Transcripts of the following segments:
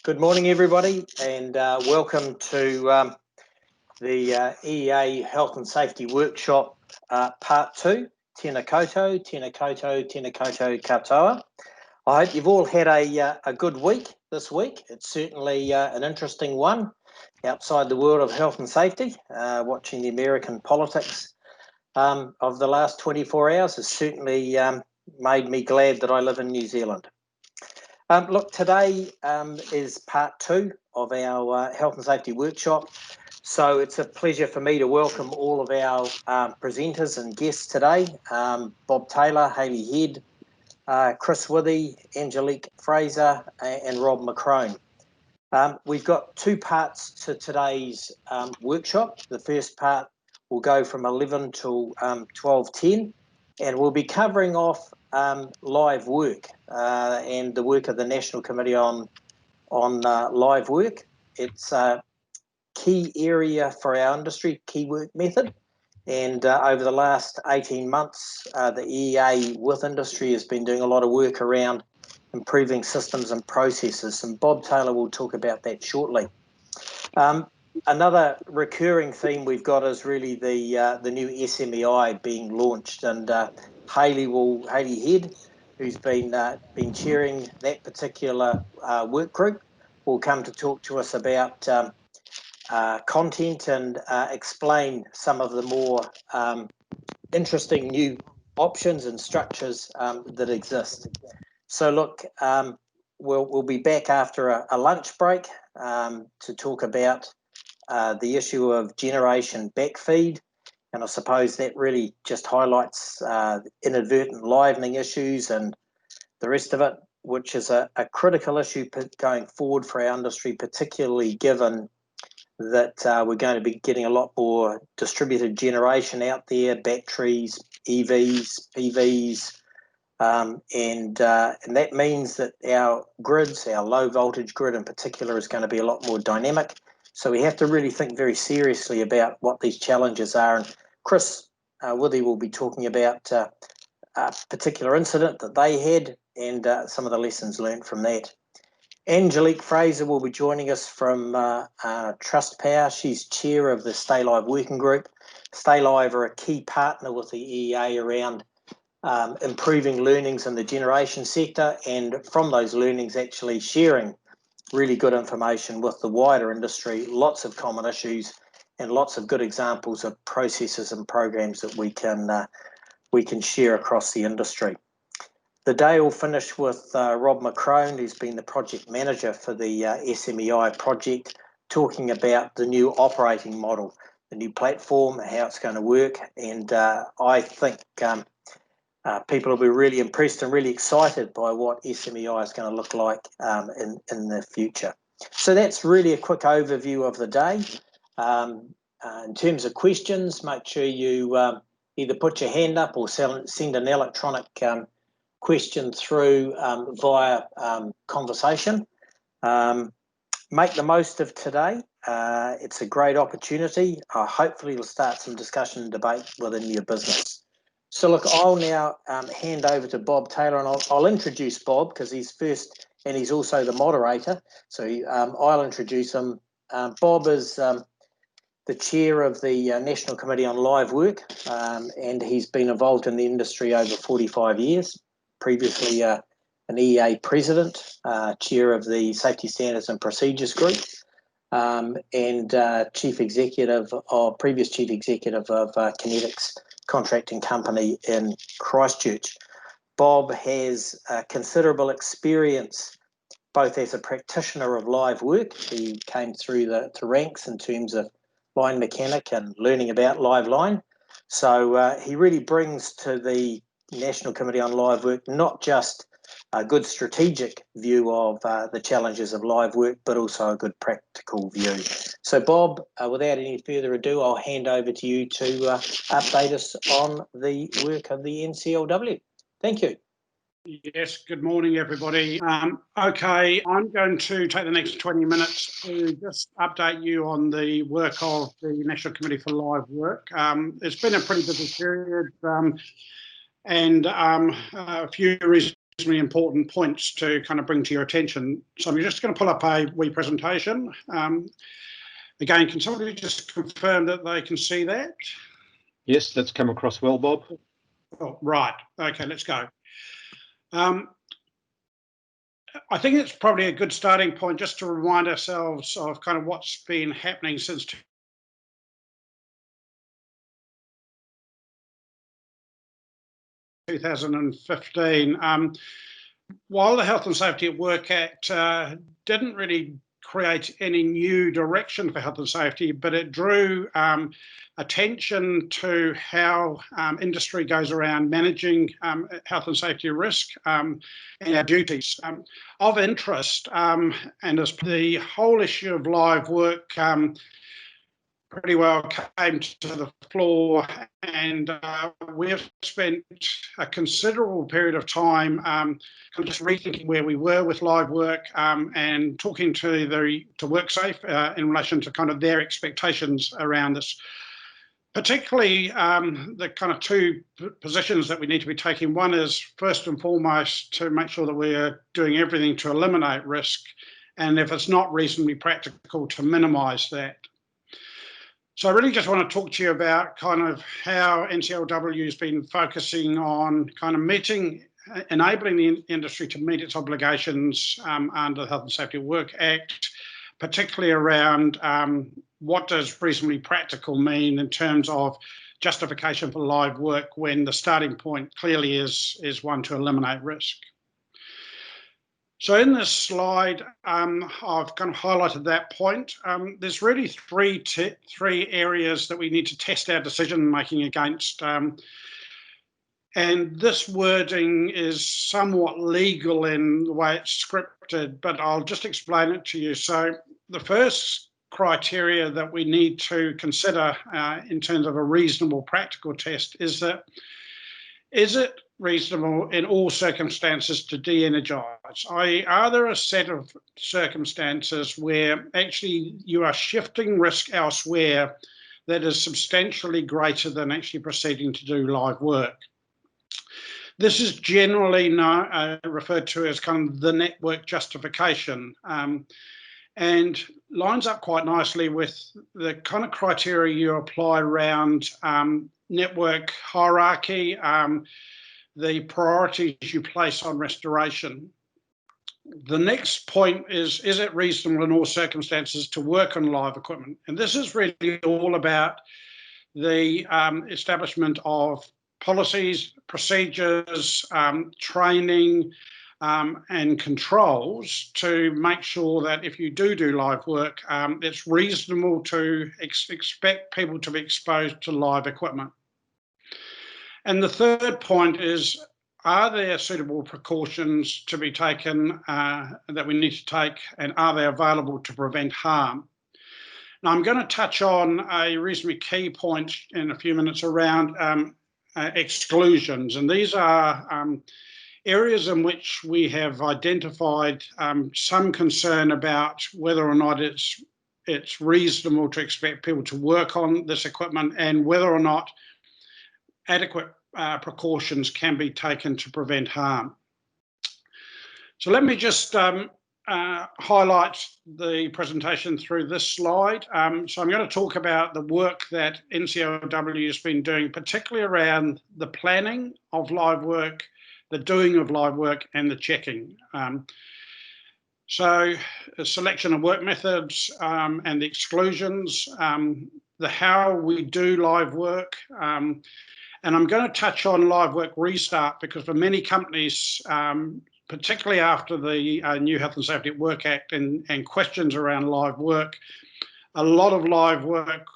Good morning, everybody, and welcome to the EEA Health and Safety Workshop Part 2, Tēnā koutou, tēnā koutou, tēnā koutou katoa. I hope you've all had a good week this week. It's certainly an interesting one outside the world of health and safety. Watching the American politics of the last 24 hours has certainly made me glad that I live in New Zealand. Look, today is part 2 of our health and safety workshop. So it's a pleasure for me to welcome all of our presenters and guests today. Bob Taylor, Hayley Head, Chris Withy, Angelique Fraser, and Rob McCrone. We've got 2 parts to today's workshop. The first part will go from 11 till 12:10, and we'll be covering off live work and the work of the National Committee on live work. It's a key area for our industry, key work method. And over the last 18 months, the EEA with industry has been doing a lot of work around improving systems and processes. And Bob Taylor will talk about that shortly. Another recurring theme we've got is really the new SMEI being launched, and Hayley Head, who's been chairing that particular work group, will come to talk to us about content and explain some of the more interesting new options and structures that exist. So look, we'll be back after a lunch break to talk about the issue of generation backfeed, and I suppose that really just highlights inadvertent livening issues and the rest of it, which is a critical issue going forward for our industry, particularly given that we're going to be getting a lot more distributed generation out there, batteries, EVs, PVs, and that means that our grids, our low voltage grid in particular, is going to be a lot more dynamic. So we have to really think very seriously about what these challenges are. And Chris Withy will be talking about a particular incident that they had and some of the lessons learned from that. Angelique Fraser will be joining us from Trust Power. She's chair of the Stay Live Working Group. Stay Live are a key partner with the EEA around improving learnings in the generation sector, and from those learnings actually sharing really good information with the wider industry, lots of common issues and lots of good examples of processes and programs that we can share across the industry. The day will finish with Rob McCrone, who's been the project manager for the SMEI project, talking about the new operating model, the new platform, how it's going to work, and I think people will be really impressed and really excited by what SMEI is going to look like in the future. So that's really a quick overview of the day. In terms of questions, make sure you either put your hand up or send an electronic question through via conversation. Make the most of today. It's a great opportunity. Hopefully it'll start some discussion and debate within your business. So look, I'll now hand over to Bob Taylor, and I'll introduce Bob because he's first and he's also the moderator. So I'll introduce him. Bob is the chair of the National Committee on Live Work, and he's been involved in the industry over 45 years. Previously an EEA president, chair of the Safety Standards and Procedures Group, and previous chief executive of Kinetics Contracting Company in Christchurch. Bob has considerable experience both as a practitioner of live work. He came through the ranks in terms of line mechanic and learning about live line. So he really brings to the National Committee on Live Work not just a good strategic view of the challenges of live work, but also a good practical view. So Bob, without any further ado, I'll hand over to you to update us on the work of the NCLW. Thank you. Yes, good morning, everybody. Okay, I'm going to take the next 20 minutes to just update you on the work of the National Committee for Live Work. It's been a pretty busy period and a few reasons reasonably important points to kind of bring to your attention. So I'm just going to pull up a wee presentation. Again, can somebody just confirm that they can see that? Yes, that's come across well, Bob. Oh, right. Okay, let's go. I think it's probably a good starting point just to remind ourselves of kind of what's been happening since 2015. While the Health and Safety at Work Act didn't really create any new direction for health and safety, but it drew attention to how industry goes around managing health and safety risk and our duties. Of interest, and as the whole issue of live work pretty well came to the floor, and we've spent a considerable period of time kind of just rethinking where we were with live work and talking to WorkSafe in relation to kind of their expectations around this. Particularly the kind of two positions that we need to be taking. One is first and foremost to make sure that we're doing everything to eliminate risk, and if it's not reasonably practical, to minimise that. So I really just want to talk to you about kind of how NCLW has been focusing on kind of enabling the industry to meet its obligations under the Health and Safety at Work Act, particularly around what does reasonably practical mean in terms of justification for live work when the starting point clearly is one to eliminate risk. So in this slide, I've kind of highlighted that point. There's really three areas that we need to test our decision making against. And this wording is somewhat legal in the way it's scripted, but I'll just explain it to you. So the first criteria that we need to consider in terms of a reasonable practical test is that, is it reasonable in all circumstances to de-energise? Are there a set of circumstances where actually you are shifting risk elsewhere that is substantially greater than actually proceeding to do live work? This is generally referred to as kind of the network justification, and lines up quite nicely with the kind of criteria you apply around network hierarchy, the priorities you place on restoration. The next point is it reasonable in all circumstances to work on live equipment? And this is really all about the establishment of policies, procedures, training, and controls to make sure that if you do live work, it's reasonable to expect people to be exposed to live equipment. And the third point is, are there suitable precautions to be taken that we need to take, and are they available to prevent harm? Now, I'm going to touch on a reasonably key point in a few minutes around exclusions, and these are areas in which we have identified some concern about whether or not it's reasonable to expect people to work on this equipment, and whether or not adequate precautions can be taken to prevent harm. So let me just highlight the presentation through this slide. So I'm going to talk about the work that NCLW has been doing, particularly around the planning of live work, the doing of live work, and the checking. So a selection of work methods and the exclusions, the how we do live work, and I'm going to touch on live work restart, because for many companies, particularly after the new Health and Safety at Work Act and questions around live work, a lot of live work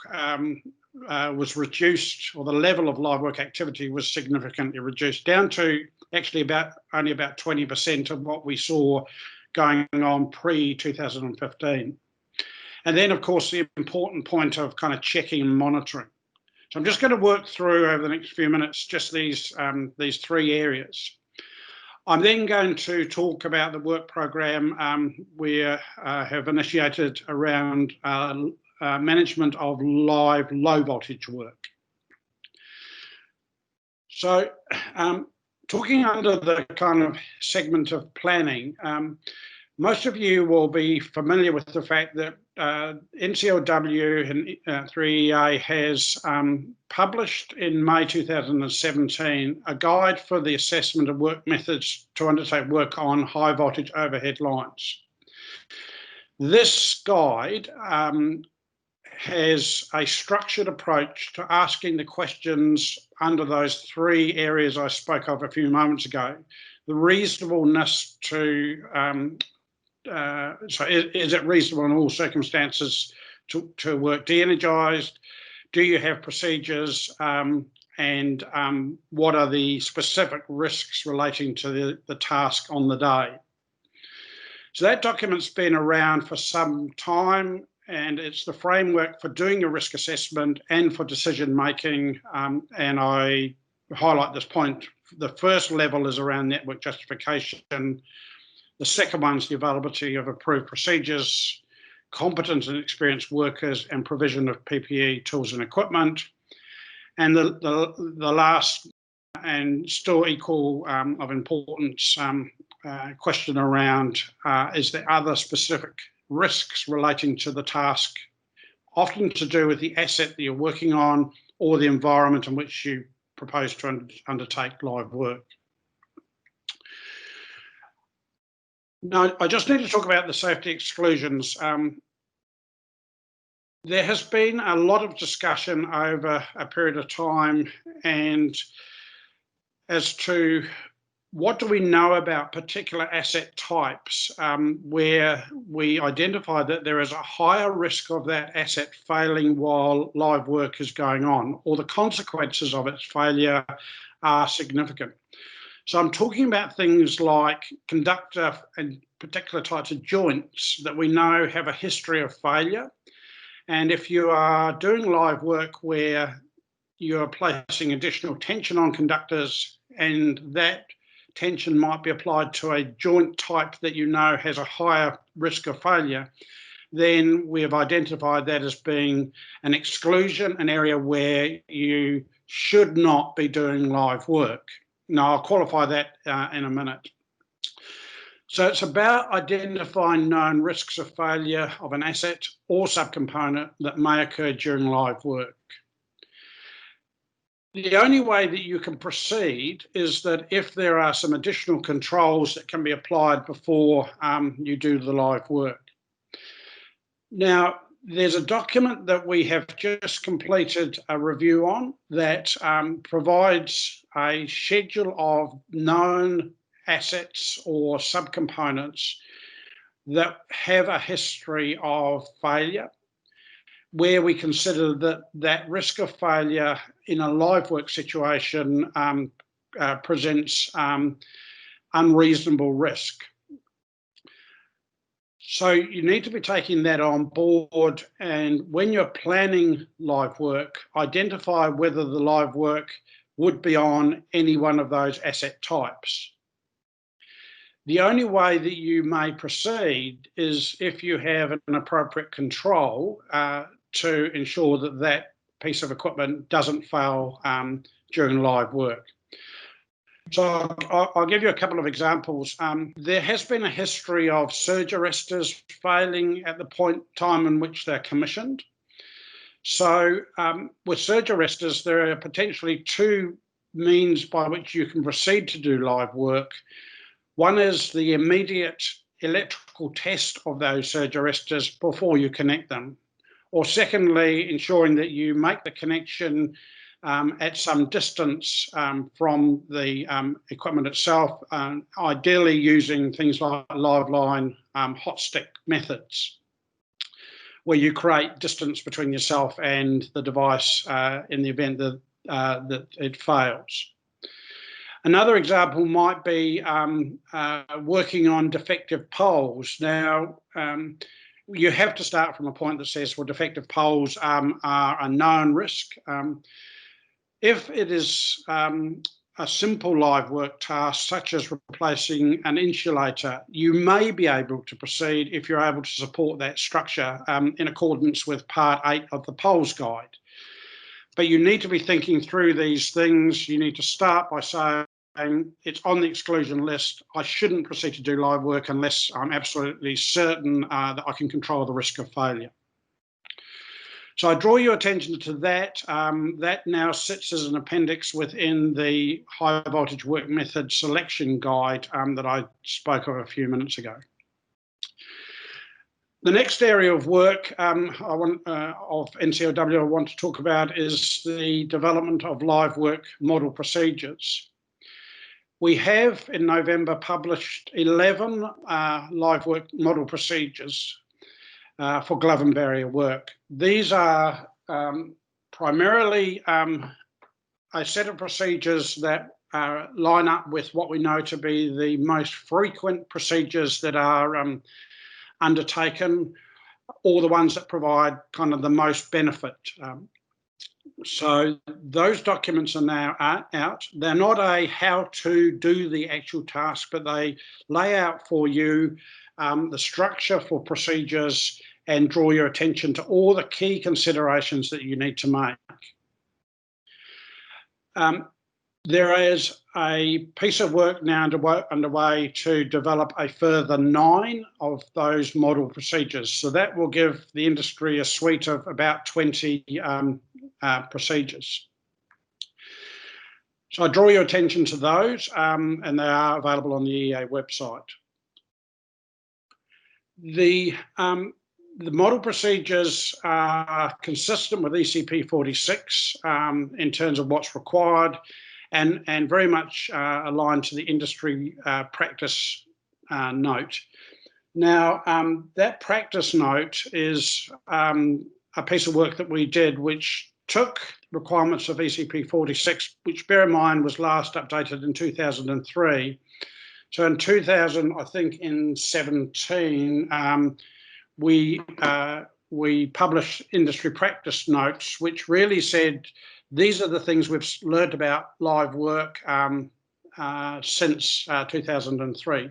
was reduced, or the level of live work activity was significantly reduced, down to actually only about 20% of what we saw going on pre-2015. And then, of course, the important point of kind of checking and monitoring. So I'm just going to work through over the next few minutes just these three areas. I'm then going to talk about the work program we have initiated around management of live low voltage work. So Talking under the kind of segment of planning, most of you will be familiar with the fact that NCLW and 3EA has published in May 2017 a guide for the assessment of work methods to undertake work on high voltage overhead lines. This guide has a structured approach to asking the questions under those three areas I spoke of a few moments ago. The reasonableness to, so is it reasonable in all circumstances to work de-energised? Do you have procedures? And what are the specific risks relating to the task on the day? So that document's been around for some time, and it's the framework for doing a risk assessment and for decision making. And I highlight this point. The first level is around network justification. The second one is the availability of approved procedures, competent and experienced workers, and provision of PPE tools and equipment. And the last and still equal of importance question around is there other specific risks relating to the task, often to do with the asset that you're working on or the environment in which you propose to undertake live work. Now, I just need to talk about the safety exclusions. There has been a lot of discussion over a period of time and as to what do we know about particular asset types where we identify that there is a higher risk of that asset failing while live work is going on, or the consequences of its failure are significant. So I'm talking about things like conductor and particular types of joints that we know have a history of failure. And if you are doing live work where you're placing additional tension on conductors and that tension might be applied to a joint type that you know has a higher risk of failure, then we have identified that as being an exclusion, an area where you should not be doing live work. Now, I'll qualify that in a minute. So it's about identifying known risks of failure of an asset or subcomponent that may occur during live work. The only way that you can proceed is that if there are some additional controls that can be applied before you do the live work. Now, there's a document that we have just completed a review on that provides a schedule of known assets or subcomponents that have a history of failure, where we consider that risk of failure in a live work situation presents unreasonable risk. So you need to be taking that on board, and when you're planning live work, identify whether the live work would be on any one of those asset types. The only way that you may proceed is if you have an appropriate control to ensure that that piece of equipment doesn't fail during live work. So I'll give you a couple of examples. There has been a history of surge arresters failing at the time in which they're commissioned. So with surge arresters, there are potentially two means by which you can proceed to do live work. One is the immediate electrical test of those surge arresters before you connect them. Or secondly, ensuring that you make the connection at some distance from the equipment itself, ideally using things like live line hot stick methods, where you create distance between yourself and the device in the event that it fails. Another example might be working on defective poles. Now, you have to start from a point that says, well, defective poles are a known risk. If it is a simple live work task, such as replacing an insulator, you may be able to proceed if you're able to support that structure in accordance with Part 8 of the Poles Guide. But you need to be thinking through these things. You need to start by saying, it's on the exclusion list. I shouldn't proceed to do live work unless I'm absolutely certain that I can control the risk of failure. So I draw your attention to that. That now sits as an appendix within the high voltage work method selection guide that I spoke of a few minutes ago. The next area of work of NCOW I want to talk about is the development of live work model procedures. We have in November published 11 live work model procedures for glove and barrier work. These are primarily a set of procedures that line up with what we know to be the most frequent procedures that are undertaken, or the ones that provide kind of the most benefit. So those documents are now out. They're not a how to do the actual task, but they lay out for you the structure for procedures and draw your attention to all the key considerations that you need to make. There is a piece of work now underway to develop a further 9 of those model procedures. So that will give the industry a suite of about 20 procedures. So I draw your attention to those, and they are available on the EEA website. The model procedures are consistent with ECP 46 in terms of what's required, and very much aligned to the industry practice note. Now, that practice note is a piece of work that we did which took requirements of ECP 46, which, bear in mind, was last updated in 2003. So in 2017, we published industry practice notes, which really said, these are the things we've learned about live work since 2003.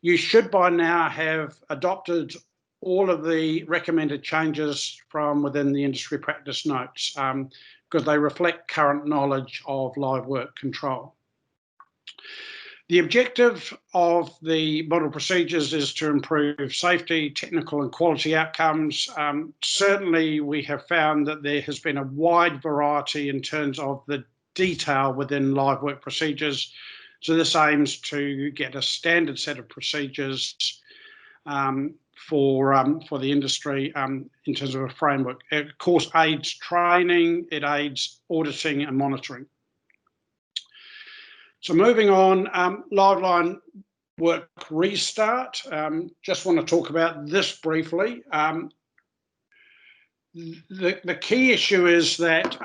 You should by now have adopted all of the recommended changes from within the industry practice notes because they reflect current knowledge of live work control. The objective of the model procedures is to improve safety, technical and quality outcomes. Certainly we have found that there has been a wide variety in terms of the detail within live work procedures. So this aims to get a standard set of procedures for the industry in terms of a framework. It, of course, aids training, it aids auditing and monitoring. So moving on, live line work restart. Just want to talk about this briefly. The key issue is that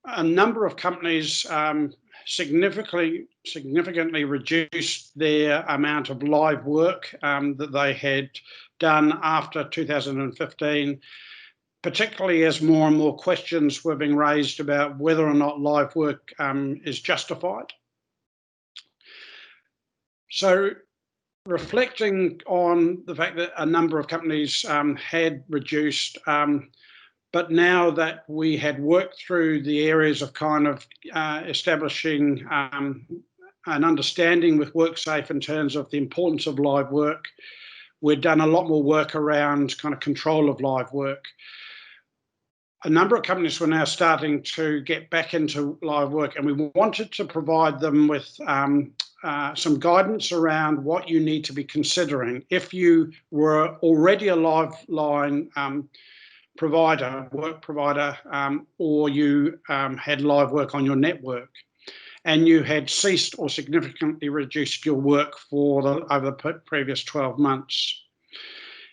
a number of companies significantly reduced their amount of live work that they had done after 2015, particularly as more and more questions were being raised about whether or not live work is justified. So reflecting on the fact that a number of companies had reduced, but now that we had worked through the areas of kind of establishing an understanding with WorkSafe in terms of the importance of live work, we've done a lot more work around kind of control of live work. A number of companies were now starting to get back into live work, and we wanted to provide them with some guidance around what you need to be considering if you were already a live line work provider, or you had live work on your network, and you had ceased or significantly reduced your work for over the previous 12 months.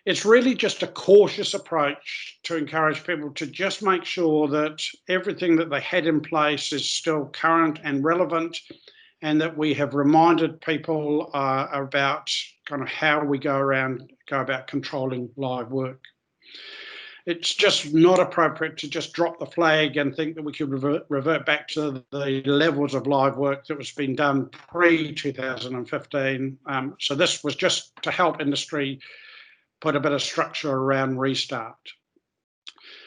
It's really just a cautious approach to encourage people to just make sure that everything that they had in place is still current and relevant, and that we have reminded people about kind of how we go about controlling live work. It's just not appropriate to just drop the flag and think that we could revert back to the levels of live work that was being done pre-2015. So this was just to help industry put a bit of structure around restart.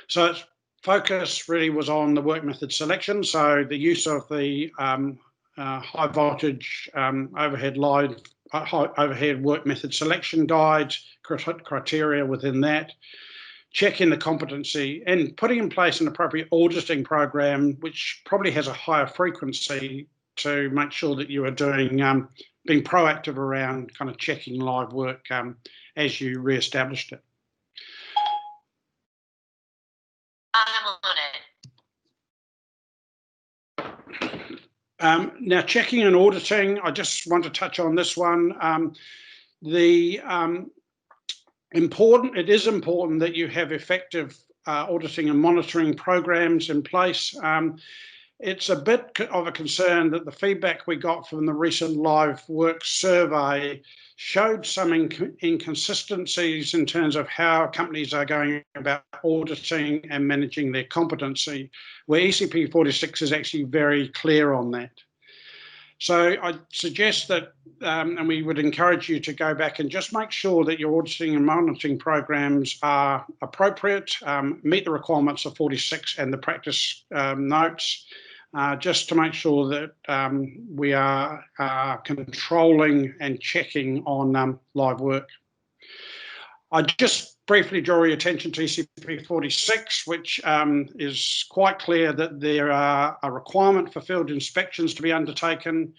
So its focus really was on the work method selection, so the use of the high voltage overhead work method selection guides, criteria within that, checking the competency and putting in place an appropriate auditing program, which probably has a higher frequency to make sure that you are doing, being proactive around kind of checking live work as you re-established it. I'm on it. Now, checking and auditing, I just want to touch on this one. It is important that you have effective auditing and monitoring programs in place. It's a bit of a concern that the feedback we got from the recent live work survey showed some inconsistencies in terms of how companies are going about auditing and managing their competency, where ECP 46 is actually very clear on that. So I suggest that, and we would encourage you to go back and just make sure that your auditing and monitoring programs are appropriate, meet the requirements of 46 and the practice notes, just to make sure that we are controlling and checking on live work. I just briefly draw your attention to ECP 46, which is quite clear that there are a requirement for field inspections to be undertaken.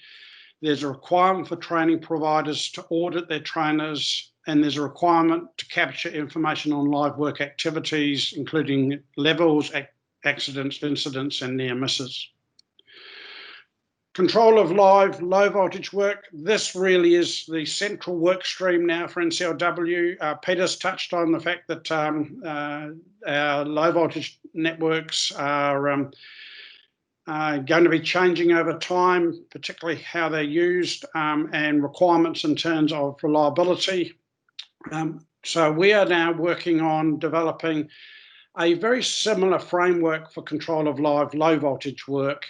There's a requirement for training providers to audit their trainers, and there's a requirement to capture information on live work activities, including levels, accidents, incidents, and near misses. Control of live low voltage work. This really is the central work stream now for NCLW. Peter's touched on the fact that our low voltage networks are going to be changing over time, particularly how they're used and requirements in terms of reliability. So we are now working on developing a very similar framework for control of live low voltage work.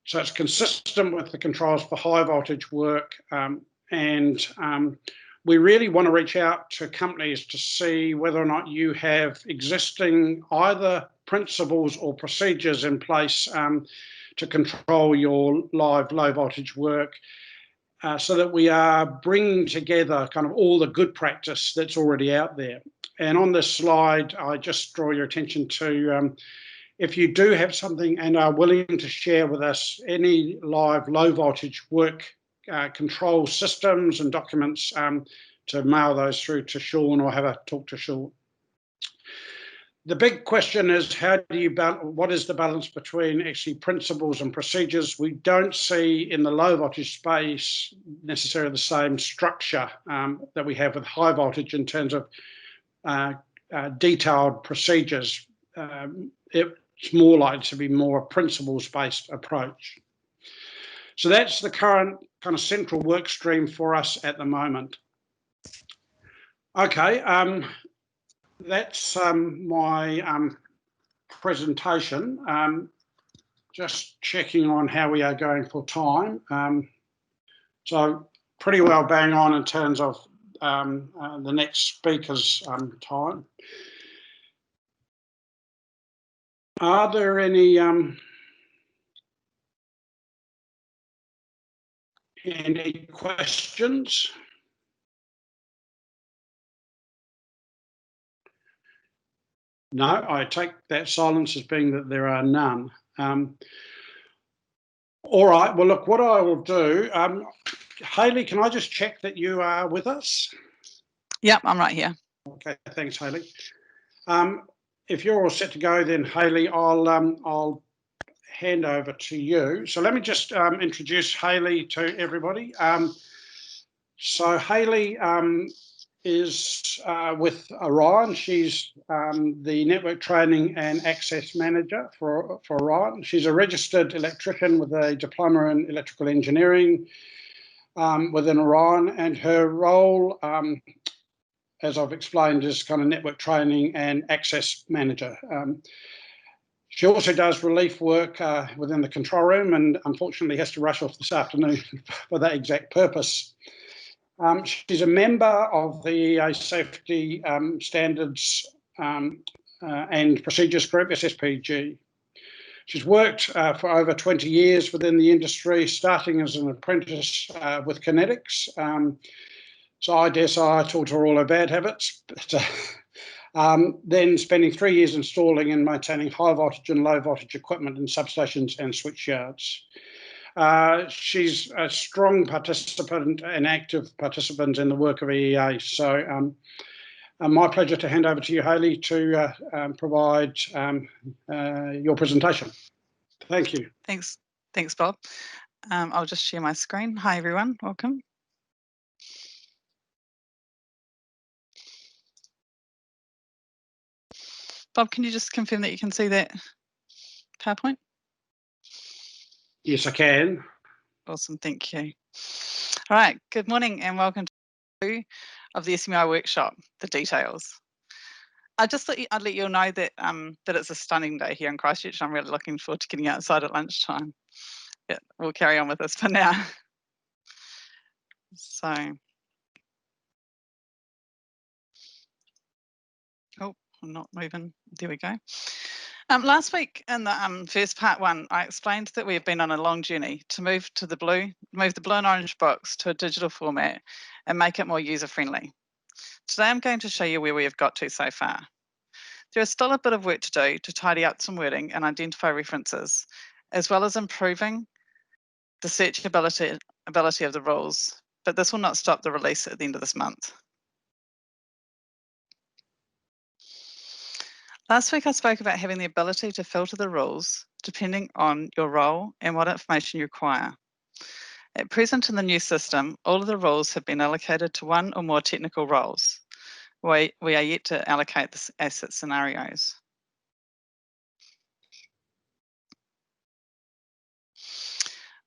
So it's consistent with the controls for high voltage work, and we really want to reach out to companies to see whether or not you have existing either principles or procedures in place to control your live low voltage work, so that we are bringing together kind of all the good practice that's already out there. And on this slide, I just draw your attention to if you do have something and are willing to share with us any live low voltage work control systems and documents, to mail those through to Sean or have a talk to Sean. The big question is, how do you what is the balance between actually principles and procedures? We don't see in the low voltage space necessarily the same structure that we have with high voltage in terms of detailed procedures. It's more likely to be more a principles-based approach. So that's the current kind of central work stream for us at the moment. Okay, that's my presentation. Just checking on how we are going for time. So pretty well bang on in terms of the next speaker's time. Are there any questions? No, I take that silence as being that there are none. All right, well, look, what I will do, Hayley, can I just check that you are with us? Yep, I'm right here. Okay, thanks, Hayley. If you're all set to go, then Hayley, I'll hand over to you. So let me just introduce Hayley to everybody. So Hayley is with Orion. She's the Network Training and Access Manager for Orion. She's a registered electrician with a diploma in electrical engineering within Orion, and her role, as I've explained, is kind of network training and access manager. She also does relief work within the control room, and unfortunately has to rush off this afternoon for that exact purpose. She's a member of the EEA Safety Standards and Procedures Group, SSPG. She's worked for over 20 years within the industry, starting as an apprentice with Kinetics. So I dare say I taught her all her bad habits, but then spending 3 years installing and maintaining high voltage and low voltage equipment in substations and switch yards. She's a strong participant and active participant in the work of EEA. So my pleasure to hand over to you, Hayley, to provide your presentation. Thank you. Thanks, Bob. I'll just share my screen. Hi, everyone. Welcome. Bob, can you just confirm that you can see that PowerPoint? Yes, I can. Awesome, thank you. All right, good morning and welcome to 2 of the SMI workshop, the details. I'd let you all know that that it's a stunning day here in Christchurch. I'm really looking forward to getting outside at lunchtime. Yeah, we'll carry on with this for now. So, oh, I'm not moving. There we go. Last week in the first part 1, I explained that we have been on a long journey to move the blue and orange box to a digital format and make it more user-friendly. Today I'm going to show you where we have got to so far. There is still a bit of work to do to tidy up some wording and identify references, as well as improving the searchability of the rules, but this will not stop the release at the end of this month. Last week I spoke about having the ability to filter the rules depending on your role and what information you require. At present in the new system, all of the roles have been allocated to 1 or more technical roles. We are yet to allocate the asset scenarios.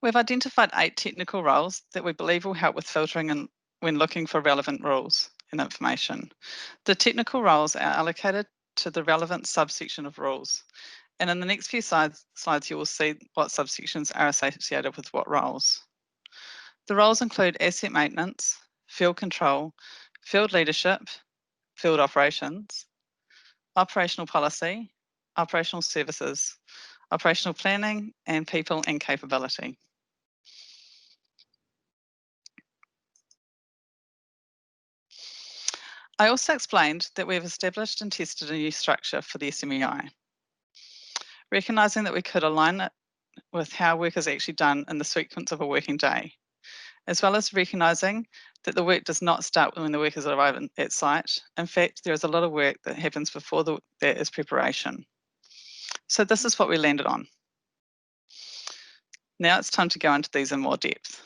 We've identified 8 technical roles that we believe will help with filtering and when looking for relevant rules and information. The technical roles are allocated to the relevant subsection of rules. And in the next few slides you will see what subsections are associated with what roles. The roles include asset maintenance, field control, field leadership, field operations, operational policy, operational services, operational planning, and people and capability. I also explained that we have established and tested a new structure for the SMEI, recognising that we could align it with how work is actually done in the sequence of a working day, as well as recognising that the work does not start when the workers arrive at site. In fact, there is a lot of work that happens before there is preparation. So this is what we landed on. Now it's time to go into these in more depth.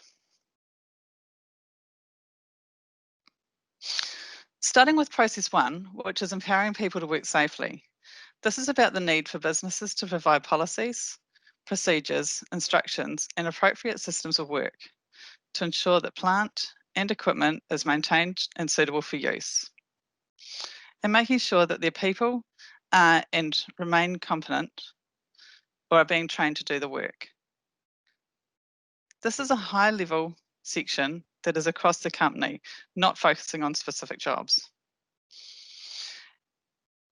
Starting with process 1, which is empowering people to work safely. This is about the need for businesses to provide policies, procedures, instructions, and appropriate systems of work to ensure that plant and equipment is maintained and suitable for use, and making sure that their people are and remain competent or are being trained to do the work. This is a high-level section that is across the company, not focusing on specific jobs.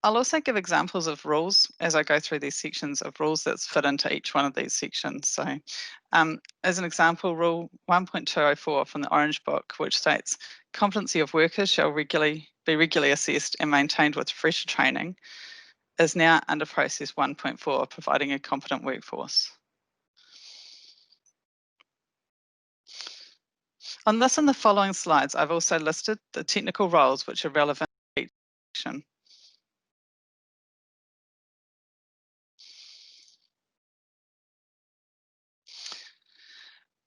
I'll also give examples of rules as I go through these sections of rules that fit into each one of these sections. So as an example, rule 1.204 from the Orange Book, which states competency of workers shall be regularly assessed and maintained with refresher training, is now under process 1.4, providing a competent workforce. On this and the following slides, I've also listed the technical roles which are relevant to each section.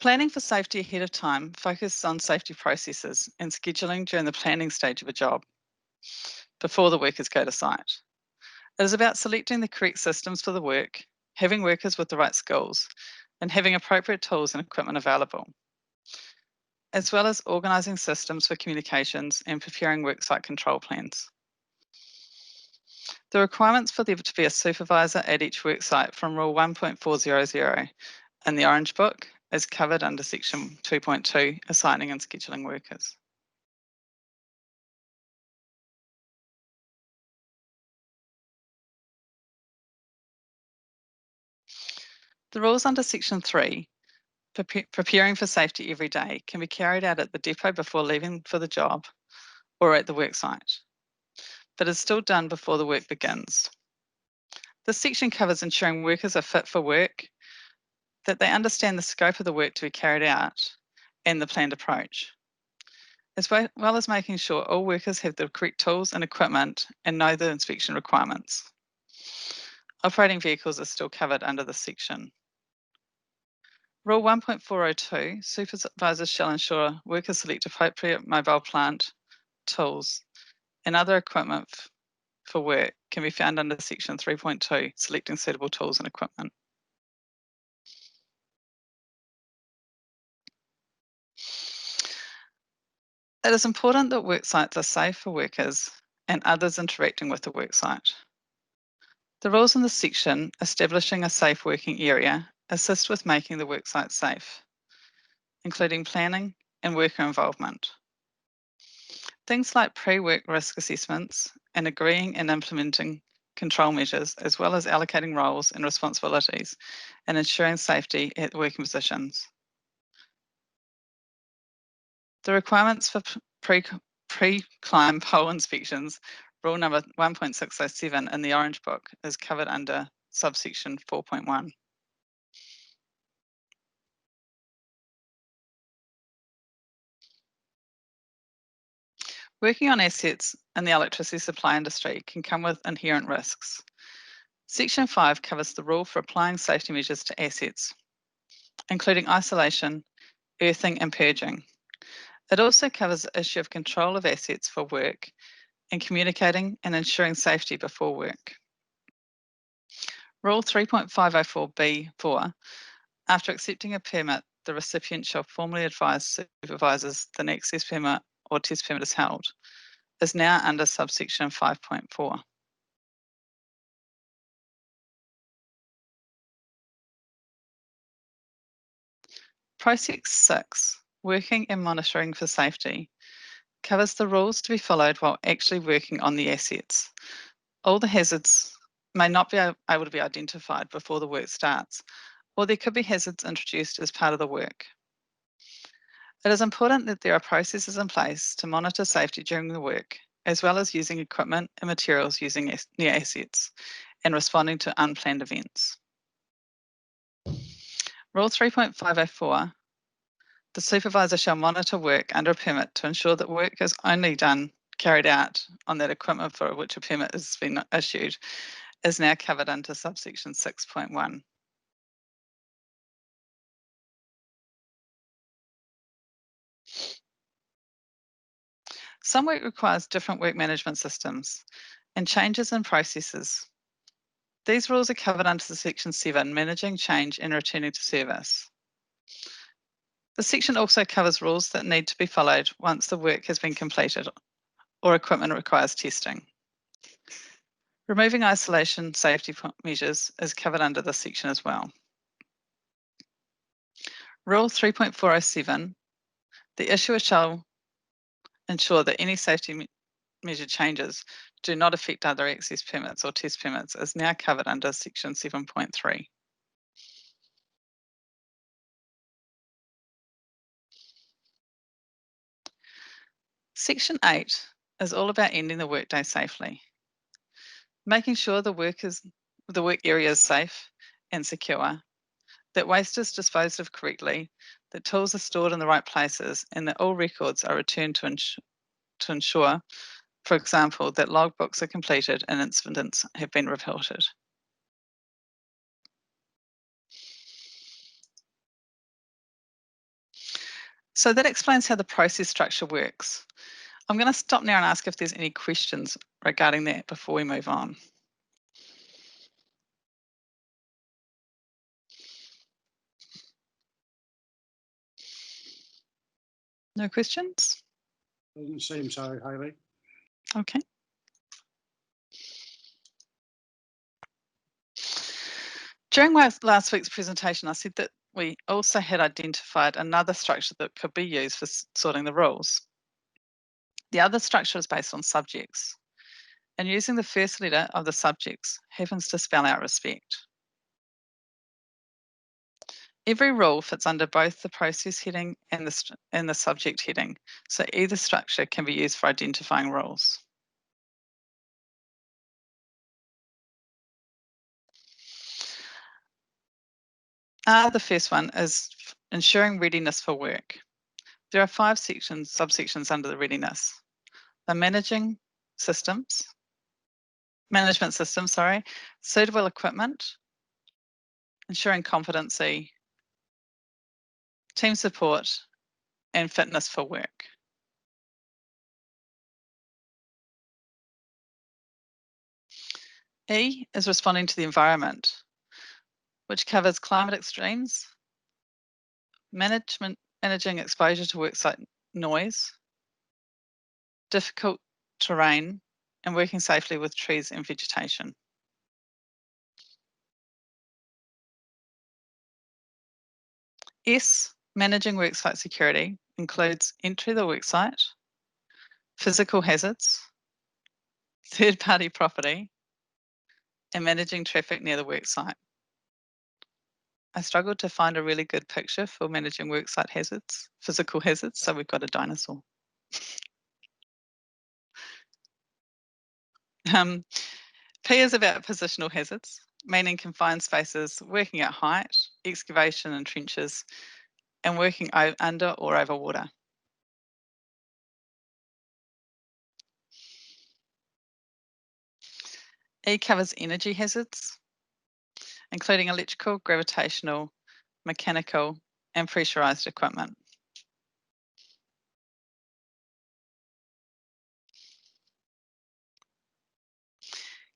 Planning for safety ahead of time focuses on safety processes and scheduling during the planning stage of a job before the workers go to site. It is about selecting the correct systems for the work, having workers with the right skills, and having appropriate tools and equipment available, as well as organising systems for communications and preparing worksite control plans. The requirements for there to be a supervisor at each worksite from Rule 1.400 in the Orange Book is covered under section 2.2, assigning and scheduling workers. The rules under Section 3, preparing for safety every day, can be carried out at the depot before leaving for the job or at the worksite, but is still done before the work begins. This section covers ensuring workers are fit for work, that they understand the scope of the work to be carried out, and the planned approach, as well as making sure all workers have the correct tools and equipment and know the inspection requirements. Operating vehicles are still covered under this section. Rule 1.402, supervisors shall ensure workers select appropriate mobile plant, tools, and other equipment for work can be found under Section 3.2, selecting suitable tools and equipment. It is important that work sites are safe for workers and others interacting with the work site. The rules in this section establishing a safe working area assist with making the work site safe, including planning and worker involvement. Things like pre-work risk assessments and agreeing and implementing control measures, as well as allocating roles and responsibilities and ensuring safety at working positions. The requirements for pre-climb pole inspections, rule number 1.607 in the Orange Book, is covered under subsection 4.1. Working on assets in the electricity supply industry can come with inherent risks. Section 5 covers the rule for applying safety measures to assets, including isolation, earthing, and purging. It also covers the issue of control of assets for work and communicating and ensuring safety before work. Rule 3.504B4, after accepting a permit, the recipient shall formally advise supervisors the next access permit or test permit is held, is now under subsection 5.4. Process 6, working and monitoring for safety, covers the rules to be followed while actually working on the assets. All the hazards may not be able to be identified before the work starts, or there could be hazards introduced as part of the work. It is important that there are processes in place to monitor safety during the work, as well as using equipment and materials using near assets and responding to unplanned events. Rule 3.504, the supervisor shall monitor work under a permit to ensure that work is only carried out on that equipment for which a permit has been issued, is now covered under subsection 6.1. Some work requires different work management systems and changes in processes. These rules are covered under Section 7, Managing Change and Returning to Service. The section also covers rules that need to be followed once the work has been completed or equipment requires testing. Removing isolation safety measures is covered under this section as well. Rule 3.407, the issuer shall ensure that any safety measure changes do not affect other access permits or test permits, is now covered under Section 7.3. Section 8 is all about ending the workday safely, making sure the work area is safe and secure, that waste is disposed of correctly, that tools are stored in the right places, and that all records are returned to ensure, for example, that logbooks are completed and incidents have been reported. So that explains how the process structure works. I'm going to stop now and ask if there's any questions regarding that before we move on. No questions? Doesn't seem so, Hayley. Okay. During last week's presentation, I said that we also had identified another structure that could be used for sorting the rules. The other structure is based on subjects, and using the first letter of the subjects happens to spell out respect. Every rule fits under both the process heading and the subject heading, so either structure can be used for identifying rules. The first one is ensuring readiness for work. There are 5 subsections under the readiness. The management systems, suitable equipment, ensuring competency, team support, and fitness for work. E is responding to the environment, which covers climate extremes, managing exposure to worksite noise, difficult terrain, and working safely with trees and vegetation. S, managing worksite security, includes entry to the worksite, physical hazards, third-party property, and managing traffic near the worksite. I struggled to find a really good picture for managing worksite hazards, physical hazards, so we've got a dinosaur. P is about positional hazards, meaning confined spaces, working at height, excavation in trenches, and working under or over water. E covers energy hazards, including electrical, gravitational, mechanical, and pressurized equipment.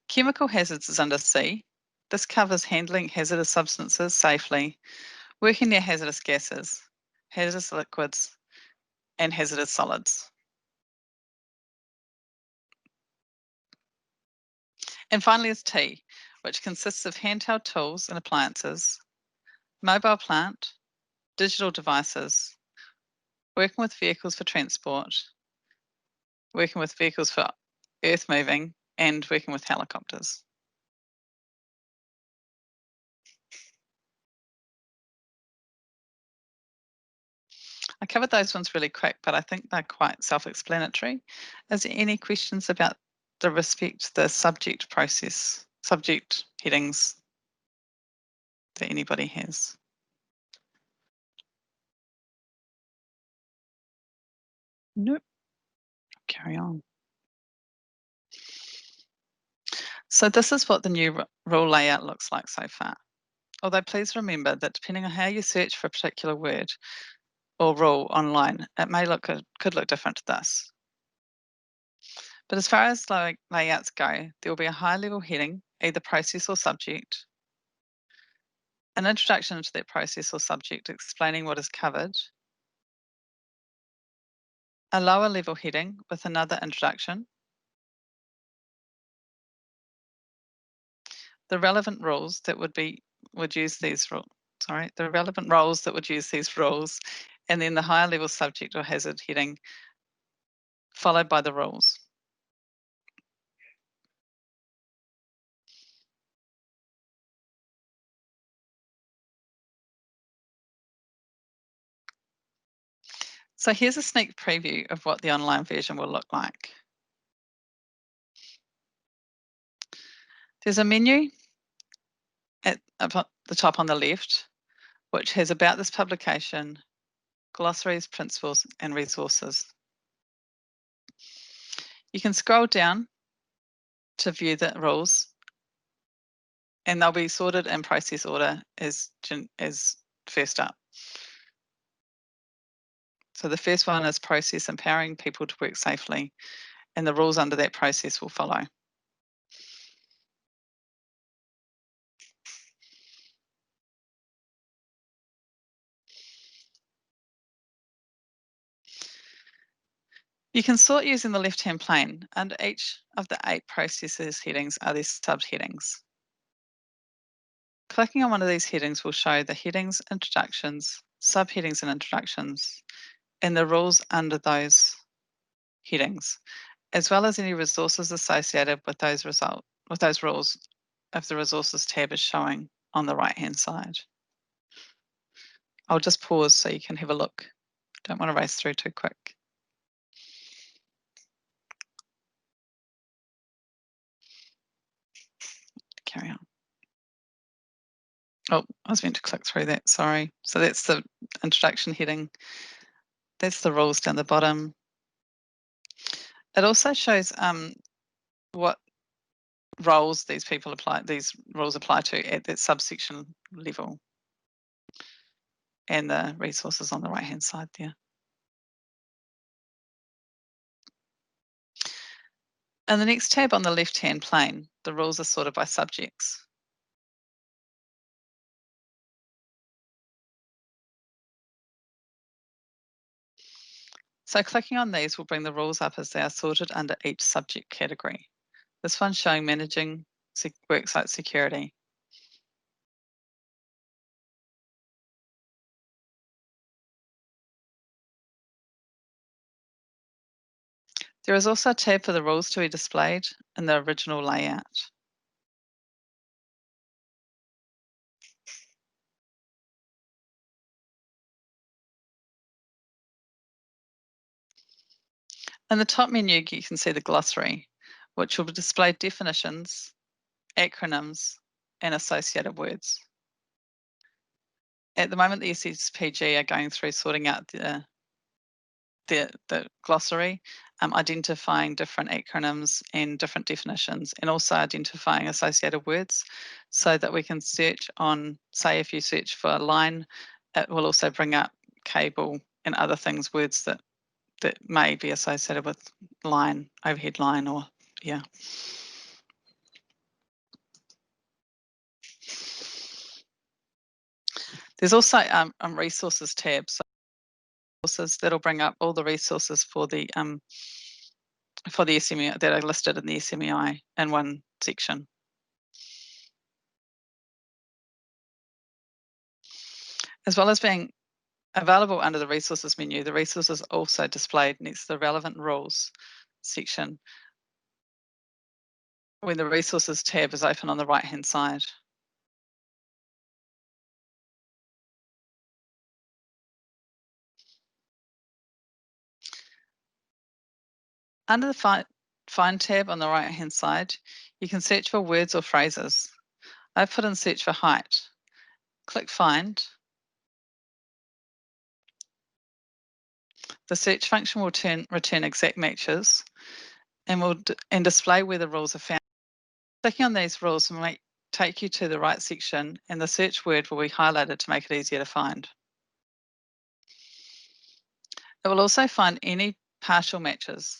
Chemical hazards is under C. This covers handling hazardous substances safely, working near hazardous gases, hazardous liquids, and hazardous solids. And finally is T, which consists of handheld tools and appliances, mobile plant, digital devices, working with vehicles for transport, working with vehicles for earth moving, and working with helicopters. I covered those ones really quick, but I think they're quite self-explanatory. Is there any questions about the subject process, subject headings that anybody has? Nope. Carry on. So this is what the new rule layout looks like so far. Although please remember that depending on how you search for a particular word or rule online, it could look different to this. But as far as layouts go, there will be a high-level heading, either process or subject, an introduction into that process or subject explaining what is covered, a lower level heading with another introduction, the relevant rules that would use these rules, the relevant roles that would use these rules, and then the higher level subject or hazard heading followed by the rules. So here's a sneak preview of what the online version will look like. There's a menu at the top on the left, which has about this publication, glossaries, principles, and resources. You can scroll down to view the rules, and they'll be sorted in process order as first up. So the first one is process, empowering people to work safely, and the rules under that process will follow. You can sort using the left-hand pane. Under each of the 8 processes headings are these subheadings. Clicking on one of these headings will show the headings, introductions, subheadings and introductions, and the rules under those headings, as well as any resources associated with those rules if the resources tab is showing on the right-hand side. I'll just pause so you can have a look. Don't want to race through too quick. Carry on. Oh, I was meant to click through that, sorry. So that's the introduction heading. That's the rules down the bottom. It also shows what roles these rules apply to at that subsection level, and the resources on the right hand side there. And the next tab on the left hand pane, the rules are sorted by subjects. So clicking on these will bring the rules up as they are sorted under each subject category. This one's showing managing worksite security. There is also a tab for the rules to be displayed in the original layout. In the top menu, you can see the glossary, which will display definitions, acronyms, and associated words. At the moment, the SSPG are going through sorting out the glossary, identifying different acronyms and different definitions, and also identifying associated words so that we can search on, say, if you search for line, it will also bring up cable and other things, words that may be associated with line, overhead line, or yeah. There's also a resources tab, so resources that'll bring up all the resources for the SMEI that are listed in the SMEI in one section. As well as being available under the resources menu, the resources are also displayed next to the relevant rules section when the resources tab is open on the right hand side. Under the Find tab on the right hand side, you can search for words or phrases. I've put in search for height. Click Find. The search function will return exact matches and display where the rules are found. Clicking on these rules will take you to the right section, and the search word will be highlighted to make it easier to find. It will also find any partial matches.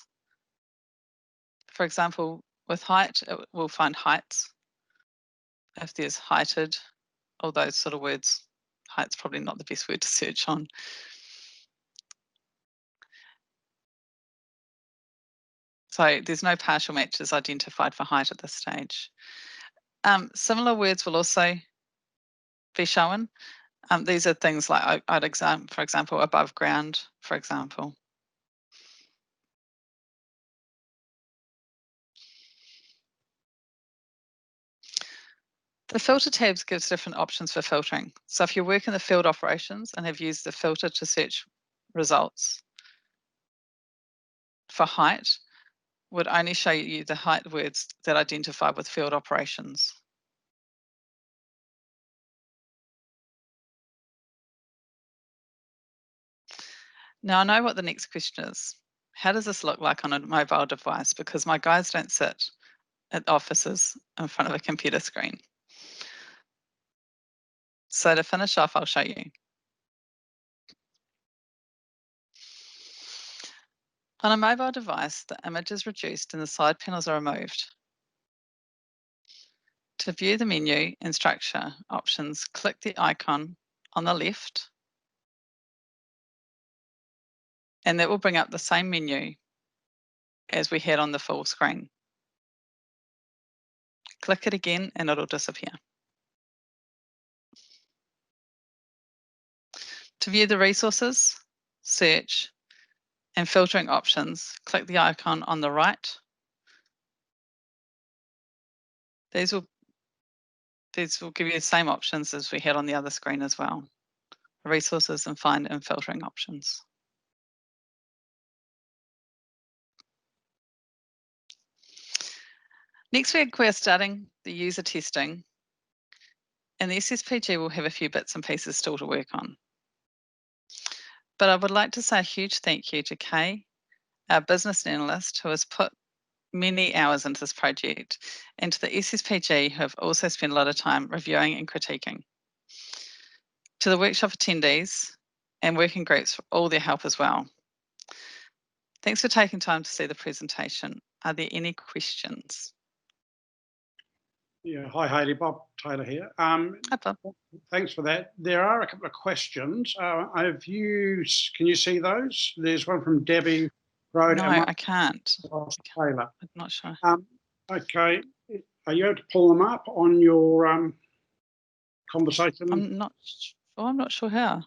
For example, with height, it will find heights. If there's heighted, all those sort of words, height's probably not the best word to search on. So there's no partial matches identified for height at this stage. Similar words will also be shown. These are things like, for example, above ground, for example. The filter tabs gives different options for filtering. So if you work in the field operations and have used the filter to search results for height, would only show you the height words that identify with field operations. Now I know what the next question is. How does this look like on a mobile device? Because my guys don't sit at offices in front of a computer screen. So to finish off, I'll show you. On a mobile device, the image is reduced and the side panels are removed. To view the menu and structure options, click the icon on the left, and that will bring up the same menu as we had on the full screen. Click it again and it'll disappear. To view the resources, search, and filtering options, click the icon on the right. These will give you the same options as we had on the other screen as well. resources and find and filtering options. Next week, we're starting the user testing, and the SSPG will have a few bits and pieces still to work on. But I would like to say a huge thank you to Kay, our business analyst, who has put many hours into this project, and to the SSPG, who have also spent a lot of time reviewing and critiquing. To the workshop attendees and working groups for all their help as well. Thanks for taking time to see the presentation. Are there any questions? Yeah, hi Hayley, Bob Taylor here. Hi, Bob. Thanks for that. There are a couple of questions. Can you see those? There's one from Debbie Road. No, I can't. Taylor. I'm not sure. Okay, are you able to pull them up on your conversation? I'm not sure how.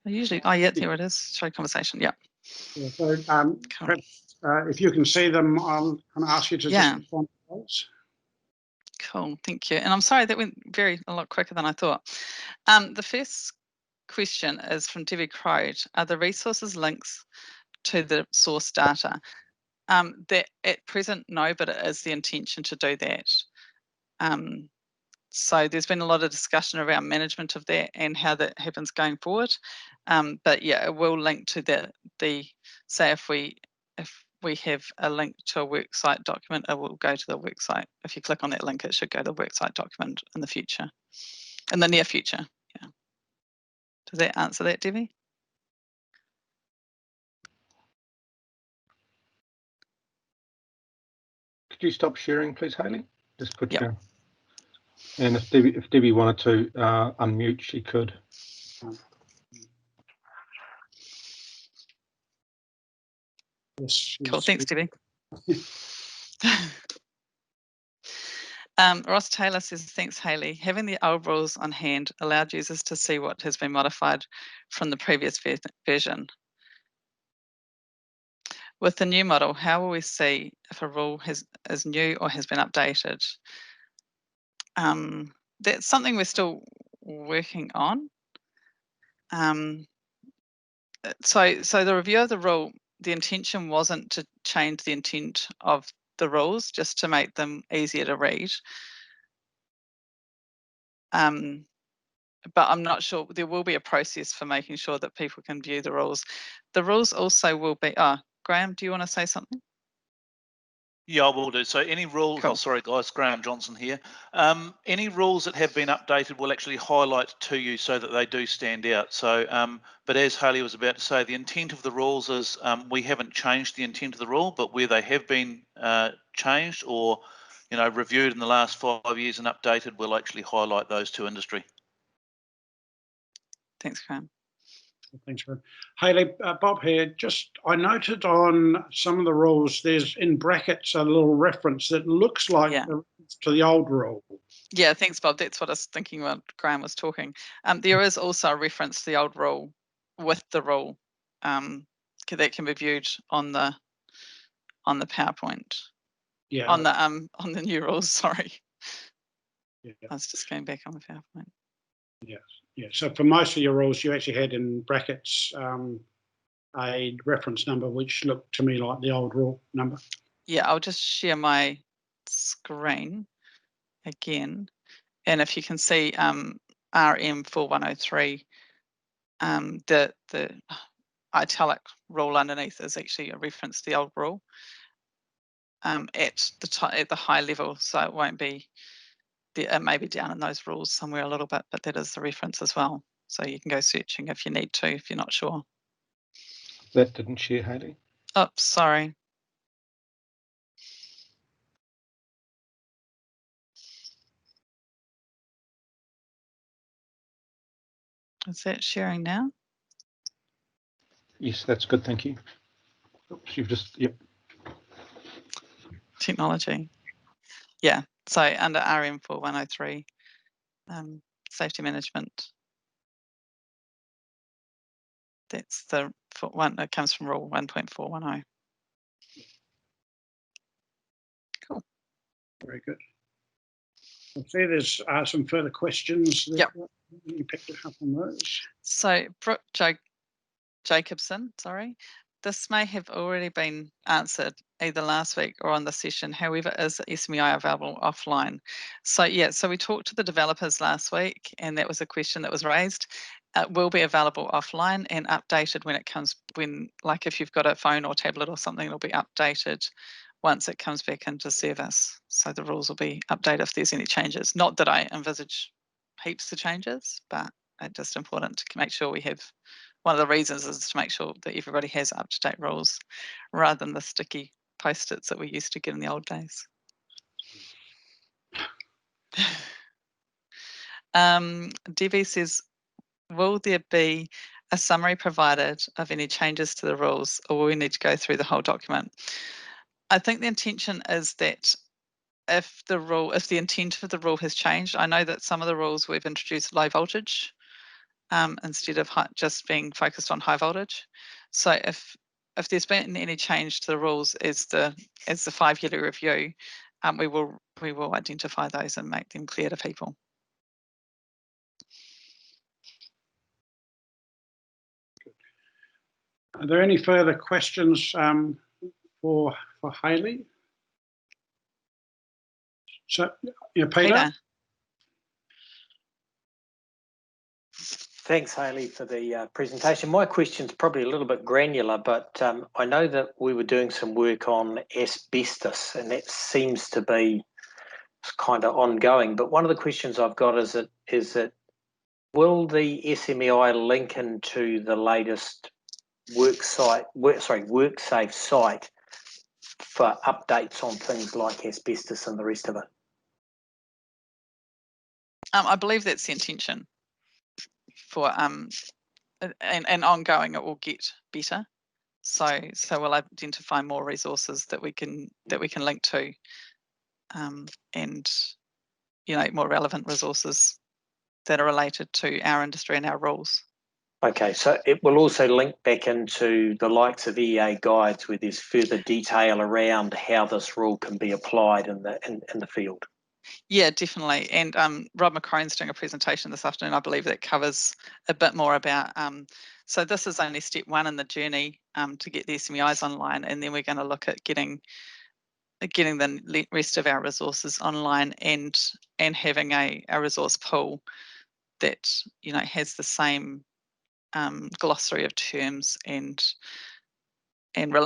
I usually, oh yeah, there it is. Show conversation, yeah. Yeah, so Cool. perhaps, if you can see them, I'll kind of ask you to just respond to those. Cool, thank you. And I'm sorry, that went a lot quicker than I thought. The first question is from Debbie Crode. Are the resources links to the source data? That at present, no, but it is the intention to do that. So there's been a lot of discussion around management of that and how that happens going forward. But yeah, it will link to the say if we have a link to a worksite document, it will go to the worksite. If you click on that link, it should go to the worksite document in the near future. Yeah. Does that answer that, Debbie? Could you stop sharing, please, Hayley? Just put Yep. your. And if Debbie wanted to unmute, she could. Yes, Cool. Thanks, Debbie. Ross Taylor says, thanks, Hayley. Having the old rules on hand allowed users to see what has been modified from the previous version. With the new model, how will we see if a rule is new or has been updated? That's something we're still working on. So the review of the rule, the intention wasn't to change the intent of the rules, just to make them easier to read. But I'm not sure, there will be a process for making sure that people can view the rules. The rules also will be, Graham, do you want to say something? Yeah, I will do. So any rules, Cool. oh, sorry guys, Graham Johnson here. Any rules that have been updated will actually highlight to you so that they do stand out. So, but as Hayley was about to say, the intent of the rules is we haven't changed the intent of the rule, but where they have been changed or, reviewed in the last 5 years and updated, we'll actually highlight those to industry. Thanks, Graham. Thanks, Graham. Hayley, Bob here. I noted on some of the rules, there's in brackets a little reference that looks like a reference to the old rule. Yeah, thanks, Bob. That's what I was thinking when Graham was talking. There is also a reference to the old rule with the rule that can be viewed on the PowerPoint. Yeah. On the new rules. Sorry. Yeah. I was just going back on the PowerPoint. Yes. Yeah. So for most of your rules, you actually had in brackets a reference number, which looked to me like the old rule number. Yeah, I'll just share my screen again, and if you can see RM4103, the italic rule underneath is actually a reference to the old rule at the high level, so it won't be. It may be down in those rules somewhere a little bit, but that is the reference as well. So you can go searching if you need to, if you're not sure. That didn't share, Hayley. Oh, sorry. Is that sharing now? Yes, that's good. Thank you. Oops, you've just, yep. Technology. Yeah. So under RM4103, safety management. That's the one that comes from rule 1.410. Cool. Very good. I see there's some further questions. Yep. You picked up on those. So Brooke Jacobson, sorry, this may have already been answered either last week or on the session. However, is SMEI available offline? So yeah, so we talked to the developers last week, and that was a question that was raised. It will be available offline and updated when it comes, like if you've got a phone or tablet or something, it'll be updated once it comes back into service. So the rules will be updated if there's any changes. Not that I envisage heaps of changes, but it's just important to make sure we have, one of the reasons is to make sure that everybody has up-to-date rules rather than the sticky post-its that we used to get in the old days. Debbie says, will there be a summary provided of any changes to the rules, or will we need to go through the whole document? I think the intention is that if the intent of the rule has changed, I know that some of the rules we've introduced low voltage instead of just being focused on high voltage. So if there's been any change to the rules as the 5-yearly review, we will identify those and make them clear to people. Are there any further questions for Hayley? So, yeah, Peter? Thanks, Hayley, for the presentation. My question's probably a little bit granular, but I know that we were doing some work on asbestos, and that seems to be kind of ongoing. But one of the questions I've got is that will the SMEI link into the latest WorkSafe site for updates on things like asbestos and the rest of it? I believe that's the intention. For and ongoing, it will get better. So we'll identify more resources that we can link to, and more relevant resources that are related to our industry and our rules. Okay, so it will also link back into the likes of EEA guides where there's further detail around how this rule can be applied in the field. Yeah, definitely. And Rob McCrone's doing a presentation this afternoon, I believe, that covers a bit more about, so this is only step one in the journey to get the SMEIs online, and then we're going to look at getting the rest of our resources online and having a resource pool that has the same glossary of terms and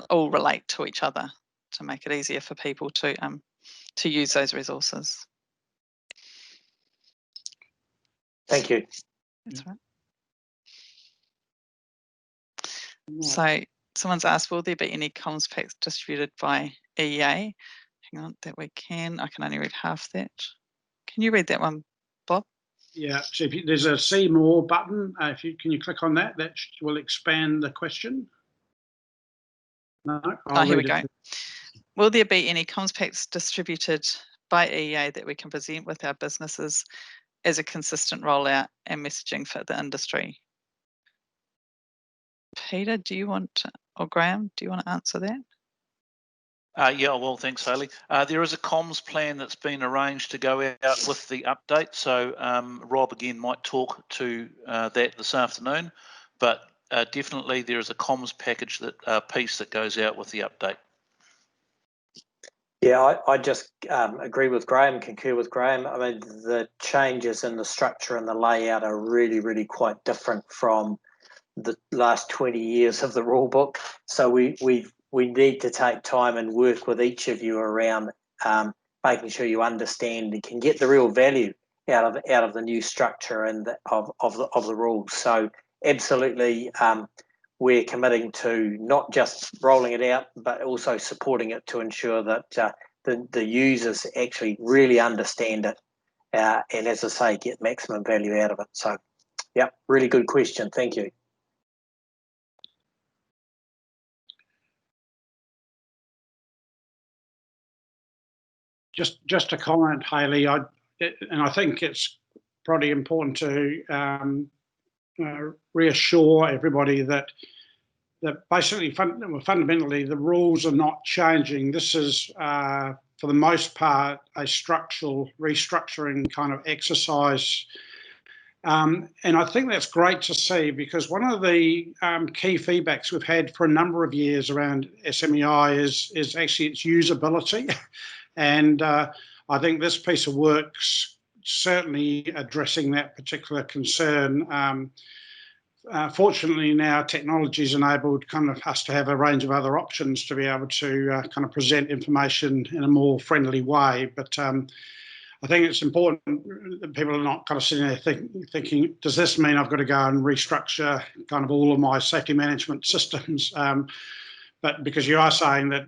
all relate to each other to make it easier for people to use those resources. Thank you. That's right. So someone's asked, will there be any comms packs distributed by EEA? Hang on, I can only read half that. Can you read that one, Bob? Yeah, so there's a see more button. Can you click on that? That will expand the question. No, here we go. Will there be any comms packs distributed by EEA that we can present with our businesses as a consistent rollout and messaging for the industry? Peter, or Graham, do you want to answer that? Yeah, well, thanks, Hayley. There is a comms plan that's been arranged to go out with the update. So Rob, again, might talk to that this afternoon. But definitely there is a comms package piece that goes out with the update. Yeah, I just agree with Graham, concur with Graham. I mean, the changes in the structure and the layout are really, really quite different from the last 20 years of the rule book. So we need to take time and work with each of you around making sure you understand and can get the real value out of the new structure and of the rules. So absolutely, we're committing to not just rolling it out, but also supporting it to ensure that the users actually really understand it and, as I say, get maximum value out of it. So, yeah, really good question. Thank you. Just a comment, Hayley, and I think it's probably important to reassure everybody that basically fundamentally the rules are not changing. This is for the most part, a structural restructuring kind of exercise. And I think that's great to see, because one of the key feedbacks we've had for a number of years around SMEI is actually its usability. And I think this piece of work's certainly addressing that particular concern. Fortunately, now technology's enabled kind of us to have a range of other options to be able to kind of present information in a more friendly way. But I think it's important that people are not kind of sitting there thinking, does this mean I've got to go and restructure kind of all of my safety management systems? But because you are saying that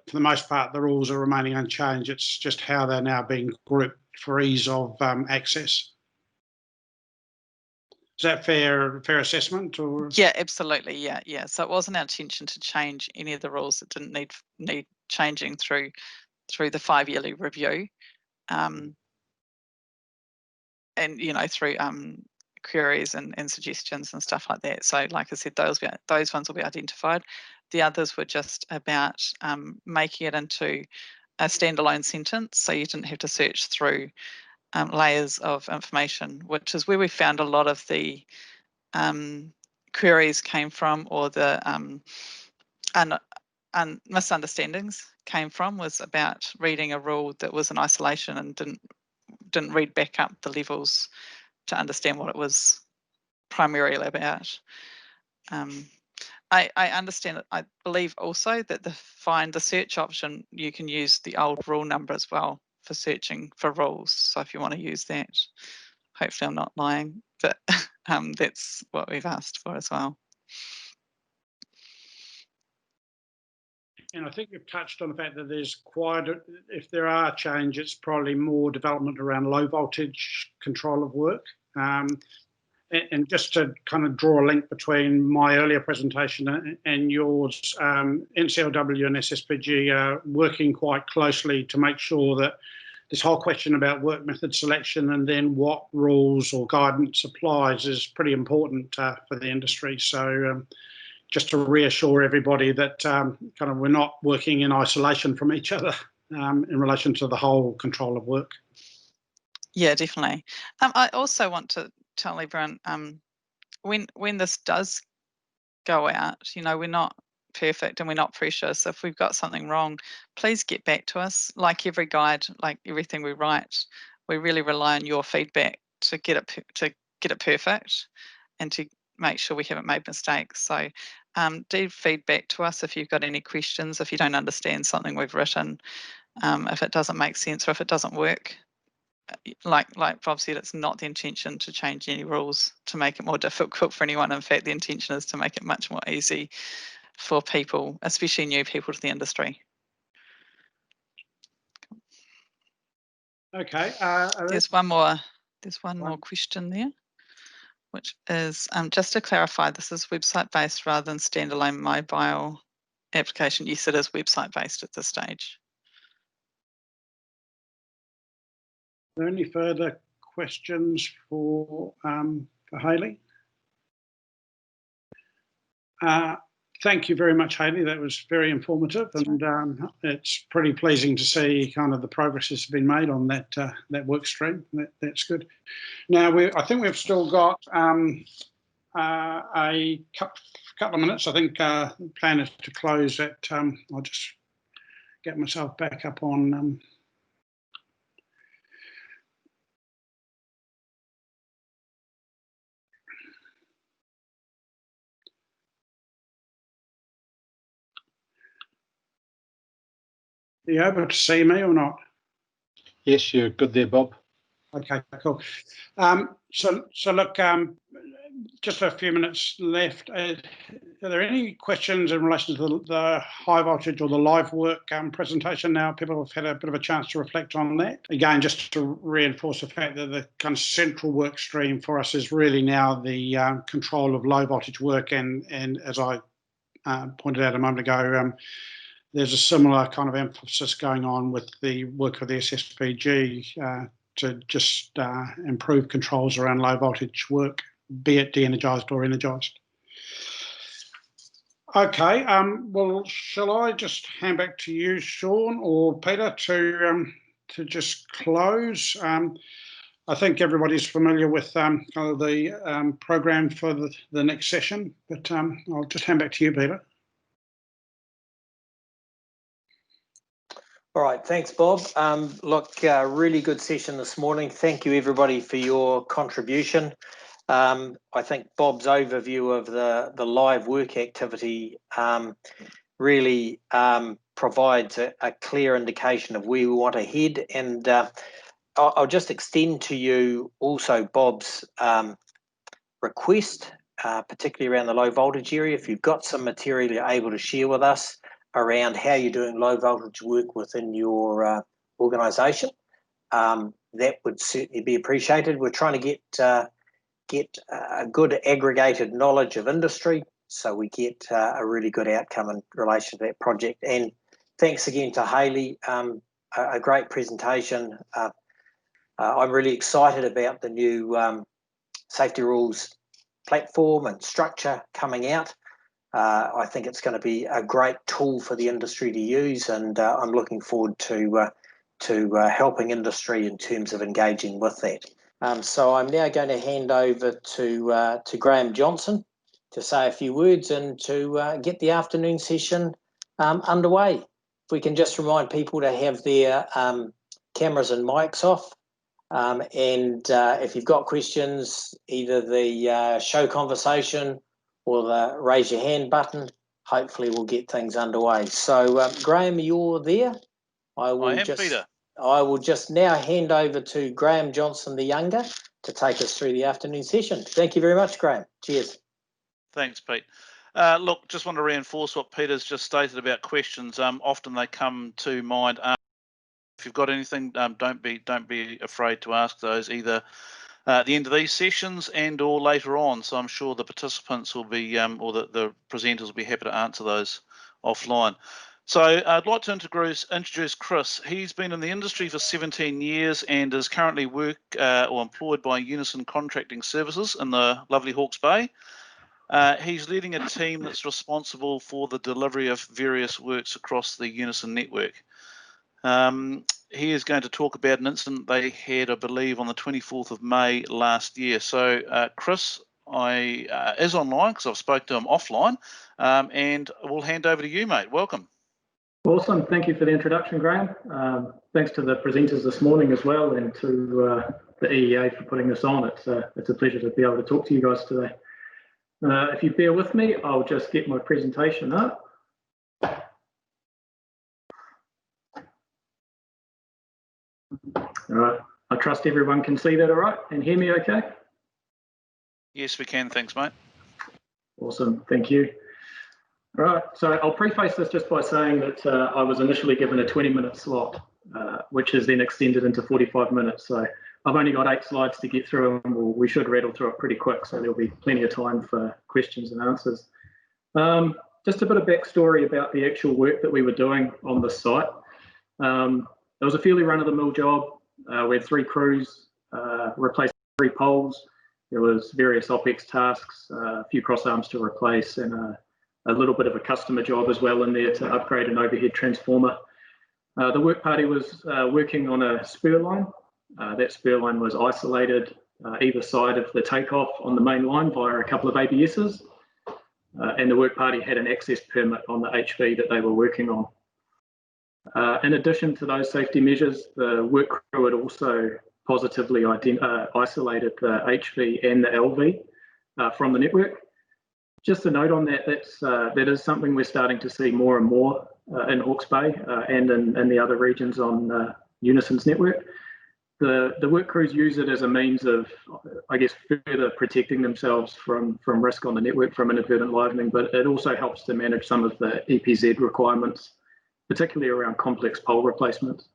for the most part, the rules are remaining unchanged, it's just how they're now being grouped for ease of access. Is that fair assessment? Or? Yeah, absolutely. Yeah. So it wasn't our intention to change any of the rules that didn't need changing through the 5-yearly review, and through queries and suggestions and stuff like that. So, like I said, those ones will be identified. The others were just about making it into a standalone sentence, so you didn't have to search through layers of information, which is where we found a lot of the queries came from, or the misunderstandings came from, was about reading a rule that was in isolation and didn't read back up the levels to understand what it was primarily about. I understand it. I believe also that the search option, you can use the old rule number as well for searching for rules. So if you want to use that, hopefully I'm not lying, but that's what we've asked for as well. And I think you've touched on the fact that there's if there are changes, it's probably more development around low voltage control of work. And just to kind of draw a link between my earlier presentation and yours, NCLW and SSPG are working quite closely to make sure that this whole question about work method selection and then what rules or guidance applies is pretty important for the industry. So just to reassure everybody that kind of we're not working in isolation from each other in relation to the whole control of work. Yeah, definitely. I also want to tell everyone, when this does go out, we're not perfect and we're not precious. So if we've got something wrong, please get back to us. Like every guide, like everything we write, we really rely on your feedback to get it perfect and to make sure we haven't made mistakes. So do feedback to us if you've got any questions, if you don't understand something we've written, if it doesn't make sense or if it doesn't work. Like Bob said, it's not the intention to change any rules to make it more difficult for anyone. In fact, the intention is to make it much more easy for people, especially new people to the industry. Okay. There's one more question there, which is just to clarify, this is website based rather than standalone mobile application. Yes, it is website based at this stage. Are there any further questions for Hayley? Thank you very much, Hayley. That was very informative, and it's pretty pleasing to see kind of the progress that's been made on that work stream. That's good. Now, I think we've still got a couple of minutes. I think the plan is to close at. I'll just get myself back up on. Are you able to see me or not? Yes, you're good there, Bob. Okay, cool. So look, just a few minutes left. Are there any questions in relation to the high voltage or the live work presentation now? People have had a bit of a chance to reflect on that. Again, just to reinforce the fact that the kind of central work stream for us is really now the control of low voltage work. And as I pointed out a moment ago, there's a similar kind of emphasis going on with the work of the SSPG to just improve controls around low voltage work, be it de-energised or energised. Okay, well, shall I just hand back to you, Sean or Peter, to just close? I think everybody's familiar with kind of the program for the next session, but I'll just hand back to you, Peter. All right, thanks, Bob. Look, really good session this morning. Thank you, everybody, for your contribution. I think Bob's overview of the live work activity really provides a clear indication of where we want to head. And I'll just extend to you also Bob's request, particularly around the low voltage area. If you've got some material you're able to share with us around how you're doing low voltage work within your organisation, that would certainly be appreciated. We're trying to get a good aggregated knowledge of industry so we get a really good outcome in relation to that project. And thanks again to Hayley, a great presentation. I'm really excited about the new safety rules platform and structure coming out. I think it's going to be a great tool for the industry to use, and I'm looking forward to helping industry in terms of engaging with that. So I'm now going to hand over to Graham Johnson to say a few words and to get the afternoon session underway. If we can just remind people to have their cameras and mics off. And if you've got questions, either the show conversation or the raise your hand button, hopefully we'll get things underway. So Graham, you're there. I am, Peter. I will just now hand over to Graham Johnson the Younger to take us through the afternoon session. Thank you very much, Graham. Cheers. Thanks, Pete. Look, just want to reinforce what Peter's just stated about questions. Often they come to mind. If you've got anything, don't be afraid to ask those either at the end of these sessions and or later on. So I'm sure the participants will be, or the presenters will be happy to answer those offline. So I'd like to introduce Chris. He's been in the industry for 17 years and is currently employed by Unison Contracting Services in the lovely Hawke's Bay. He's leading a team that's responsible for the delivery of various works across the Unison network. He is going to talk about an incident they had, I believe, on the 24th of May last year. So Chris is online because I've spoke to him offline, and we'll hand over to you, mate. Welcome. Awesome. Thank you for the introduction, Graham. Thanks to the presenters this morning as well, and to the EEA for putting this on. It's a pleasure to be able to talk to you guys today. If you bear with me, I'll just get my presentation up. All right. I trust everyone can see that all right and hear me okay? Yes, we can. Thanks, mate. Awesome. Thank you. All right, so I'll preface this just by saying that I was initially given a 20-minute slot, which is then extended into 45 minutes. So I've only got 8 slides to get through, and we should rattle through it pretty quick, so there'll be plenty of time for questions and answers. Just a bit of backstory about the actual work that we were doing on this site. It was a fairly run-of-the-mill job. We had 3 crews, replaced 3 poles. There was various OPEX tasks, a few cross arms to replace, and a little bit of a customer job as well in there to upgrade an overhead transformer. The work party was working on a spur line. That spur line was isolated either side of the takeoff on the main line via a couple of ABSs. And the work party had an access permit on the HV that they were working on. In addition to those safety measures, the work crew had also positively isolated the HV and the LV from the network. Just a note on that, that is something we're starting to see more and more in Hawke's Bay and in the other regions on Unison's network. The work crews use it as a means of, I guess, further protecting themselves from risk on the network from inadvertent livening, but it also helps to manage some of the EPZ requirements, particularly around complex pole replacements.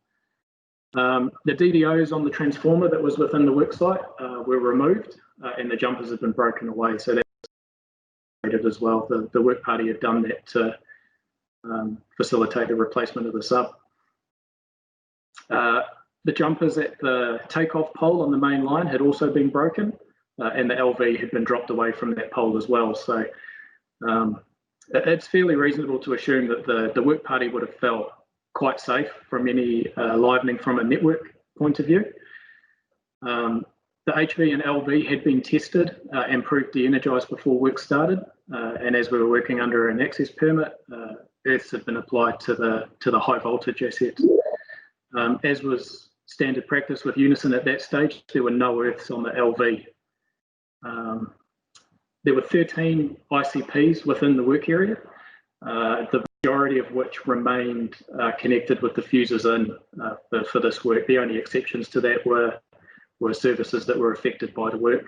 The DDOs on the transformer that was within the work site were removed and the jumpers have been broken away. So that's as well. The work party had done that to facilitate the replacement of the sub. The jumpers at the takeoff pole on the main line had also been broken, and the LV had been dropped away from that pole as well. So it's fairly reasonable to assume that the work party would have felt quite safe from any livening from a network point of view. The HV and LV had been tested and proved de-energised before work started, and as we were working under an access permit, earths had been applied to the high voltage assets. As was standard practice with Unison at that stage, there were no earths on the LV. There were 13 ICPs within the work area, the majority of which remained connected with the fuses in for this work. The only exceptions to that were services that were affected by the work.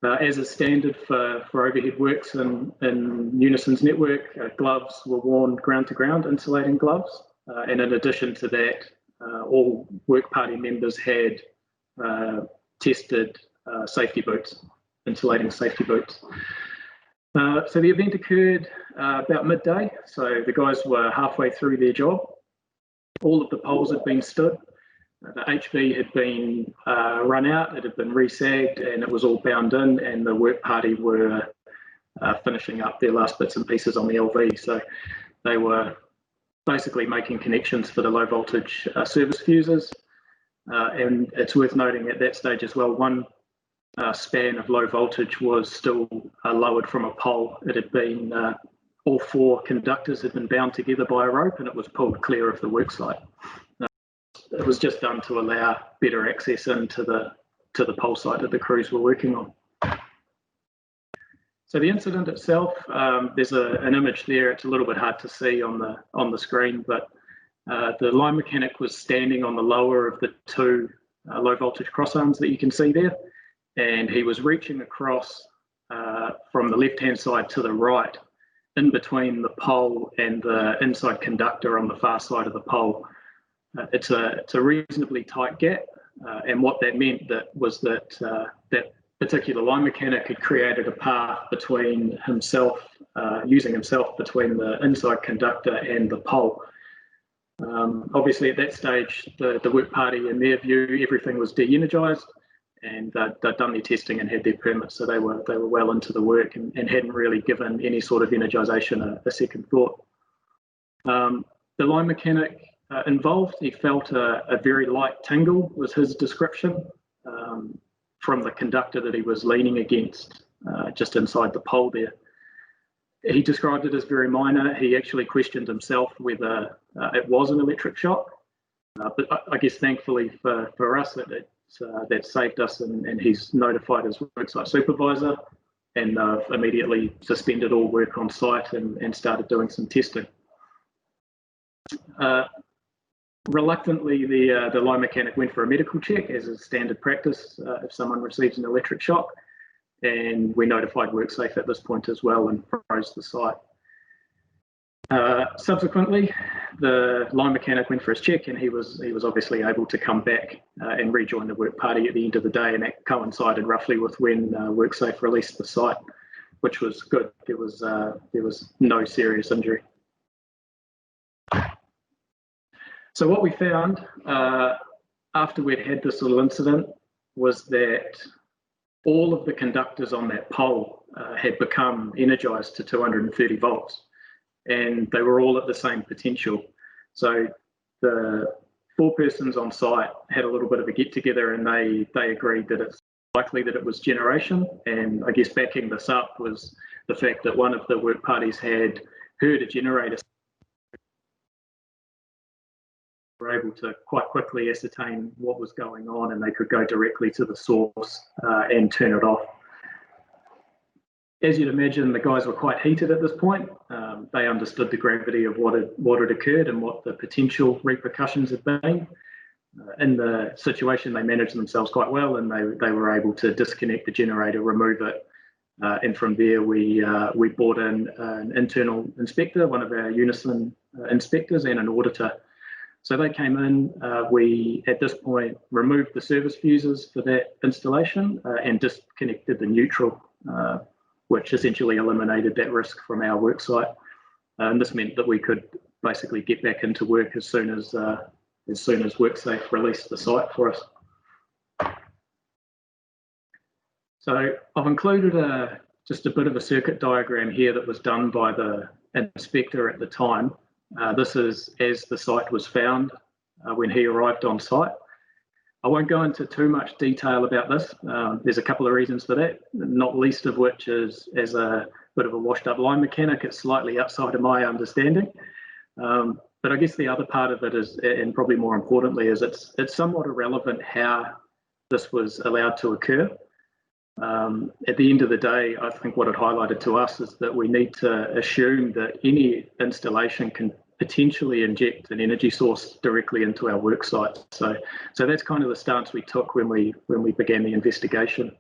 As is standard for overhead works in Unison's network, gloves were worn ground-to-ground insulating gloves. And in addition to that, all work party members had tested safety boots, insulating safety boots. So the event occurred about midday. So the guys were halfway through their job. All of the poles had been stood. The HV had been run out, it had been resagged, and it was all bound in, and the work party were finishing up their last bits and pieces on the LV. So they were basically making connections for the low voltage service fuses. And it's worth noting at that stage as well, one span of low voltage was still lowered from a pole. It had been, all 4 conductors had been bound together by a rope, and it was pulled clear of the work site. It was just done to allow better access into the pole site that the crews were working on. So the incident itself, there's an image there. It's a little bit hard to see on the screen, but the line mechanic was standing on the lower of the 2 low voltage cross arms that you can see there, and he was reaching across from the left-hand side to the right, in between the pole and the inside conductor on the far side of the pole. It's a reasonably tight gap, and what that meant was that that particular line mechanic had created a path between himself, using himself between the inside conductor and the pole. Obviously, at that stage, the work party, in their view, everything was de-energised, and they'd done their testing and had their permits, so they were well into the work and hadn't really given any sort of energisation a second thought. The line mechanic involved, he felt a very light tingle, was his description, from the conductor that he was leaning against, just inside the pole there. He described it as very minor. He actually questioned himself whether it was an electric shock, but I guess thankfully for us, that saved us, and he's notified his worksite supervisor, and immediately suspended all work on site and started doing some testing. Reluctantly, the line mechanic went for a medical check, as is standard practice if someone receives an electric shock, and we notified WorkSafe at this point as well and froze the site. Subsequently, the line mechanic went for his check, and he was obviously able to come back and rejoin the work party at the end of the day, and that coincided roughly with when WorkSafe released the site, which was good. There was no serious injury. So what we found after we'd had this little incident was that all of the conductors on that pole had become energised to 230 volts, and they were all at the same potential. So the 4 persons on site had a little bit of a get together, and they agreed that it's likely that it was generation. And I guess backing this up was the fact that one of the work parties had heard a generator. Were able to quite quickly ascertain what was going on, and they could go directly to the source and turn it off. As you'd imagine, the guys were quite heated at this point. They understood the gravity of what had occurred and what the potential repercussions had been. In the situation, they managed themselves quite well, and they were able to disconnect the generator, remove it, and from there we brought in an internal inspector, one of our Unison inspectors, and an auditor. So they came in, we at this point removed the service fuses for that installation and disconnected the neutral, which essentially eliminated that risk from our work site. And this meant that we could basically get back into work as soon as WorkSafe released the site for us. So I've included just a bit of a circuit diagram here that was done by the inspector at the time. This is as the site was found when he arrived on site. I won't go into too much detail about this. There's a couple of reasons for that, not least of which is, as a bit of a washed up line mechanic, it's slightly outside of my understanding. But I guess the other part of it is, and probably more importantly, is it's somewhat irrelevant how this was allowed to occur. At the end of the day, I think what it highlighted to us is that we need to assume that any installation can potentially inject an energy source directly into our work site. So that's kind of the stance we took when we began the investigation.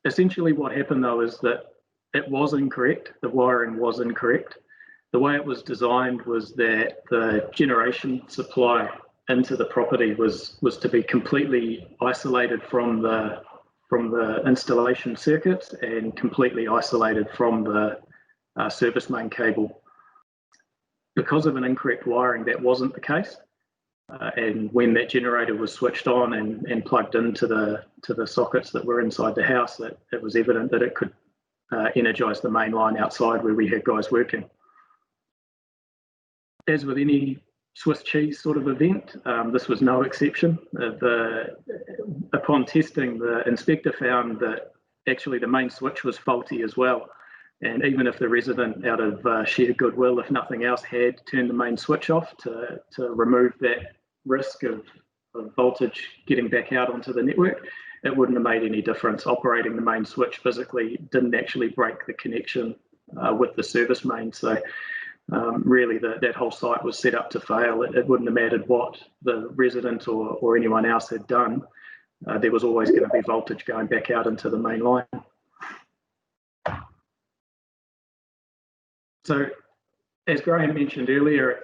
Essentially what happened though is that it was incorrect, the wiring was incorrect. The way it was designed was that the generation supply into the property was to be completely isolated from the installation circuits and completely isolated from the service main cable. Because of an incorrect wiring, that wasn't the case. And when that generator was switched on and plugged into the sockets that were inside the house, it was evident that it could energise the main line outside where we had guys working. As with any Swiss cheese sort of event, this was no exception. Upon testing, the inspector found that actually the main switch was faulty as well. And even if the resident, out of sheer goodwill, if nothing else, had turned the main switch off to remove that risk of voltage getting back out onto the network, it wouldn't have made any difference. Operating the main switch physically didn't actually break the connection with the service main. So really that whole site was set up to fail. It wouldn't have mattered what the resident or anyone else had done. There was always going to be voltage going back out into the main line. So, as Graham mentioned earlier,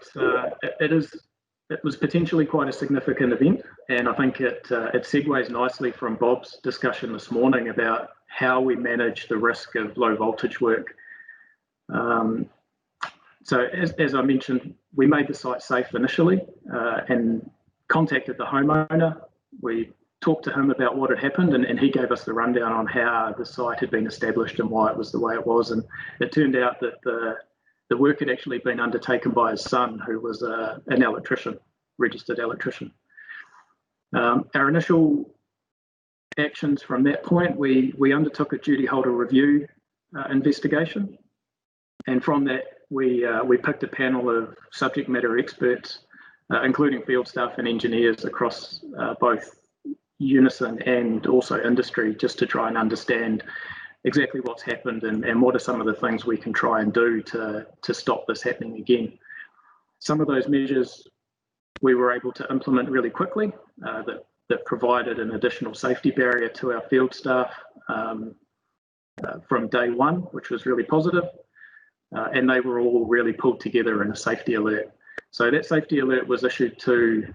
it was potentially quite a significant event, and I think it segues nicely from Bob's discussion this morning about how we manage the risk of low voltage work. So, as I mentioned, we made the site safe initially and contacted the homeowner. We talked to him about what had happened, and he gave us the rundown on how the site had been established and why it was the way it was. And it turned out that the work had actually been undertaken by his son, who was an electrician, registered electrician. Our initial actions from that point, we undertook a duty holder review investigation, and from that we picked a panel of subject matter experts, including field staff and engineers across both Unison and also industry, just to try and understand exactly what's happened and what are some of the things we can try and do to stop this happening again. Some of those measures we were able to implement really quickly that provided an additional safety barrier to our field staff from day one, which was really positive. And they were all really pulled together in a safety alert. So that safety alert was issued to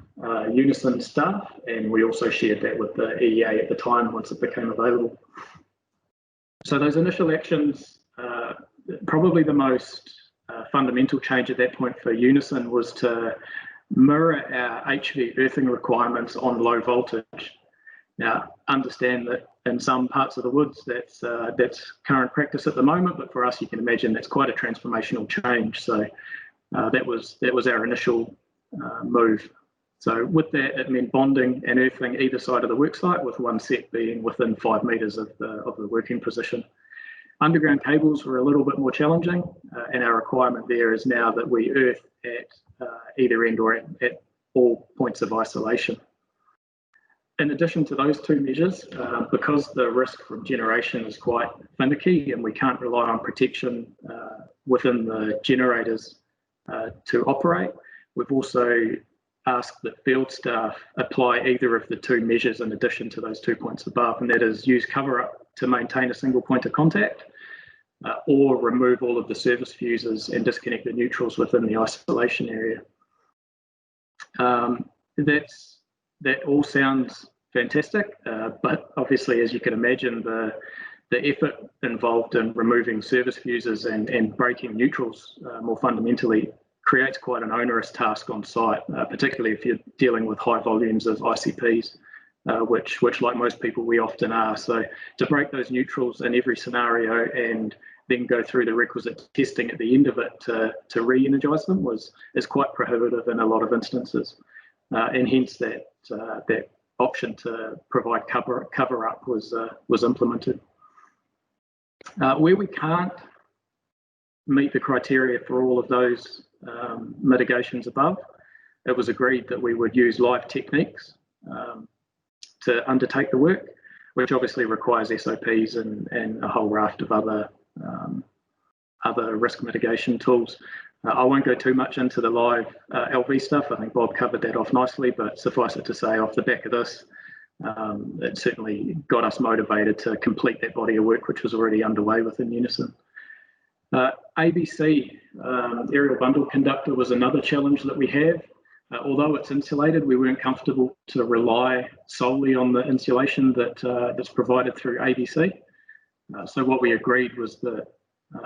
Unison staff, and we also shared that with the EEA at the time once it became available. So those initial actions, probably the most fundamental change at that point for Unison was to mirror our HV earthing requirements on low voltage. Now, understand that in some parts of the woods that's current practice at the moment, but for us, you can imagine that's quite a transformational change. So that was our initial move. So with that, it meant bonding and earthing either side of the worksite, with one set being within 5 metres of the working position. Underground cables were a little bit more challenging, and our requirement there is now that we earth at either end or at all points of isolation. In addition to those two measures, because the risk from generation is quite finicky and we can't rely on protection within the generators to operate, we've also asked that field staff apply either of the two measures in addition to those 2 points above, and that is use cover up to maintain a single point of contact, or remove all of the service fuses and disconnect the neutrals within the isolation area. That all sounds fantastic, but obviously, as you can imagine, the effort involved in removing service fuses and breaking neutrals more fundamentally creates quite an onerous task on site, particularly if you're dealing with high volumes of ICPs which like most people we often are. So to break those neutrals in every scenario and then go through the requisite testing at the end of it to re-energise them is quite prohibitive in a lot of instances, and hence that option to provide cover up was implemented. Where we can't meet the criteria for all of those mitigations above, it was agreed that we would use live techniques to undertake the work, which obviously requires SOPs and a whole raft of other risk mitigation tools. I won't go too much into the live LV stuff. I think Bob covered that off nicely, but suffice it to say, off the back of this, it certainly got us motivated to complete that body of work, which was already underway within Unison. ABC, aerial bundle conductor, was another challenge that we have. Although it's insulated, we weren't comfortable to rely solely on the insulation that's provided through ABC. So what we agreed was that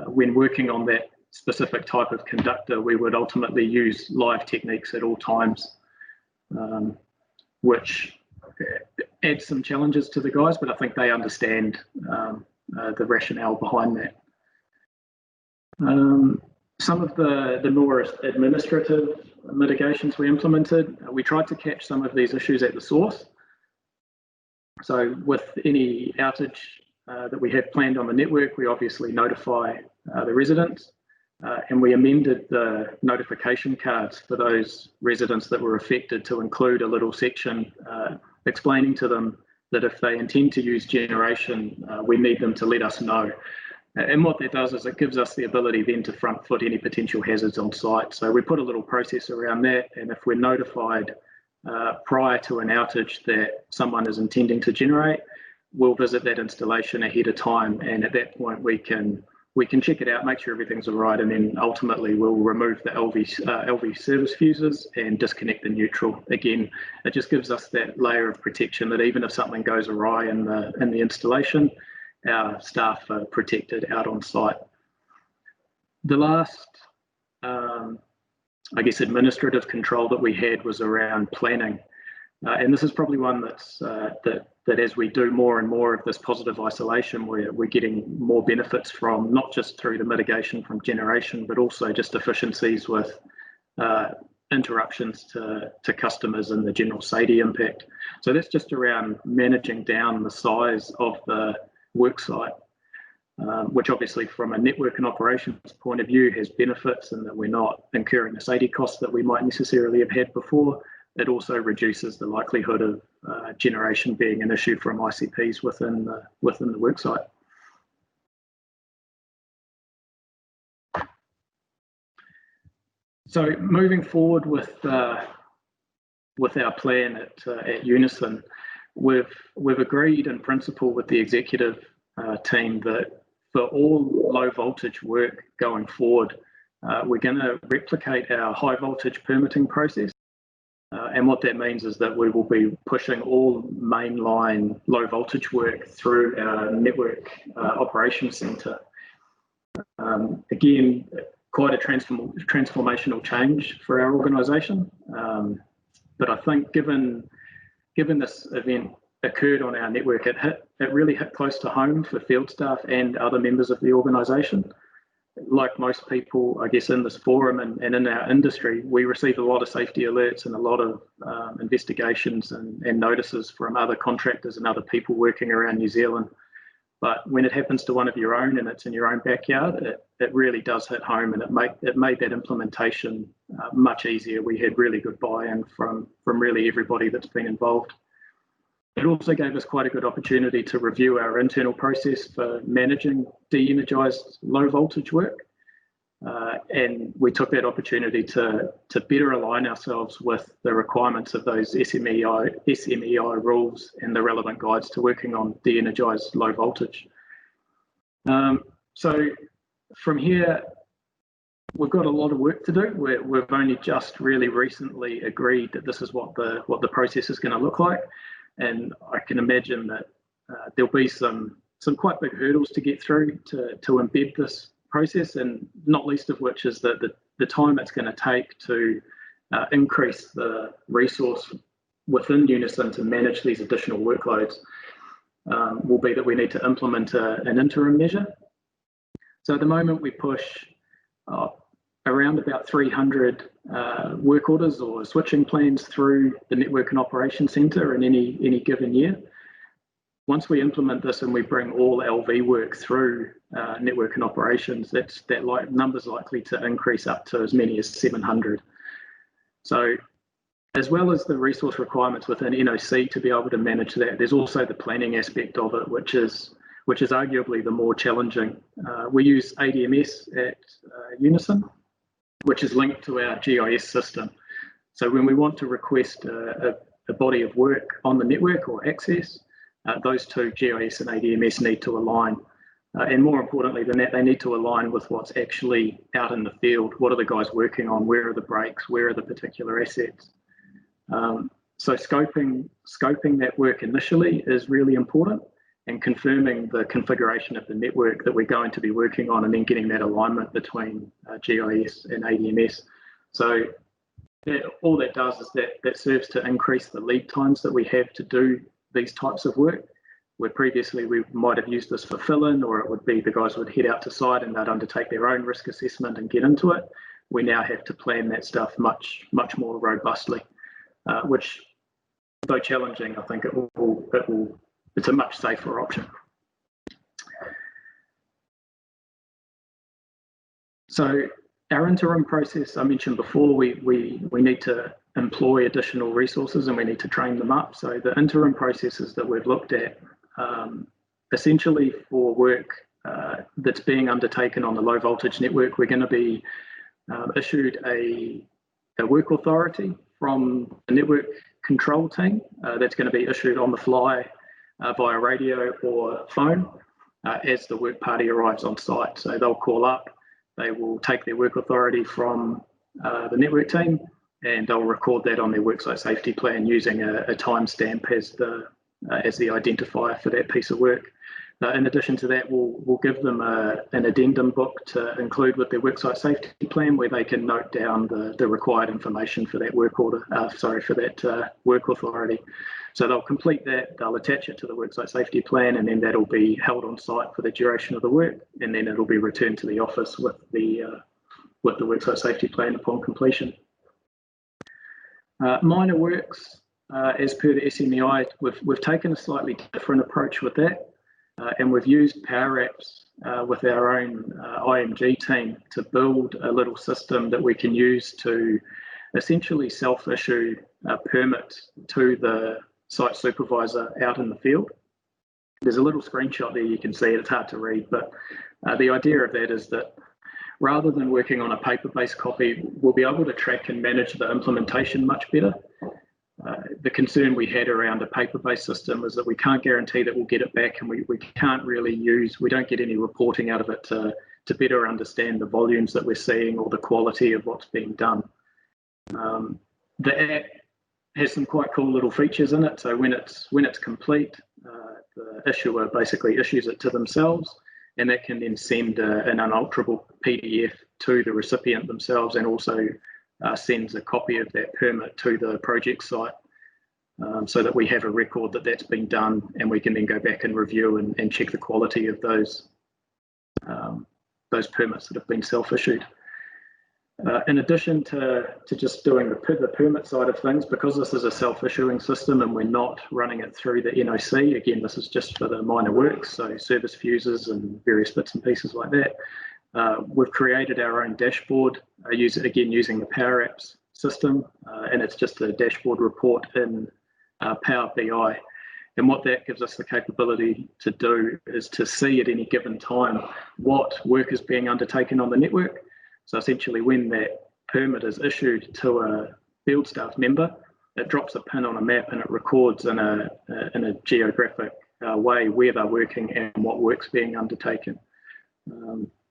when working on that specific type of conductor, we would ultimately use live techniques at all times, which adds some challenges to the guys, but I think they understand the rationale behind that. Some of the more administrative mitigations we implemented, we tried to catch some of these issues at the source. So with any outage that we had planned on the network, we obviously notify the residents, and we amended the notification cards for those residents that were affected to include a little section explaining to them that if they intend to use generation, we need them to let us know. And what that does is it gives us the ability then to front foot any potential hazards on site. So we put a little process around that, and if we're notified prior to an outage that someone is intending to generate, we'll visit that installation ahead of time, and at that point we can check it out, make sure everything's all right, and then ultimately we'll remove the LV service fuses and disconnect the neutral. Again, it just gives us that layer of protection that even if something goes awry in the installation, our staff are protected out on site. The last, I guess, administrative control that we had was around planning. And this is probably one that's that as we do more and more of this positive isolation, we're getting more benefits from, not just through the mitigation from generation, but also just efficiencies with interruptions to customers and the general SAIDI impact. So that's just around managing down the size of the work site, which obviously from a network and operations point of view has benefits in that we're not incurring the SAIDI costs that we might necessarily have had before. It also reduces the likelihood of generation being an issue from ICPs within the work site. So moving forward with our plan at Unison, we've agreed in principle with the executive team that for all low voltage work going forward, we're going to replicate our high voltage permitting process. And what that means is that we will be pushing all mainline low voltage work through our network operations centre. Again, quite a transformational change for our organisation. But I think given this event occurred on our network, it really hit close to home for field staff and other members of the organisation. Like most people, I guess, in this forum and in our industry, we receive a lot of safety alerts and a lot of investigations and notices from other contractors and other people working around New Zealand. But when it happens to one of your own and it's in your own backyard, it really does hit home, and it made that implementation much easier. We had really good buy-in from really everybody that's been involved. It also gave us quite a good opportunity to review our internal process for managing de-energised low voltage work. And we took that opportunity to better align ourselves with the requirements of those SMEI rules and the relevant guides to working on de-energised low voltage. So from here, we've got a lot of work to do. We've only just really recently agreed that this is what the process is going to look like. And I can imagine that there'll be some quite big hurdles to get through to embed this process, and not least of which is that the time it's going to take to increase the resource within Unison to manage these additional workloads will be that we need to implement an interim measure. So at the moment we push around about 300 work orders or switching plans through the Network and Operations Centre in any given year. Once we implement this and we bring all LV work through Network and Operations, that number's likely to increase up to as many as 700. So as well as the resource requirements within NOC to be able to manage that, there's also the planning aspect of it, which is arguably the more challenging. We use ADMS at Unison, which is linked to our GIS system. So when we want to request a body of work on the network or access, those two, GIS and ADMS, need to align. And more importantly than that, they need to align with what's actually out in the field. What are the guys working on? Where are the breaks? Where are the particular assets? So scoping that work initially is really important, and confirming the configuration of the network that we're going to be working on, and then getting that alignment between GIS and ADMS. So all that does is that serves to increase the lead times that we have to do these types of work, where previously we might have used this for fill-in, or it would be the guys would head out to site and they'd undertake their own risk assessment and get into it. We now have to plan that stuff much more robustly, which, though challenging, I think it's a much safer option. So our interim process, I mentioned before, we need to employ additional resources and we need to train them up. So the interim processes that we've looked at, essentially for work that's being undertaken on the low voltage network, we're going to be issued a work authority from the network control team that's going to be issued on the fly via radio or phone as the work party arrives on site. So they'll call up, they will take their work authority from the network team, and they'll record that on their worksite safety plan using a timestamp as the identifier for that piece of work. In addition to that, we'll give them an addendum book to include with their worksite safety plan, where they can note down the required information for that work order, for that work authority. So they'll complete that, they'll attach it to the worksite safety plan, and then that'll be held on site for the duration of the work, and then it'll be returned to the office with the worksite safety plan upon completion. Minor works, as per the SMEI, we've taken a slightly different approach with that. And we've used Power Apps with our own IMG team to build a little system that we can use to essentially self-issue a permit to the site supervisor out in the field. There's a little screenshot there, you can see it, it's hard to read, but the idea of that is that rather than working on a paper-based copy, we'll be able to track and manage the implementation much better. The concern we had around a paper-based system is that we can't guarantee that we'll get it back, and we can't really we don't get any reporting out of it to better understand the volumes that we're seeing or the quality of what's being done. The app has some quite cool little features in it. So when it's complete, the issuer basically issues it to themselves, and that can then send an unalterable PDF to the recipient themselves, and also sends a copy of that permit to the project site, so that we have a record that that's been done, and we can then go back and review and check the quality of those permits that have been self-issued. In addition to just doing the permit side of things, because this is a self-issuing system and we're not running it through the NOC, again, this is just for the minor works, so service fuses and various bits and pieces like that. We've created our own dashboard, using the Power Apps system, and it's just a dashboard report in Power BI. And what that gives us the capability to do is to see at any given time what work is being undertaken on the network. So essentially, when that permit is issued to a field staff member, it drops a pin on a map and it records in a geographic way where they're working and what work's being undertaken.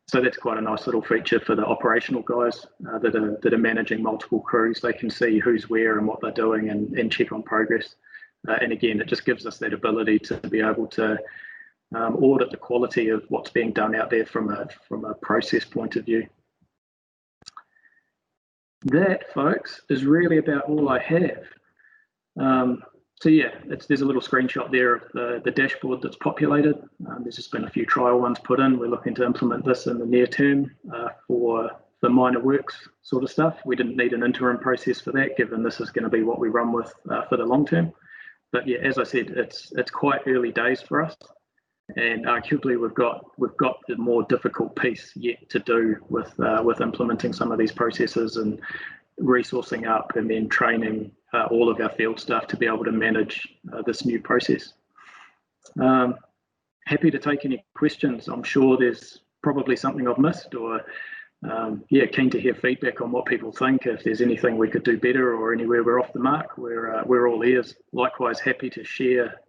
So that's quite a nice little feature for the operational guys that are managing multiple crews. They can see who's where and what they're doing and check on progress. And again, it just gives us that ability to be able to audit the quality of what's being done out there from a process point of view. That, folks, is really about all I have. So yeah, there's a little screenshot there of the dashboard that's populated. There's just been a few trial ones put in. We're looking to implement this in the near term for the minor works sort of stuff. We didn't need an interim process for that, given this is going to be what we run with for the long term. But yeah, as I said, it's quite early days for us, and arguably we've got the more difficult piece yet to do with implementing some of these processes and resourcing up and then training all of our field staff to be able to manage this new process. Happy to take any questions. I'm sure there's probably something I've missed, or yeah, keen to hear feedback on what people think. If there's anything we could do better or anywhere we're off the mark, we're all ears. Likewise, happy to share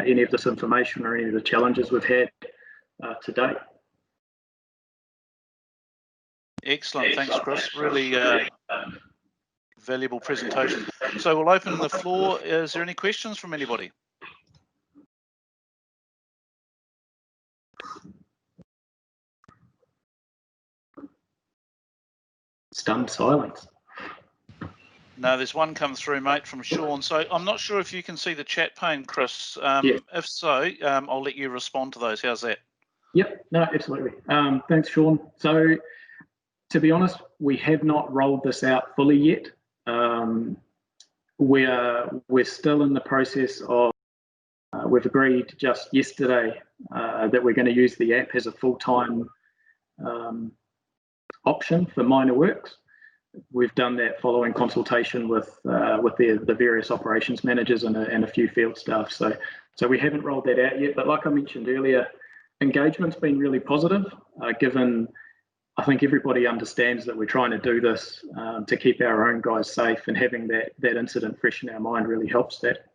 any of this information or any of the challenges we've had to date. Excellent, thanks, Chris. Really valuable presentation. So we'll open the floor. Is there any questions from anybody? Stunned silence. No, there's one come through, mate, from Sean. So I'm not sure if you can see the chat pane, Chris. Yeah. If so, I'll let you respond to those. How's that? Yep, no, absolutely. Thanks, Sean. So to be honest, we have not rolled this out fully yet. We're still in the process of, we've agreed just yesterday that we're going to use the app as a full-time option for minor works. We've done that following consultation with the various operations managers and a few field staff. So we haven't rolled that out yet, but like I mentioned earlier, engagement's been really positive, given I think everybody understands that we're trying to do this to keep our own guys safe, and having that incident fresh in our mind really helps that.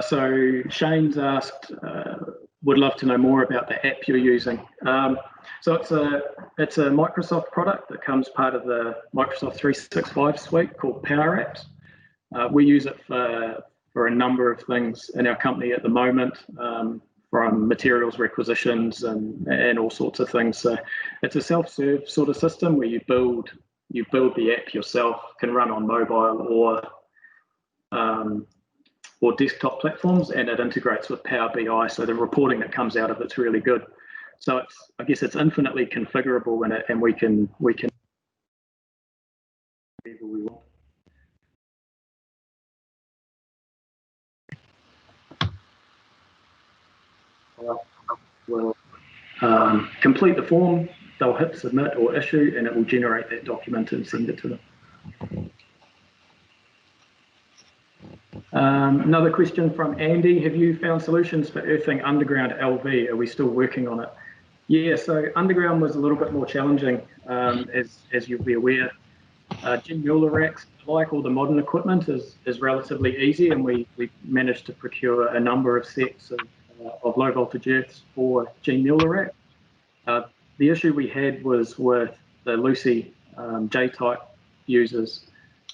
So Shane's asked, would love to know more about the app you're using. So it's a Microsoft product that comes part of the Microsoft 365 suite called Power Apps. We use it for a number of things in our company at the moment, from materials requisitions and all sorts of things. So it's a self-serve sort of system where you build the app yourself, can run on mobile or desktop platforms, and it integrates with Power BI. So the reporting that comes out of it's really good. So I guess it's infinitely configurable in it, and we can whatever we want. We'll complete the form, they'll hit submit or issue, and it will generate that document and send it to them. Another question from Andy: have you found solutions for earthing underground LV? Are we still working on it? Yeah, so underground was a little bit more challenging, as you'll be aware. Jim Mueller racks, like all the modern equipment, is relatively easy, and we managed to procure a number of sets of low voltage earths for Jim Mueller rack. The issue we had was with the Lucy J-type users.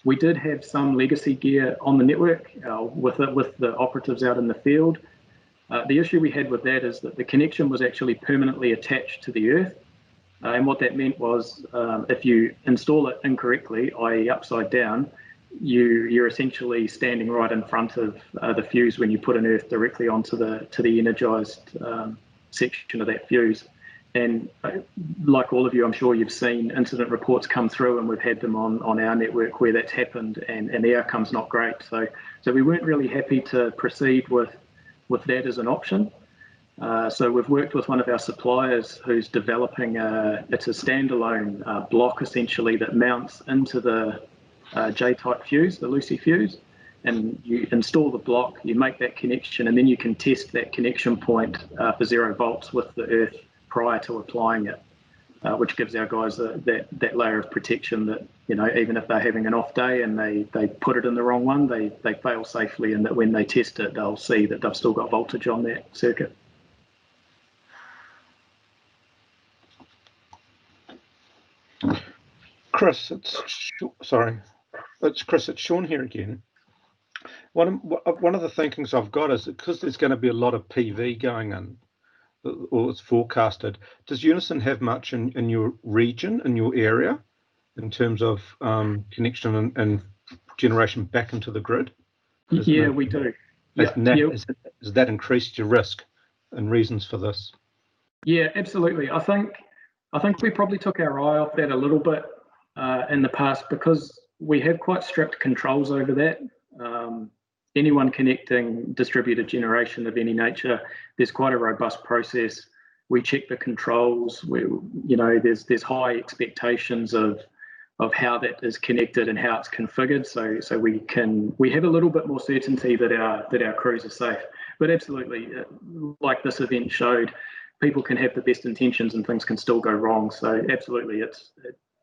We did have some legacy gear on the network with the operatives out in the field. The issue we had with that is that the connection was actually permanently attached to the earth. And what that meant was if you install it incorrectly, i.e. upside down, you're essentially standing right in front of the fuse when you put an earth directly onto the energized section of that fuse. And like all of you, I'm sure you've seen incident reports come through, and we've had them on our network where that's happened, and the outcome's not great. So we weren't really happy to proceed with that as an option. So we've worked with one of our suppliers who's developing it's a standalone block essentially that mounts into the J-type fuse, the Lucy fuse, and you install the block, you make that connection, and then you can test that connection point for 0 volts with the earth prior to applying it, which gives our guys that layer of protection that, you know, even if they're having an off day and they put it in the wrong one, they fail safely, and that when they test it, they'll see that they've still got voltage on that circuit. Chris, it's Sean here again. One of the thinkings I've got is that because there's going to be a lot of PV going in, or it's forecasted, does Unison have much in your region, in your area? in terms of connection and generation back into the grid? Yeah, we do. Has that increased your risk and reasons for this? Yeah, absolutely. I think we probably took our eye off that a little bit in the past because we have quite strict controls over that. Anyone connecting distributed generation of any nature, there's quite a robust process. We check the controls. There's high expectations of how that is connected and how it's configured. So we have a little bit more certainty that our crews are safe. But absolutely, like this event showed, people can have the best intentions and things can still go wrong. So absolutely,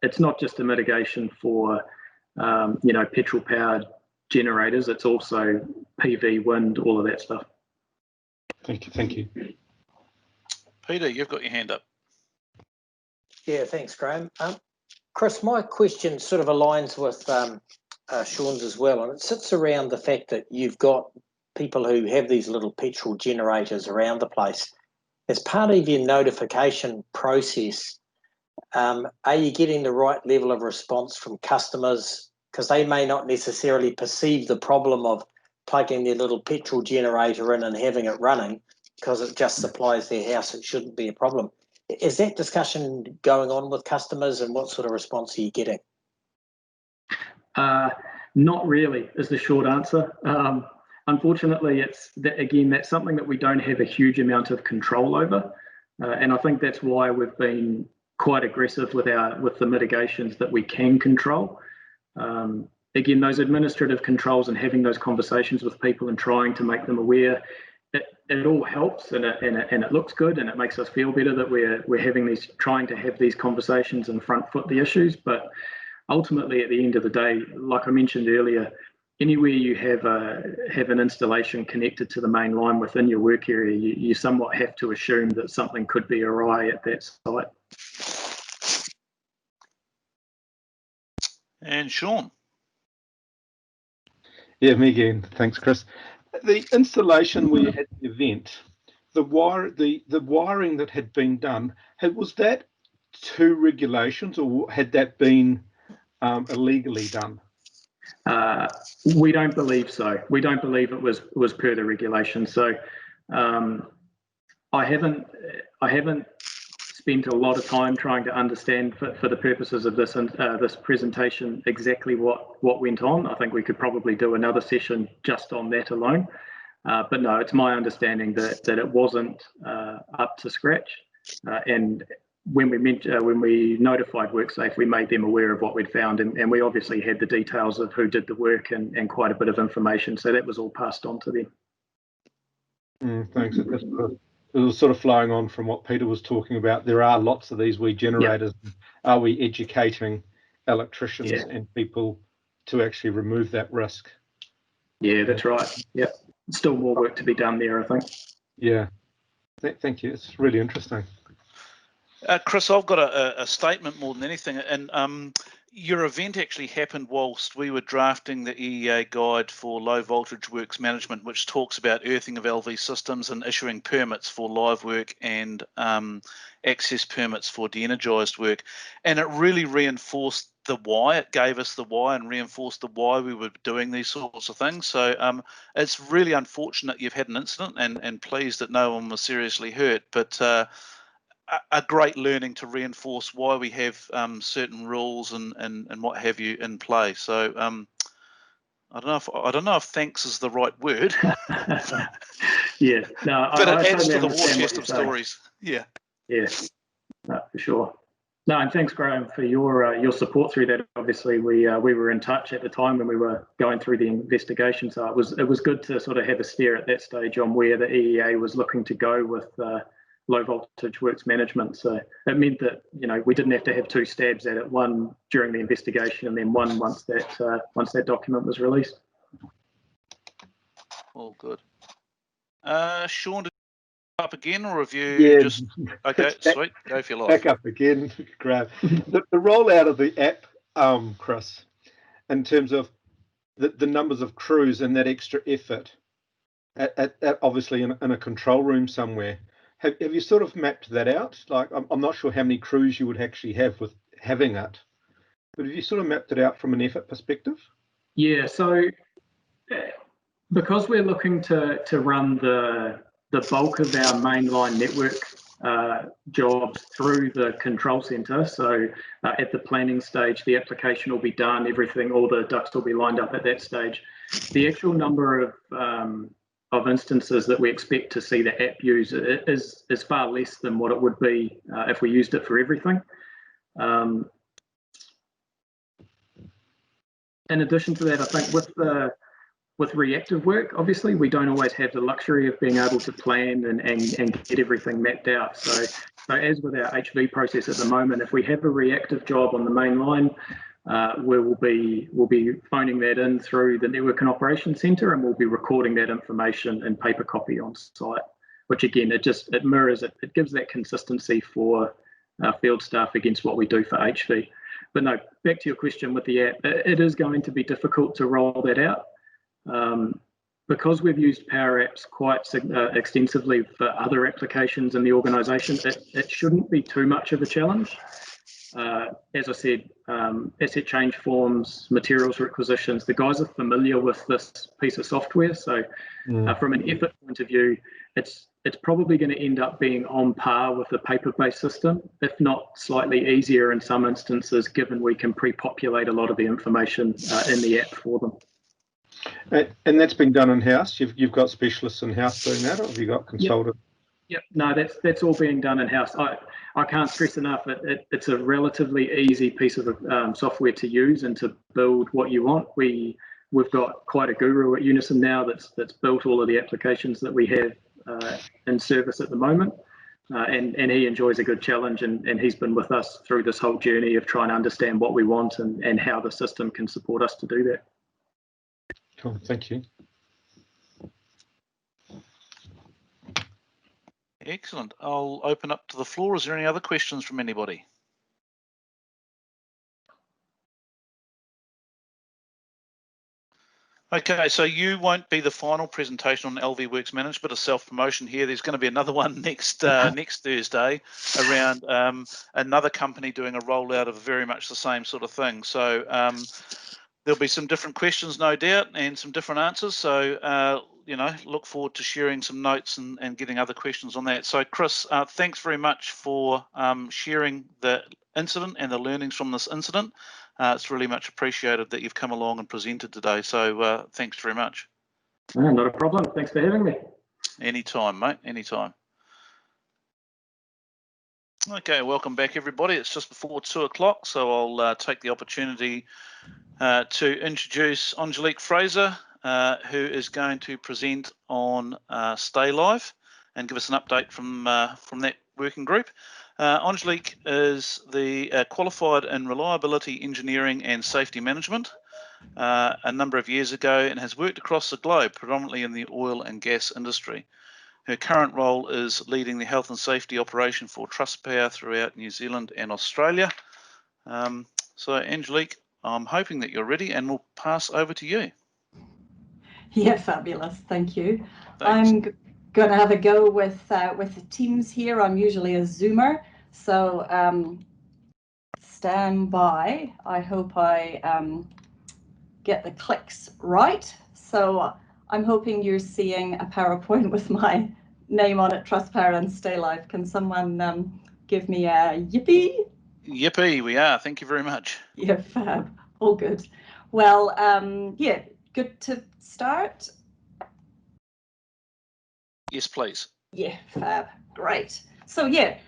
it's not just a mitigation for petrol powered generators. It's also PV, wind, all of that stuff. Thank you. Peter, you've got your hand up. Yeah, thanks, Graham. Chris, my question sort of aligns with Sean's as well, and it sits around the fact that you've got people who have these little petrol generators around the place. As part of your notification process, are you getting the right level of response from customers? Because they may not necessarily perceive the problem of plugging their little petrol generator in and having it running because it just supplies their house. It shouldn't be a problem. Is that discussion going on with customers, and what sort of response are you getting? Not really is the short answer. Unfortunately, that's something that we don't have a huge amount of control over. And I think that's why we've been quite aggressive with the mitigations that we can control. Again, those administrative controls and having those conversations with people and trying to make them aware, it all helps and it looks good and it makes us feel better that we're trying to have these conversations and front foot the issues. But ultimately, at the end of the day, like I mentioned earlier, anywhere you have an installation connected to the main line within your work area, you somewhat have to assume that something could be awry at that site. And Sean. Yeah, me again. Thanks, Chris. The installation we had the event, the wiring that had been done, was that to regulations or had that been illegally done? We don't believe so. We don't believe it was per the regulations. So I haven't spent a lot of time trying to understand for the purposes of this presentation exactly what went on. I think we could probably do another session just on that alone. But no, it's my understanding that it wasn't up to scratch. And when we notified WorkSafe, we made them aware of what we'd found, and we obviously had the details of who did the work and quite a bit of information. So that was all passed on to them. Thanks. It was sort of flowing on from what Peter was talking about. There are lots of these wee generators. Yep. Are we educating electricians and people to actually remove that risk? Yeah, that's right. Yeah, still more work to be done there, I think. Yeah, thank you. It's really interesting. Chris, I've got a statement more than anything, and your event actually happened whilst we were drafting the EEA guide for low voltage works management, which talks about earthing of LV systems and issuing permits for live work and access permits for de-energised work. And it really reinforced the why. It gave us the why and reinforced the why we were doing these sorts of things. So it's really unfortunate you've had an incident, and pleased that no one was seriously hurt, but a great learning to reinforce why we have certain rules and what have you in play. So I don't know if thanks is the right word. Yeah, no, but it adds to the war chest of stories. Yeah. Yeah, no, for sure. No, and thanks, Graham, for your support through that. Obviously, we were in touch at the time when we were going through the investigation, so it was good to sort of have a steer at that stage on where the EEA was looking to go with low voltage works management. So it meant that we didn't have to have two stabs at it, one during the investigation and then one once that document was released. All good. Sean, up again, or have you just okay? Sweet, go for your life. Back up again, Graham. The rollout of the app, Chris, in terms of the numbers of crews and that extra effort, at obviously in a control room somewhere. Have you sort of mapped that out? Like, I'm not sure how many crews you would actually have with having it, But have you sort of mapped it out from an effort perspective? Yeah, so because we're looking to run the bulk of our mainline network jobs through the control centre, so at the planning stage, the application will be done, everything, all the ducks will be lined up at that stage. The actual number of instances that we expect to see the app use is far less than what it would be if we used it for everything. In addition to that, I think with reactive work, obviously, we don't always have the luxury of being able to plan and get everything mapped out. So as with our HV process at the moment, if we have a reactive job on the main line, we'll be phoning that in through the Network and Operations Centre, and we'll be recording that information in paper copy on site, which again, it mirrors it. It gives that consistency for field staff against what we do for HV. But no, back to your question with the app, it is going to be difficult to roll that out. Because we've used Power Apps quite extensively for other applications in the organisation, it shouldn't be too much of a challenge. As I said, asset change forms, materials requisitions, the guys are familiar with this piece of software. So from an effort point of view, it's probably going to end up being on par with the paper-based system, if not slightly easier in some instances, given we can pre-populate a lot of the information in the app for them. And that's been done in-house? You've got specialists in-house doing that, or have you got consultants? Yep. No, that's all being done in-house. I can't stress enough, it's a relatively easy piece of software to use and to build what you want. We've got quite a guru at Unison now that's built all of the applications that we have in service at the moment. And he enjoys a good challenge, and he's been with us through this whole journey of trying to understand what we want and how the system can support us to do that. Cool, thank you. Excellent. I'll open up to the floor. Is there any other questions from anybody? Okay, so you won't be the final presentation on LV Works Managed, but a self-promotion here. There's going to be another one next Thursday around another company doing a rollout of very much the same sort of thing. So there'll be some different questions, no doubt, and some different answers. So, you know, look forward to sharing some notes and getting other questions on that. So, Chris, thanks very much for sharing the incident and the learnings from this incident. It's really much appreciated that you've come along and presented today. So, thanks very much. Not a problem. Thanks for having me. Anytime, mate. Anytime. Okay, welcome back, everybody. It's just before 2 o'clock, so I'll take the opportunity to introduce Angelique Fraser, who is going to present on Stay Live and give us an update from that working group. Angelique is the qualified in reliability engineering and safety management a number of years ago, and has worked across the globe, predominantly in the oil and gas industry. Her current role is leading the health and safety operation for Trustpower throughout New Zealand and Australia. So Angelique, I'm hoping that you're ready, and we'll pass over to you. Yeah, fabulous. Thank you. Thanks. I'm going to have a go with the Teams here. I'm usually a Zoomer, so stand by. I hope I get the clicks right. So I'm hoping you're seeing a PowerPoint with my name on it, Trustpower and Stay Live. Can someone give me a yippee? Yippee, we are. Thank you very much. Yeah, fab. All good. Well, yeah, good to start. Yes, please. Yeah, fab. Great. So yeah,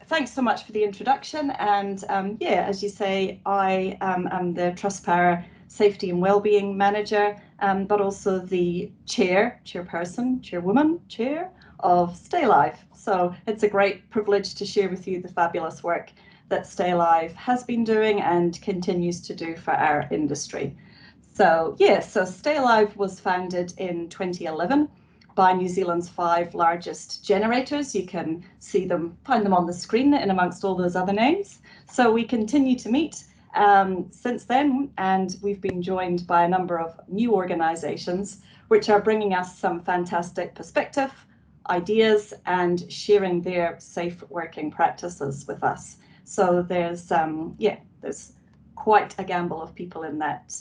thanks so much for the introduction. And yeah, as you say, I am the Trustpower Safety and Wellbeing Manager, but also the chairperson, chairwoman, chair of Stay Live. So it's a great privilege to share with you the fabulous work that Stay Live has been doing and continues to do for our industry. So yeah, so Stay Live was founded in 2011 by New Zealand's 5 largest generators. You can see them, find them on the screen in amongst all those other names. So we continue to meet since then, and we've been joined by a number of new organisations which are bringing us some fantastic perspective, ideas, and sharing their safe working practices with us. So there's quite a gamble of people in that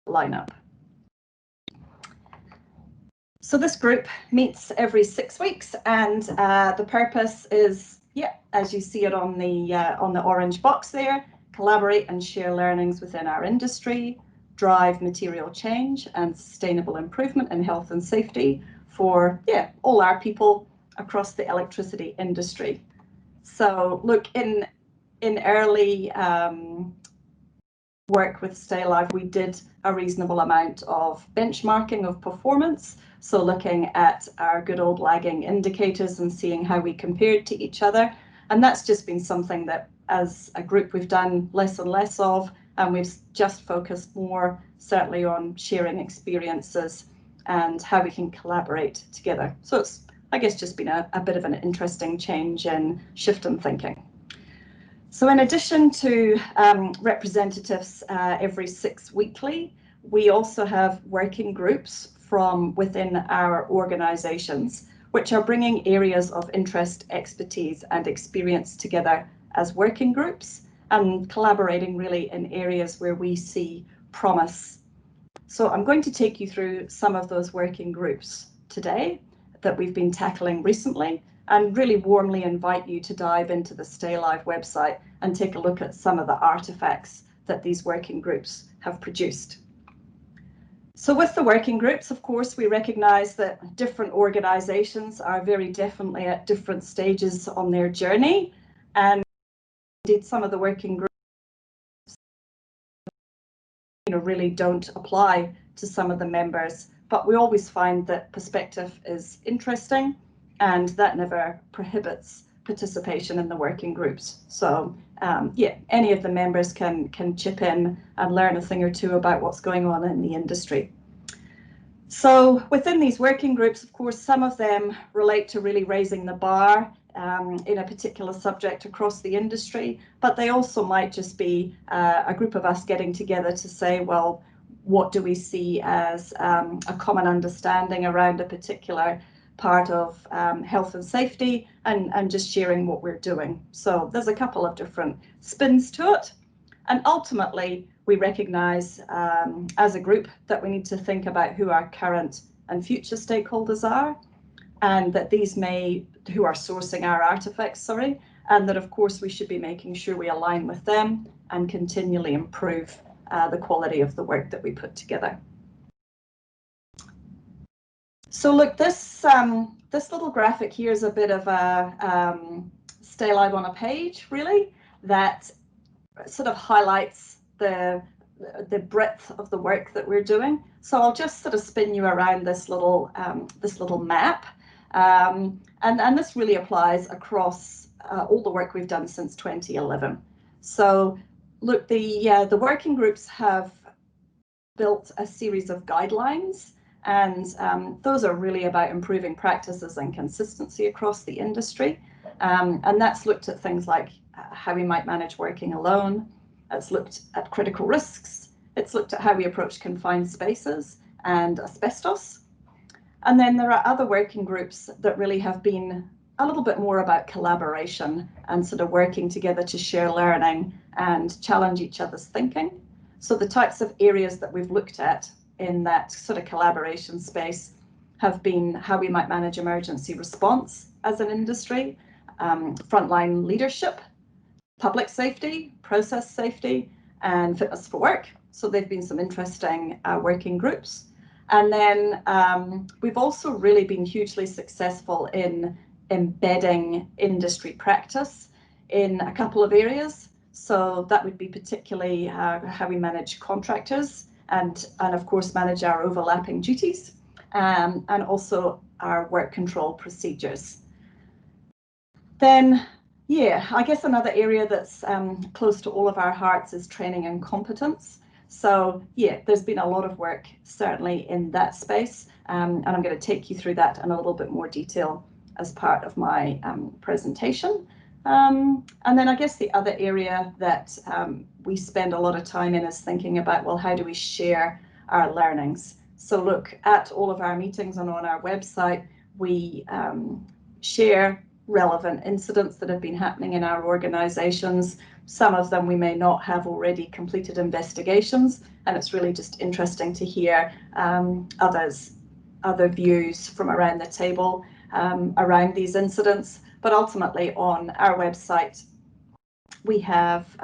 lineup. So this group meets every 6 weeks, and the purpose is, yeah, as you see it on the orange box there, collaborate and share learnings within our industry, drive material change and sustainable improvement in health and safety for, yeah, all our people across the electricity industry. So look, in early work with Stay Alive, we did a reasonable amount of benchmarking of performance. So looking at our good old lagging indicators and seeing how we compared to each other. And that's just been something that as a group we've done less and less of, and we've just focused more certainly on sharing experiences and how we can collaborate together. So it's, I guess, just been a bit of an interesting change in shift in thinking. So in addition to representatives every 6 weekly, we also have working groups from within our organisations, which are bringing areas of interest, expertise and experience together as working groups and collaborating really in areas where we see promise. So I'm going to take you through some of those working groups today that we've been tackling recently, and really warmly invite you to dive into the Stay Alive website and take a look at some of the artifacts that these working groups have produced. So with the working groups, of course, we recognise that different organisations are very definitely at different stages on their journey, and indeed some of the working groups really don't apply to some of the members, but we always find that perspective is interesting and that never prohibits participation in the working groups. So yeah, any of the members can chip in and learn a thing or two about what's going on in the industry. So within these working groups, of course, some of them relate to really raising the bar in a particular subject across the industry, but they also might just be a group of us getting together to say, well, what do we see as a common understanding around a particular part of health and safety, and just sharing what we're doing. So there's a couple of different spins to it. And ultimately, we recognise as a group that we need to think about who our current and future stakeholders are, and that these who are sourcing our artefacts, sorry, and that of course we should be making sure we align with them and continually improve the quality of the work that we put together. So look, this little graphic here is a bit of a Stay Alive on a page, really, that sort of highlights the breadth of the work that we're doing. So I'll just sort of spin you around this little map, and this really applies across all the work we've done since 2011. So look, the working groups have built a series of guidelines, and those are really about improving practices and consistency across the industry. And that's looked at things like how we might manage working alone. It's looked at critical risks. It's looked at how we approach confined spaces and asbestos. And then there are other working groups that really have been a little bit more about collaboration and sort of working together to share learning and challenge each other's thinking. So the types of areas that we've looked at in that sort of collaboration space have been how we might manage emergency response as an industry, frontline leadership, public safety, process safety, and fitness for work. So they've been some interesting working groups. And then we've also really been hugely successful in embedding industry practice in a couple of areas. So that would be particularly how we manage contractors and of course manage our overlapping duties, and also our work control procedures. Then, yeah, I guess another area that's close to all of our hearts is training and competence. So yeah, there's been a lot of work certainly in that space, and I'm going to take you through that in a little bit more detail as part of my presentation. And then I guess the other area that we spend a lot of time in is thinking about, well, how do we share our learnings? So look, at all of our meetings and on our website, we share relevant incidents that have been happening in our organisations. Some of them we may not have already completed investigations, and it's really just interesting to hear other views from around the table around these incidents. But ultimately on our website, we have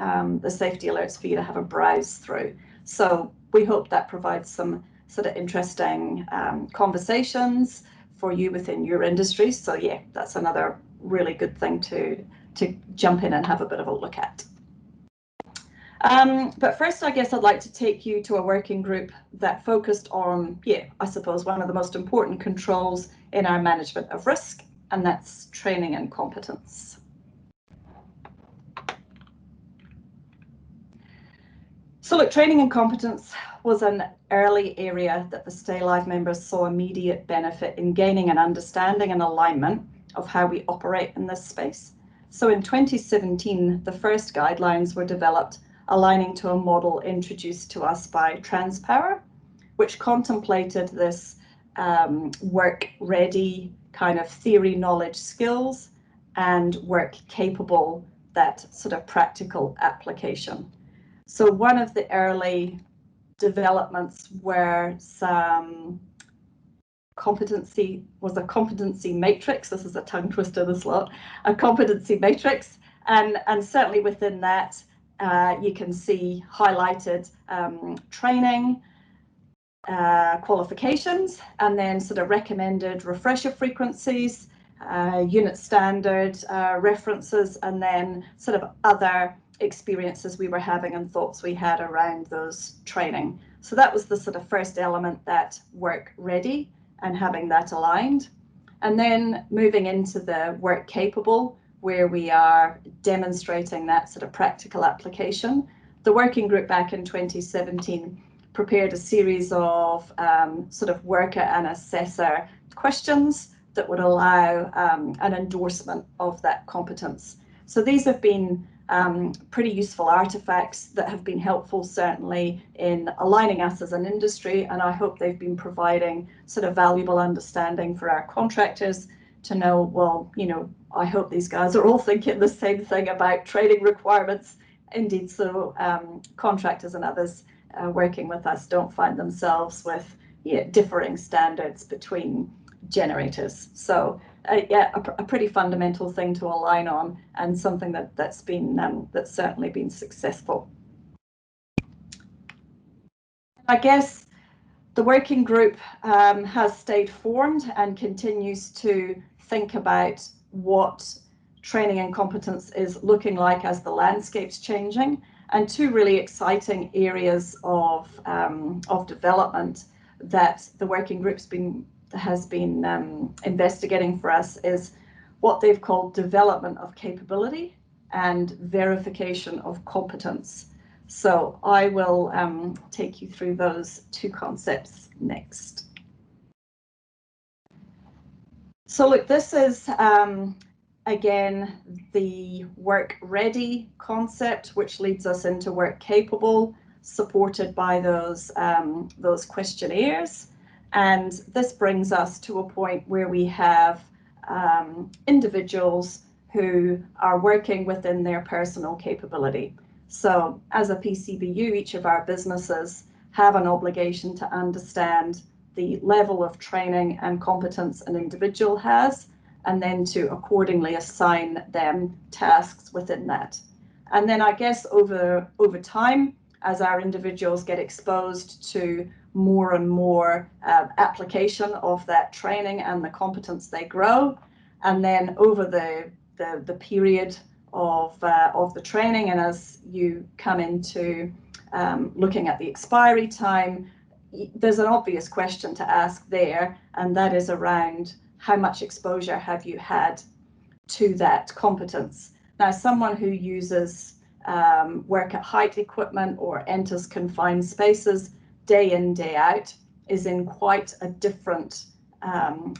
the safety alerts for you to have a browse through. So we hope that provides some sort of interesting conversations for you within your industry. So yeah, that's another really good thing to jump in and have a bit of a look at. But first, I guess I'd like to take you to a working group that focused on, I suppose, one of the most important controls in our management of risk, and that's training and competence. So look, training and competence was an early area that the Stay Live members saw immediate benefit in gaining an understanding and alignment of how we operate in this space. So in 2017, the first guidelines were developed, aligning to a model introduced to us by Transpower, which contemplated this work-ready kind of theory, knowledge, skills, and work-capable, that sort of practical application. So one of the early developments were some competency matrix. This is a tongue twister, this lot, a competency matrix. And certainly within that, you can see highlighted training, qualifications, and then sort of recommended refresher frequencies, unit standard references, and then sort of other experiences we were having and thoughts we had around those training. So that was the sort of first element, that work ready and having that aligned. And then moving into the work capable, where we are demonstrating that sort of practical application. The working group back in 2017 prepared a series of sort of worker and assessor questions that would allow an endorsement of that competence. So these have been pretty useful artifacts that have been helpful, certainly in aligning us as an industry, and I hope they've been providing sort of valuable understanding for our contractors to know, well, you know, I hope these guys are all thinking the same thing about training requirements. Indeed, so contractors and others working with us don't find themselves with differing standards between generators. So a pretty fundamental thing to align on, and something that's certainly been successful. I guess the working group has stayed formed and continues to think about what training and competence is looking like as the landscape's changing. And two really exciting areas of development that the working group's has been investigating for us is what they've called development of capability and verification of competence. So I will take you through those two concepts next. So look, this is again the work ready concept, which leads us into work capable, supported by those questionnaires. And this brings us to a point where we have individuals who are working within their personal capability. So as a PCBU, each of our businesses have an obligation to understand the level of training and competence an individual has, and then to accordingly assign them tasks within that. And then I guess over time, as our individuals get exposed to more and more application of that training and the competence, they grow. And then over the period of the training, and as you come into looking at the expiry time, there's an obvious question to ask there, and that is around how much exposure have you had to that competence. Now, someone who uses work at height equipment or enters confined spaces day in, day out is in quite a different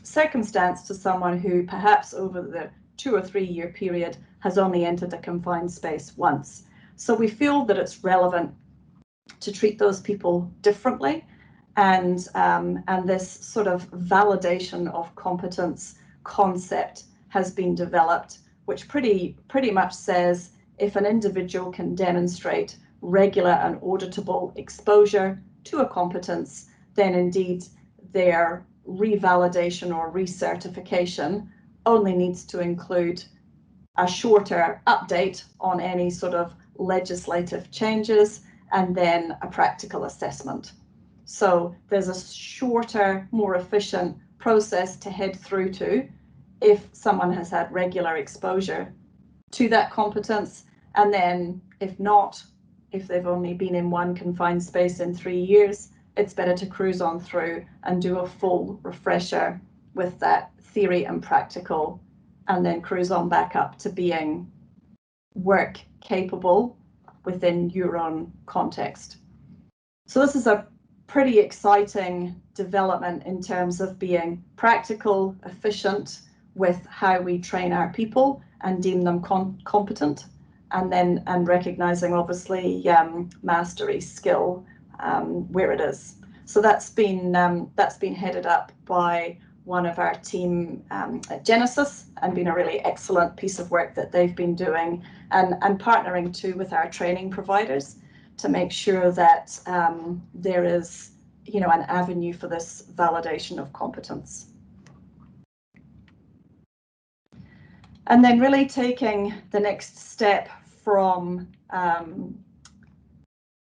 circumstance to someone who perhaps over the 2 or 3 year period has only entered a confined space once. So we feel that it's relevant to treat those people differently, and this sort of validation of competence concept has been developed, which pretty much says if an individual can demonstrate regular and auditable exposure to a competence, then indeed their revalidation or recertification only needs to include a shorter update on any sort of legislative changes and then a practical assessment. So there's a shorter, more efficient process to head through to if someone has had regular exposure to that competence, and then if not, if they've only been in one confined space in 3 years, it's better to cruise on through and do a full refresher with that theory and practical, and then cruise on back up to being work capable within your own context. So this is a pretty exciting development in terms of being practical, efficient with how we train our people and deem them competent, and recognizing obviously mastery skill where it is. So that's been headed up by one of our team at Genesis, and been a really excellent piece of work that they've been doing, and partnering too with our training providers to make sure that there is, you know, an avenue for this validation of competence. And then really taking the next step from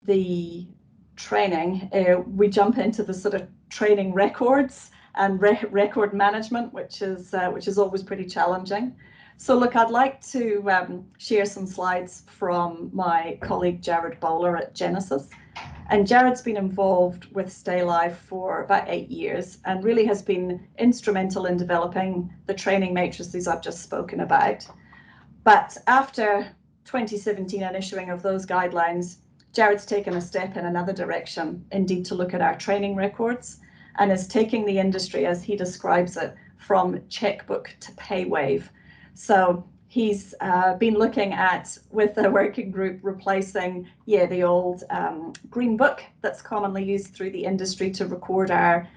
the training, we jump into the sort of training records and record management, which is always pretty challenging. So look, I'd like to share some slides from my colleague Jared Bowler at Genesis. And Jared's been involved with Stay Live for about 8 years and really has been instrumental in developing the training matrices I've just spoken about. But after 2017 and issuing of those guidelines, Jared's taken a step in another direction, indeed to look at our training records, and is taking the industry, as he describes it, from checkbook to pay wave. So he's been looking at, with the working group, replacing the old green book that's commonly used through the industry to record our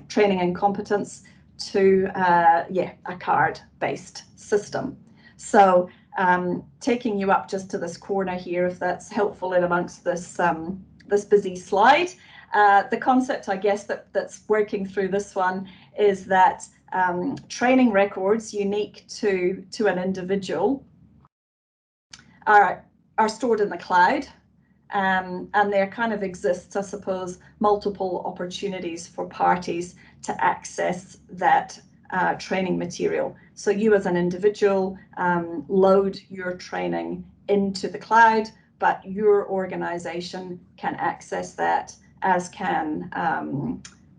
training and competence to a card-based system. So taking you up just to this corner here, if that's helpful in amongst this this busy slide. The concept, I guess, that's working through this one is that training records unique to an individual are stored in the cloud, and there kind of exists, I suppose, multiple opportunities for parties to access that training material. So you as an individual load your training into the cloud, but your organization can access that, as can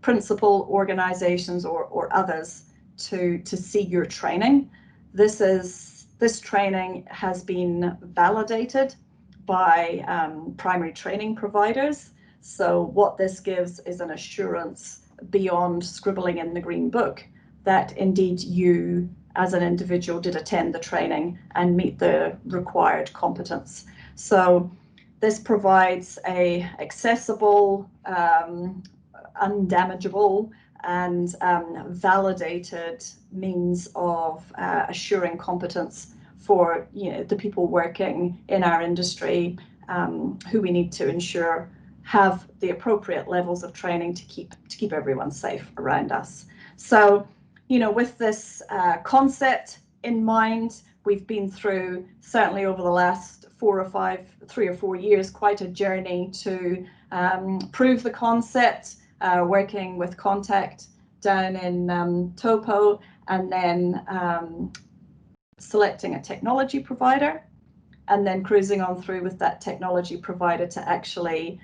principal organizations or others to see your training. This training has been validated by primary training providers. So what this gives is an assurance beyond scribbling in the green book that indeed you as an individual did attend the training and meet the required competence. So this provides a accessible, undamageable and validated means of assuring competence for the people working in our industry, who we need to ensure have the appropriate levels of training to keep everyone safe around us. So, with this concept in mind, we've been through, certainly over the last 3 or 4 years, quite a journey to prove the concept, working with Contact down in Topo, and then selecting a technology provider, and then cruising on through with that technology provider to actually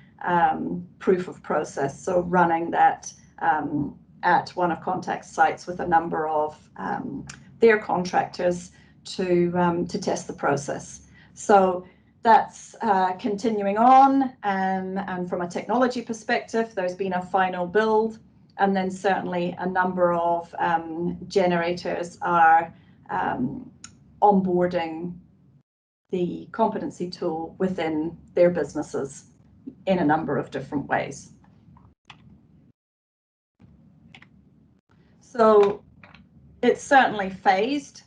proof of process. So running that at one of Contact's sites with a number of their contractors to test the process. So that's continuing on, and from a technology perspective, there's been a final build, and then certainly a number of generators are onboarding the competency tool within their businesses in a number of different ways. So it's certainly phased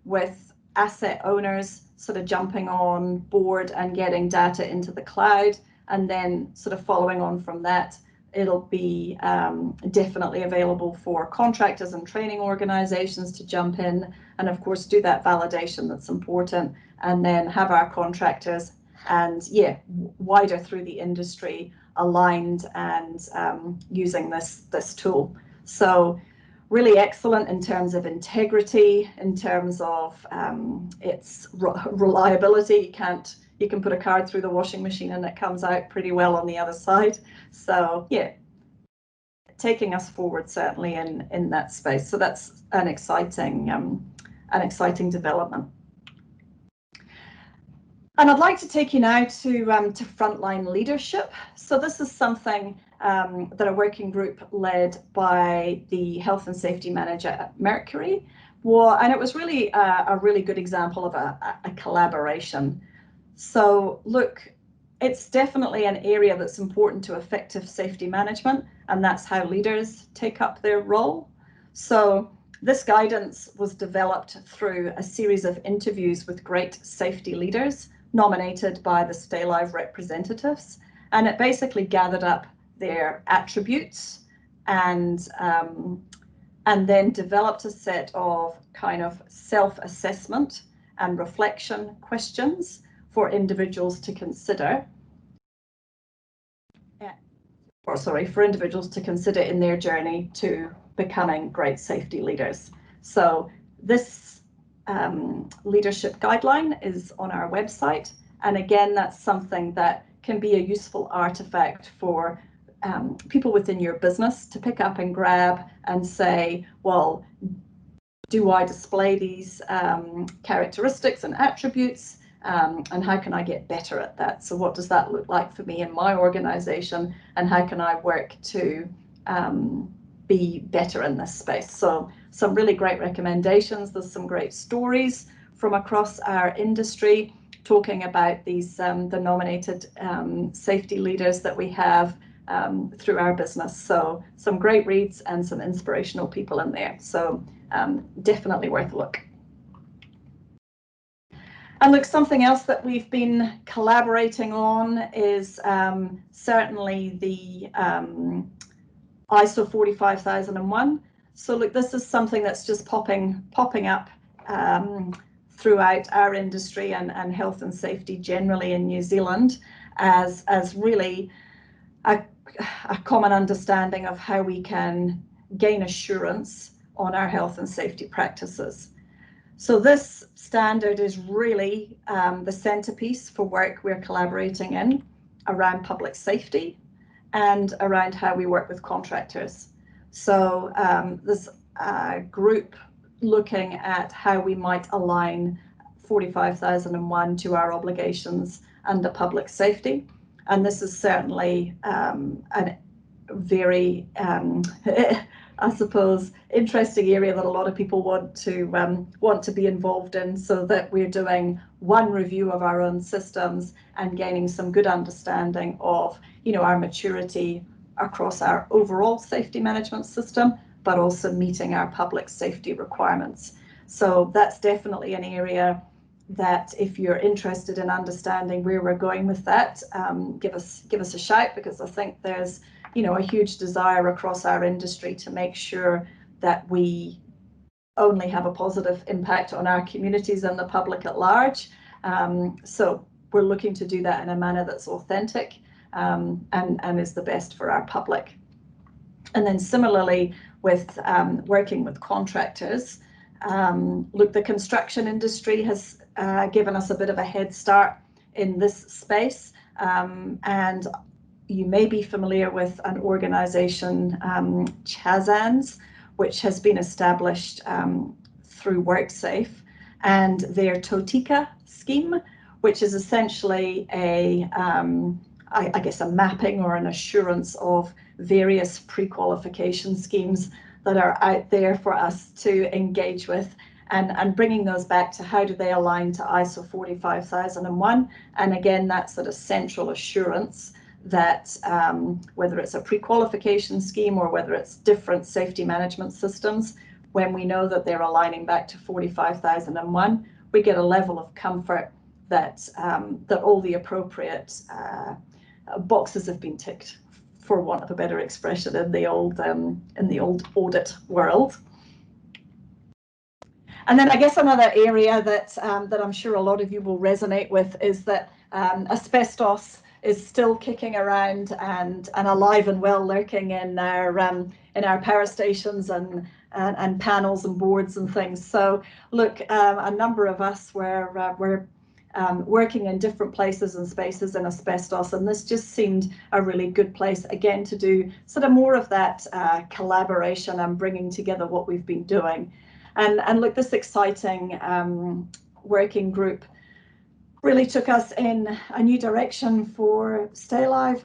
with asset owners sort of jumping on board and getting data into the cloud, and then sort of following on from that, it'll be definitely available for contractors and training organizations to jump in and of course do that validation that's important, and then have our contractors and wider through the industry aligned and using this tool. So really excellent in terms of integrity, in terms of its reliability. You can put a card through the washing machine and it comes out pretty well on the other side. So yeah, taking us forward certainly in that space. So that's an exciting development. And I'd like to take you now to frontline leadership. So this is something that a working group led by the health and safety manager at Mercury. And it was really a really good example of a collaboration. So look, it's definitely an area that's important to effective safety management, and that's how leaders take up their role. So this guidance was developed through a series of interviews with great safety leaders nominated by the Stay Alive representatives, and it basically gathered up their attributes and then developed a set of kind of self-assessment and reflection questions for individuals to consider. For individuals to consider in their journey to becoming great safety leaders. So this leadership guideline is on our website, and again, that's something that can be a useful artifact for people within your business to pick up and grab and say, well, do I display these characteristics and attributes, and how can I get better at that? So what does that look like for me in my organization, and how can I work to be better in this space? So some really great recommendations. There's some great stories from across our industry talking about these the nominated safety leaders that we have through our business. So some great reads and some inspirational people in there. So definitely worth a look. And look, something else that we've been collaborating on is certainly the ISO 45001. So look, this is something that's just popping up throughout our industry and health and safety generally in New Zealand as really a common understanding of how we can gain assurance on our health and safety practices. So this standard is really the centerpiece for work we're collaborating in around public safety and around how we work with contractors. So this group looking at how we might align 45001 to our obligations under public safety. And this is certainly a very, I suppose, interesting area that a lot of people want to be involved in, so that we're doing one review of our own systems and gaining some good understanding of, our maturity across our overall safety management system, but also meeting our public safety requirements. So that's definitely an area that if you're interested in understanding where we're going with that, give us a shout, because I think there's a huge desire across our industry to make sure that we only have a positive impact on our communities and the public at large. So we're looking to do that in a manner that's authentic and is the best for our public. And then similarly with working with contractors, look, the construction industry has given us a bit of a head start in this space, and you may be familiar with an organization, Chazans, which has been established through WorkSafe, and their Totika scheme, which is essentially I guess a mapping or an assurance of various pre-qualification schemes that are out there for us to engage with, and bringing those back to how do they align to ISO 45001. And again, that sort of central assurance that whether it's a pre-qualification scheme or whether it's different safety management systems, when we know that they're aligning back to 45001, we get a level of comfort that that all the appropriate boxes have been ticked, for want of a better expression, in the old audit world. And then I guess another area that that I'm sure a lot of you will resonate with is that asbestos is still kicking around and alive and well, lurking in our power stations and panels and boards and things. So look, a number of us were working in different places and spaces in asbestos, and this just seemed a really good place again to do sort of more of that collaboration and bringing together what we've been doing. And look, this exciting working group really took us in a new direction for Stay Alive,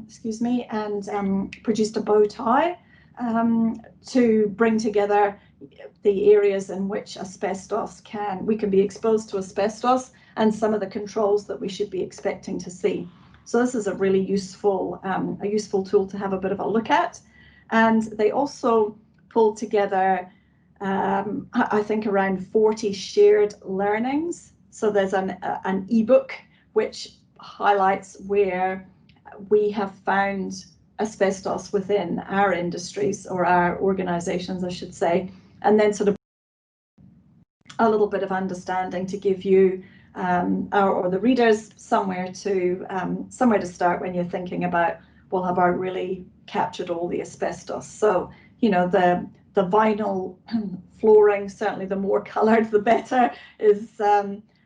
excuse me, and produced a bow tie to bring together the areas in which we can be exposed to asbestos and some of the controls that we should be expecting to see. So this is a really useful tool to have a bit of a look at. And they also pulled together I think around 40 shared learnings. So there's an ebook which highlights where we have found asbestos within our industries, or our organizations, I should say, and then sort of a little bit of understanding to give you or the readers somewhere to start when you're thinking about, well, have I really captured all the asbestos? So, you know, the vinyl flooring, certainly the more coloured the better,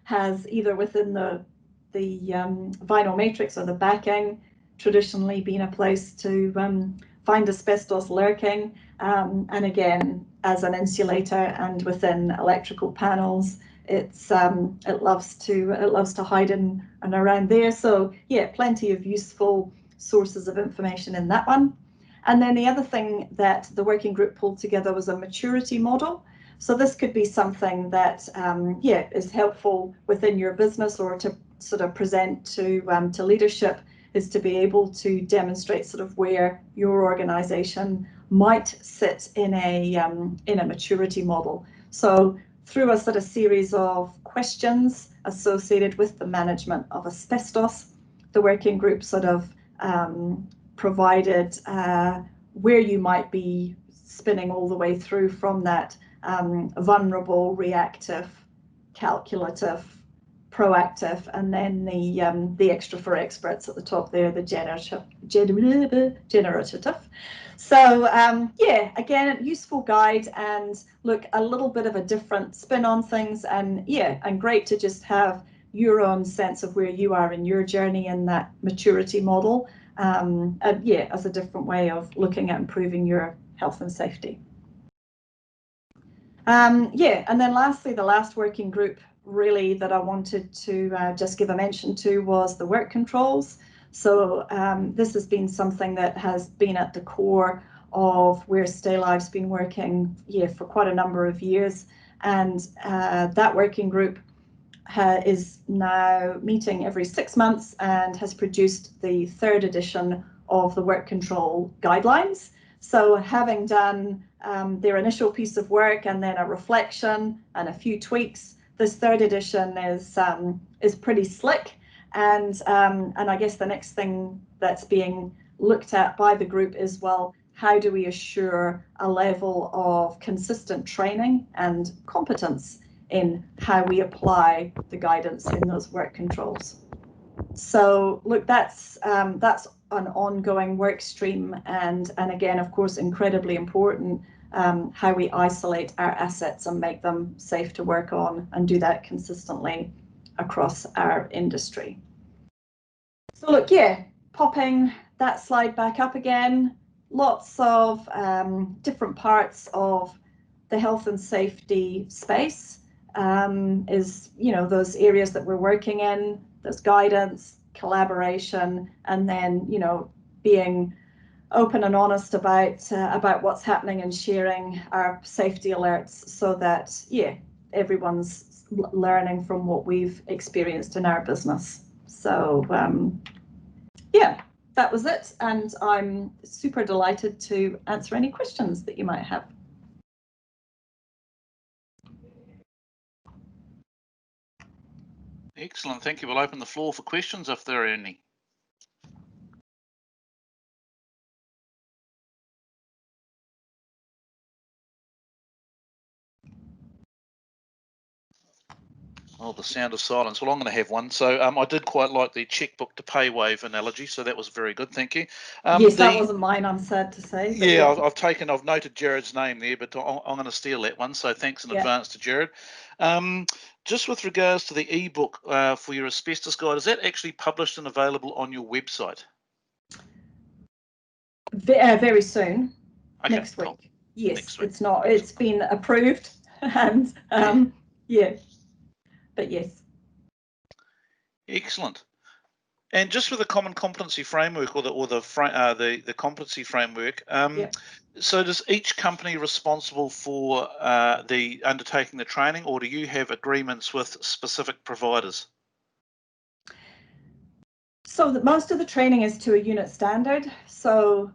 has either within the vinyl matrix or the backing traditionally been a place to find asbestos lurking, and again, as an insulator and within electrical panels, it loves to hide in and around there. So yeah, plenty of useful sources of information in that one. And then the other thing that the working group pulled together was a maturity model. So this could be something that is helpful within your business, or to sort of present to leadership, is to be able to demonstrate sort of where your organization might sit in a maturity model. So through a sort of series of questions associated with the management of asbestos, the working group sort of provided where you might be spinning all the way through from that vulnerable, reactive, calculative, proactive, and then the extra for experts at the top there, the generative. So yeah, again, a useful guide, and look, a little bit of a different spin on things, and yeah, and great to just have your own sense of where you are in your journey in that maturity model. And yeah, as a different way of looking at improving your health and safety. Yeah, and then lastly, the last working group really that I wanted to just give a mention to was the work controls. So this has been something that has been at the core of where Stay Alive's been working for quite a number of years, and that working group is now meeting every 6 months and has produced the 3rd edition of the work control guidelines. So having done their initial piece of work and then a reflection and a few tweaks, this 3rd edition is pretty slick. And I guess the next thing that's being looked at by the group is, well, how do we assure a level of consistent training and competence in how we apply the guidance in those work controls? So look, that's an ongoing work stream, and again, of course, incredibly important, how we isolate our assets and make them safe to work on, and do that consistently across our industry. So look, yeah, popping that slide back up again, lots of different parts of the health and safety space is, you know, those areas that we're working in, there's guidance, collaboration, and then, you know, being open and honest about what's happening and sharing our safety alerts, so that, yeah, everyone's learning from what we've experienced in our business. So yeah, that was it, and I'm super delighted to answer any questions that you might have. Excellent, thank you. We'll open the floor for questions if there are any. Oh, the sound of silence. Well, I'm going to have one. So I did quite like the checkbook to pay wave analogy. So that was very good. Thank you. Yes, that wasn't mine, I'm sad to say. Yeah, I've noted Jared's name there, but I'm going to steal that one. So thanks in advance to Jared. Just with regards to the ebook for your asbestos guide, is that actually published and available on your website? Very soon. Okay, next week. cool. Yes, Next week. it's not. It's been approved, and yeah, but yes. Excellent. And just with the common competency framework or the competency framework, so does each company responsible for the undertaking the training, or do you have agreements with specific providers? So most of the training is to a unit standard. So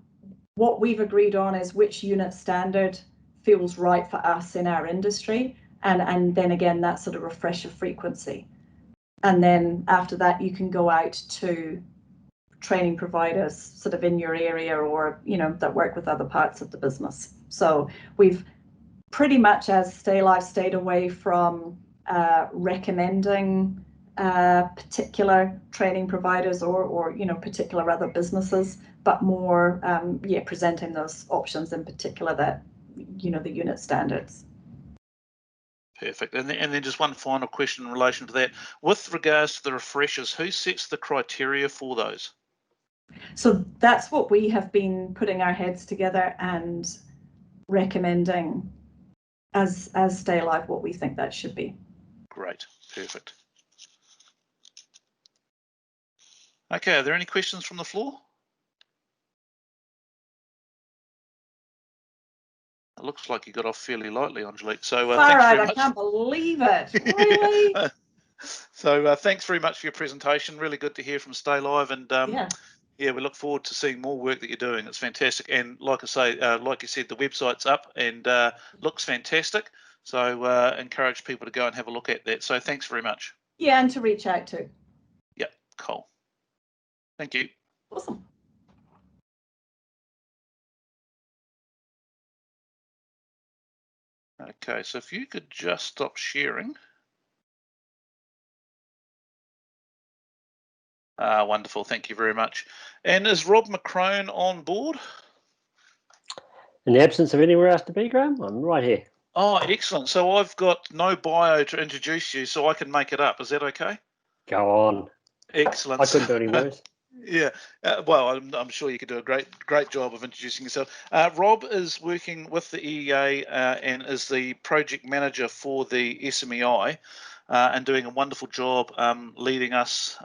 what we've agreed on is which unit standard feels right for us in our industry, and then again that sort of refresher frequency. And then after that, you can go out to training providers sort of in your area, or that work with other parts of the business. So we've pretty much, as Stay Live, stayed away from recommending particular training providers or particular other businesses, but more presenting those options in particular that the unit standards. Perfect. And then just one final question in relation to that. With regards to the refreshers, who sets the criteria for those? So that's what we have been putting our heads together and recommending as Stay Live what we think that should be. Great. Perfect. Okay, are there any questions from the floor? It looks like you got off fairly lightly, Angelique. So thanks very much. I can't believe it. Really? So thanks very much for your presentation. Really good to hear from Stay Live, and we look forward to seeing more work that you're doing. It's fantastic, and like I say, like you said, the website's up and looks fantastic. So encourage people to go and have a look at that. So thanks very much. Yeah, and to reach out to. Yep, cool. Thank you. Awesome. Okay, so if you could just stop sharing. Wonderful, thank you very much. And is Rob McCrone on board? In the absence of anywhere else to be, Graham, I'm right here. Oh, excellent. So I've got no bio to introduce you, so I can make it up. Is that okay? Go on. Excellent. I couldn't do any worse. Yeah, well, I'm sure you could do a great job of introducing yourself. Rob is working with the EEA and is the project manager for the SMEI and doing a wonderful job leading us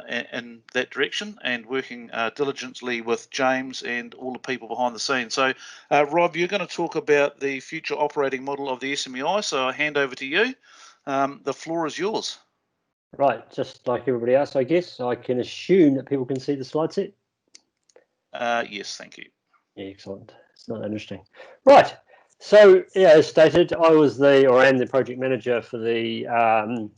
in that direction and working diligently with James and all the people behind the scenes. So, Rob, you're going to talk about the future operating model of the SMEI, so I hand over to you. The floor is yours. Right, just like everybody else, I guess. I can assume that people can see the slide set. Yes, thank you. Yeah, excellent. It's not that interesting. Right. So, yeah, as stated, I was am the project manager for the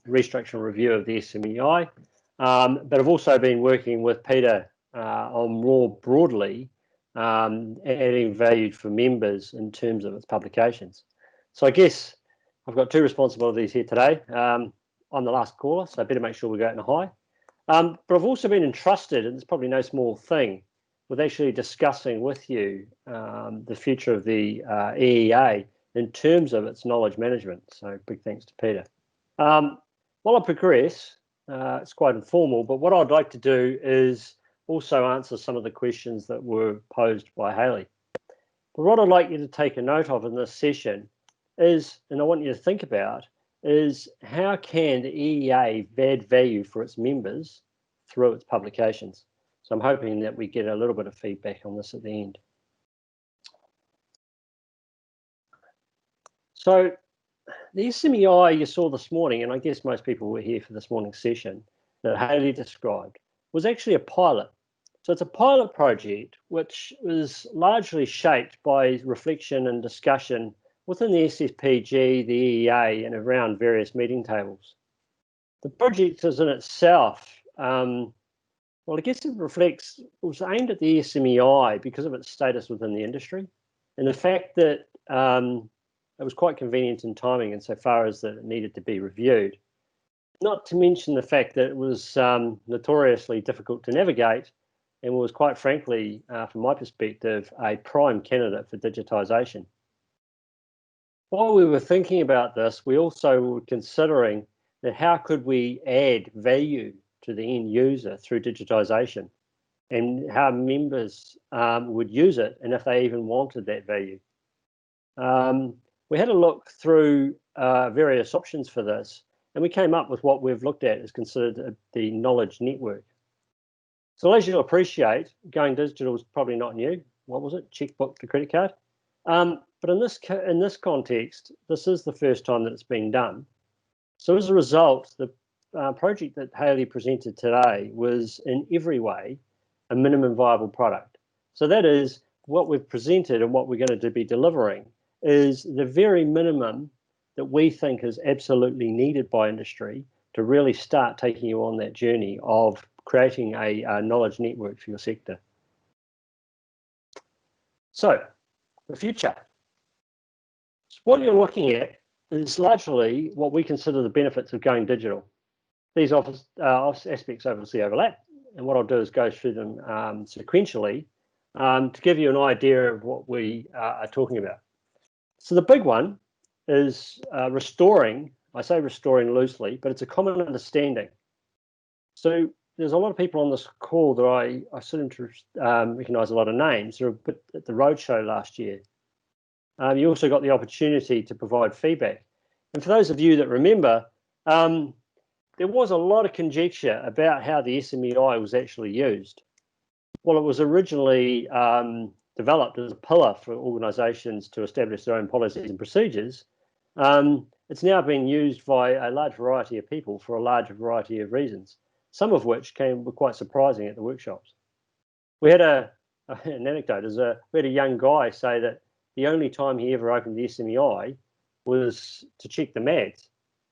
restructuring review of the SMEI, but I've also been working with Peter on more broadly adding value for members in terms of its publications. So I guess I've got two responsibilities here today. I'm the last caller, so I better make sure we go out in a high. But I've also been entrusted, and it's probably no small thing, with actually discussing with you the future of the EEA in terms of its knowledge management. So big thanks to Peter. While I progress, it's quite informal, but what I'd like to do is also answer some of the questions that were posed by Hayley. But what I'd like you to take a note of in this session is, and I want you to think about, is how can the EEA add value for its members through its publications? So I'm hoping that we get a little bit of feedback on this at the end. So the SMEI you saw this morning, and I guess most people were here for this morning's session, that Hayley described, was actually a pilot. So it's a pilot project which was largely shaped by reflection and discussion within the SFPG, the EEA, and around various meeting tables. The project is in itself, well, I guess it reflects, it was aimed at the SMEI because of its status within the industry and the fact that it was quite convenient in timing insofar as that it needed to be reviewed. Not to mention the fact that it was notoriously difficult to navigate and was quite frankly, from my perspective, a prime candidate for digitisation. While we were thinking about this, we also were considering that how could we add value to the end user through digitisation and how members would use it and if they even wanted that value. We had a look through various options for this and we came up with what we've looked at as considered the knowledge network. So as you'll appreciate, going digital is probably not new. What was it? Checkbook to credit card. But in this context, this is the first time that it's been done. So as a result, the project that Hayley presented today was in every way a minimum viable product. So that is what we've presented and what we're going to be delivering is the very minimum that we think is absolutely needed by industry to really start taking you on that journey of creating a knowledge network for your sector. So the future. So what you're looking at is largely what we consider the benefits of going digital. These aspects obviously overlap, and what I'll do is go through them sequentially to give you an idea of what we are talking about. So the big one is restoring, I say restoring loosely, but it's a common understanding. So there's a lot of people on this call that I seem to recognise a lot of names. They were at the roadshow last year. You also got the opportunity to provide feedback. And for those of you that remember, there was a lot of conjecture about how the SMEI was actually used. Well, it was originally developed as a pillar for organisations to establish their own policies and procedures. It's now been used by a large variety of people for a large variety of reasons, some of which were quite surprising at the workshops. We had an anecdote. We had a young guy say that the only time he ever opened the SMEI was to check the MADs.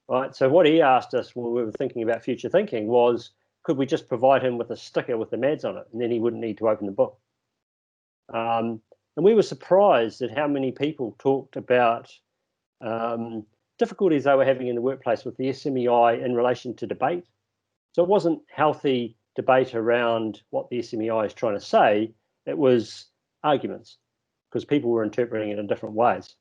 Right. So what he asked us when we were thinking about future thinking was, could we just provide him with a sticker with the MADs on it, and then he wouldn't need to open the book. And we were surprised at how many people talked about difficulties they were having in the workplace with the SMEI in relation to debate. So it wasn't healthy debate around what the SMEI is trying to say. It was arguments because people were interpreting it in different ways.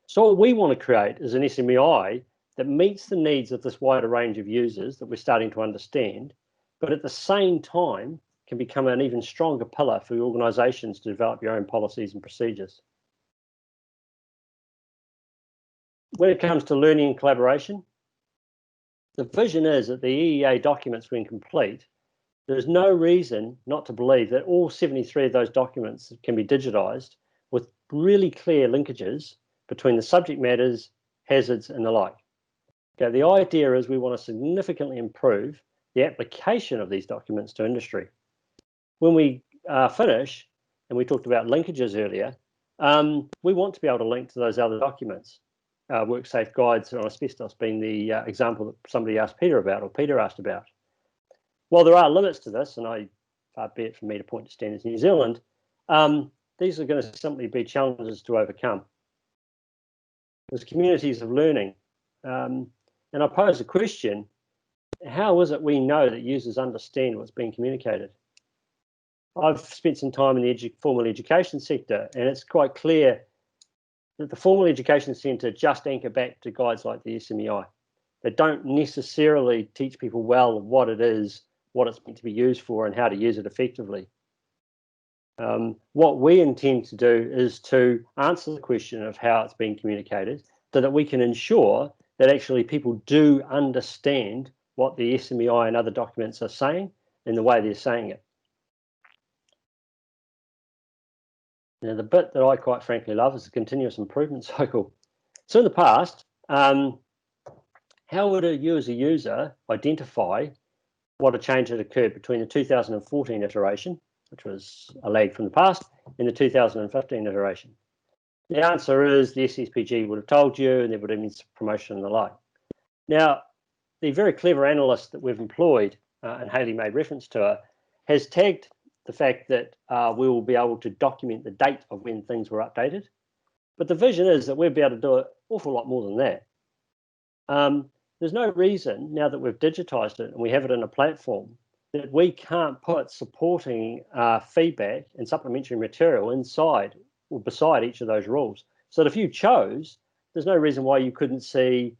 So what we want to create is an SMEI that meets the needs of this wider range of users that we're starting to understand, but at the same time can become an even stronger pillar for organisations to develop your own policies and procedures. When it comes to learning and collaboration, the vision is that the EEA documents, when complete, there's no reason not to believe that all 73 of those documents can be digitised with really clear linkages between the subject matters, hazards, and the like. Okay, the idea is we want to significantly improve the application of these documents to industry. When we finish, and we talked about linkages earlier, we want to be able to link to those other documents. WorkSafe guides on asbestos being the example that somebody asked Peter about, or Peter asked about. While there are limits to this, and far be it from me to point to Standards New Zealand, these are going to simply be challenges to overcome. There's communities of learning. And I pose a question, how is it we know that users understand what's being communicated? I've spent some time in the formal education sector, and it's quite clear that the formal education centre just anchor back to guides like the SMEI. They don't necessarily teach people well what it is, what it's meant to be used for, and how to use it effectively. What we intend to do is to answer the question of how it's being communicated so that we can ensure that actually people do understand what the SMEI and other documents are saying and the way they're saying it. Now, the bit that I quite frankly love is the continuous improvement cycle. So in the past, how would you as a user identify what a change had occurred between the 2014 iteration, which was a lag from the past, and the 2015 iteration? The answer is the SSPG would have told you, and there would have been some promotion and the like. Now, the very clever analyst that we've employed, and Hayley made reference to her, has tagged the fact that we will be able to document the date of when things were updated. But the vision is that we'll be able to do an awful lot more than that. There's no reason, now that we've digitized it and we have it in a platform, that we can't put supporting feedback and supplementary material inside or beside each of those rules. So that if you chose, there's no reason why you couldn't see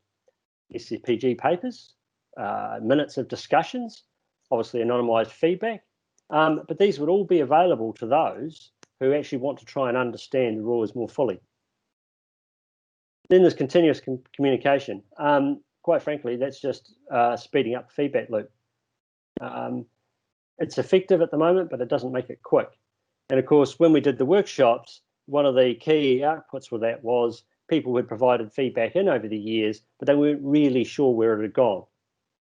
SCPG papers, minutes of discussions, obviously anonymized feedback, but these would all be available to those who actually want to try and understand the rules more fully. Then there's continuous communication. Quite frankly, that's just speeding up the feedback loop. It's effective at the moment, but it doesn't make it quick. And of course, when we did the workshops, one of the key outputs with that was people had provided feedback in over the years, but they weren't really sure where it had gone.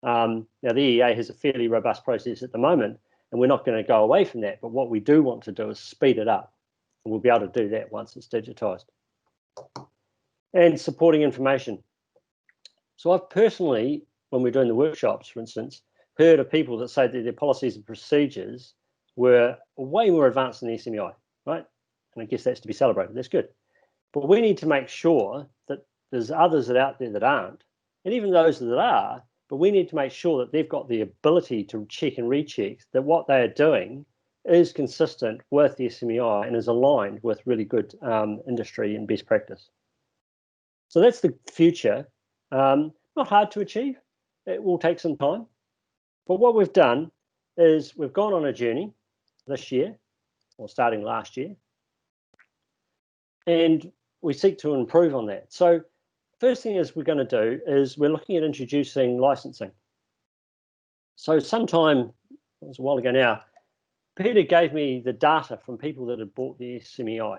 Now, the EEA has a fairly robust process at the moment, and we're not going to go away from that. But what we do want to do is speed it up, and we'll be able to do that once it's digitized. And supporting information. So I've personally, when we're doing the workshops, for instance, heard of people that say that their policies and procedures were way more advanced than the SMEI, right? And I guess that's to be celebrated. That's good. But we need to make sure that there's others that are out there that aren't, and even those that are, but we need to make sure that they've got the ability to check and recheck that what they are doing is consistent with the SMEI and is aligned with really good industry and best practice. So that's the future. Not hard to achieve. It will take some time. But what we've done is we've gone on a journey this year, or starting last year, and we seek to improve on that. So first thing is we're going to do is we're looking at introducing licensing. So sometime, it was a while ago now, Peter gave me the data from people that had bought the SMEI.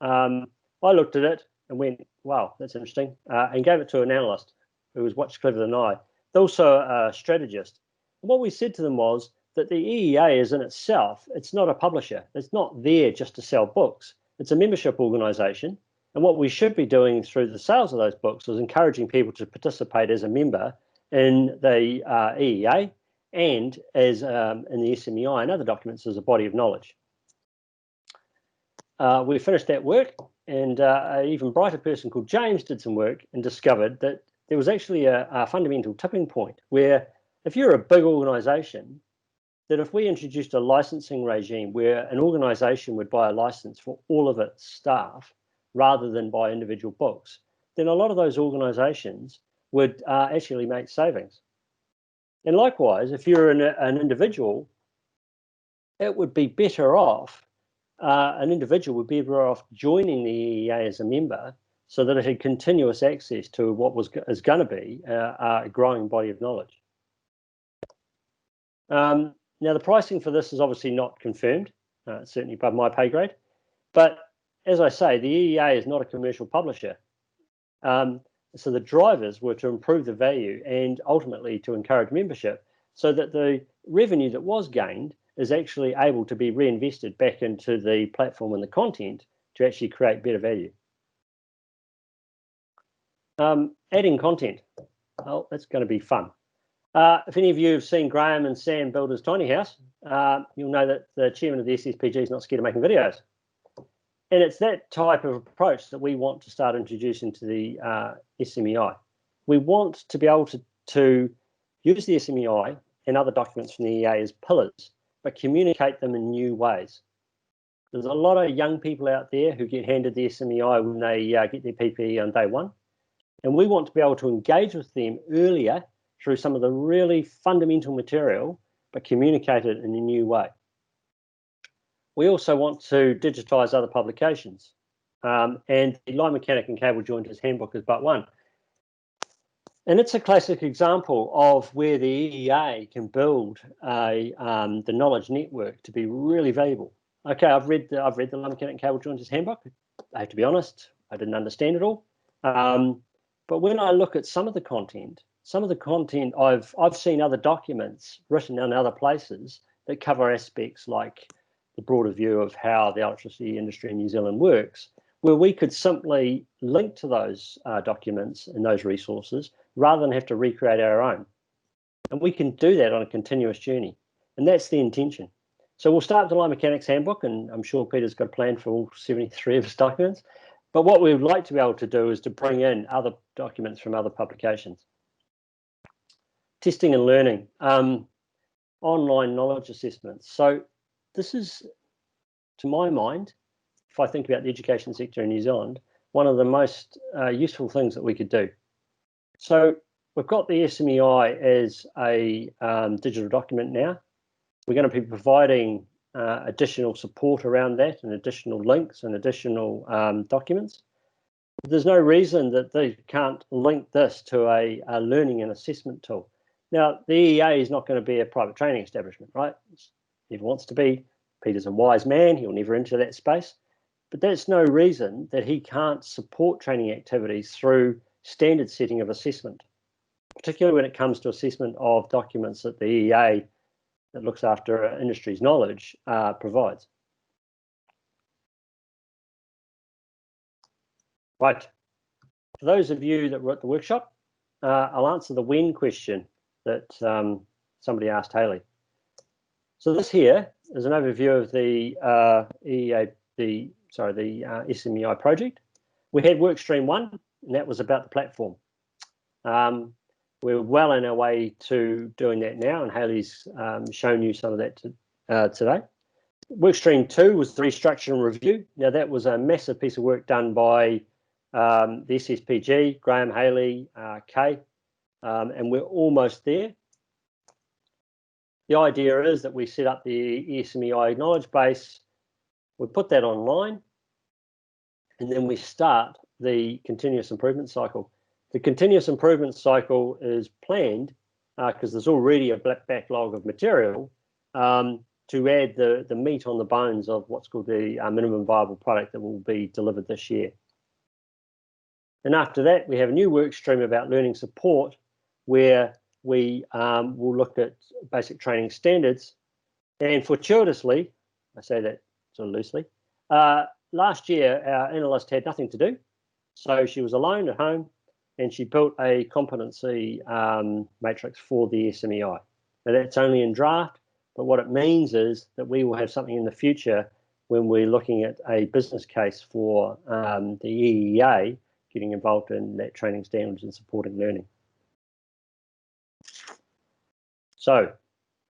I looked at it and went, wow, that's interesting, and gave it to an analyst who was much cleverer than I. They're also a strategist. And what we said to them was that the EEA is in itself, it's not a publisher. It's not there just to sell books. It's a membership organisation. And what we should be doing through the sales of those books is encouraging people to participate as a member in the EEA and as in the SMEI and other documents as a body of knowledge. We finished that work, and an even brighter person called James did some work and discovered that there was actually a fundamental tipping point where if you're a big organisation, that if we introduced a licensing regime where an organisation would buy a license for all of its staff rather than buy individual books, then a lot of those organisations would actually make savings. And likewise, if you're an individual, it would be better off, an individual would be better off joining the EEA as a member so that it had continuous access to what is going to be a growing body of knowledge. Now, the pricing for this is obviously not confirmed, certainly above my pay grade. But as I say, the EEA is not a commercial publisher. So the drivers were to improve the value and ultimately to encourage membership so that the revenue that was gained is actually able to be reinvested back into the platform and the content to actually create better value. Adding content, well, that's going to be fun. If any of you have seen Graham and Sam build his tiny house, you'll know that the chairman of the SSPG is not scared of making videos. And it's that type of approach that we want to start introducing to the SMEI. We want to be able to use the SMEI and other documents from the EEA as pillars, but communicate them in new ways. There's a lot of young people out there who get handed the SMEI when they get their PPE on day one. And we want to be able to engage with them earlier through some of the really fundamental material, but communicate it in a new way. We also want to digitise other publications, and the Line Mechanic and Cable Jointer's Handbook is but one. And it's a classic example of where the EEA can build the knowledge network to be really valuable. Okay, I've read the Line Mechanic and Cable Jointer's Handbook. I have to be honest, I didn't understand it all. But when I look at some of the content, I've seen other documents written in other places that cover aspects like the broader view of how the electricity industry in New Zealand works, where we could simply link to those documents and those resources rather than have to recreate our own. And we can do that on a continuous journey. And that's the intention. So we'll start with the line mechanics handbook, and I'm sure Peter's got a plan for all 73 of his documents. But what we would like to be able to do is to bring in other documents from other publications. Testing and learning, online knowledge assessments. So this is, to my mind, if I think about the education sector in New Zealand, one of the most useful things that we could do. So we've got the SMEI as a digital document now. We're going to be providing additional support around that and additional links and additional documents. There's no reason that they can't link this to a learning and assessment tool. Now, the EEA is not going to be a private training establishment, right? He wants to be. Peter's a wise man. He'll never enter that space. But that's no reason that he can't support training activities through standard setting of assessment, particularly when it comes to assessment of documents that the EEA, that looks after industry's knowledge, provides. Right. For those of you that were at the workshop, I'll answer the when question that somebody asked Hayley. So this here is an overview of the EEA, the SMEI project. We had work stream 1, and that was about the platform. We're well on our way to doing that now, and Hayley's shown you some of that today. Work stream 2 was the restructure and review. Now that was a massive piece of work done by the SSPG, Graham, Hayley, Kay, and we're almost there. The idea is that we set up the SMEI knowledge base, we put that online, and then we start the continuous improvement cycle. The continuous improvement cycle is planned because there's already a backlog of material to add the meat on the bones of what's called the minimum viable product that will be delivered this year. And after that, we have a new work stream about learning support, where we will look at basic training standards. And fortuitously, I say that sort of loosely, last year our analyst had nothing to do. So she was alone at home and she built a competency matrix for the SMEI. Now that's only in draft, but what it means is that we will have something in the future when we're looking at a business case for the EEA getting involved in that training standards and supporting learning. So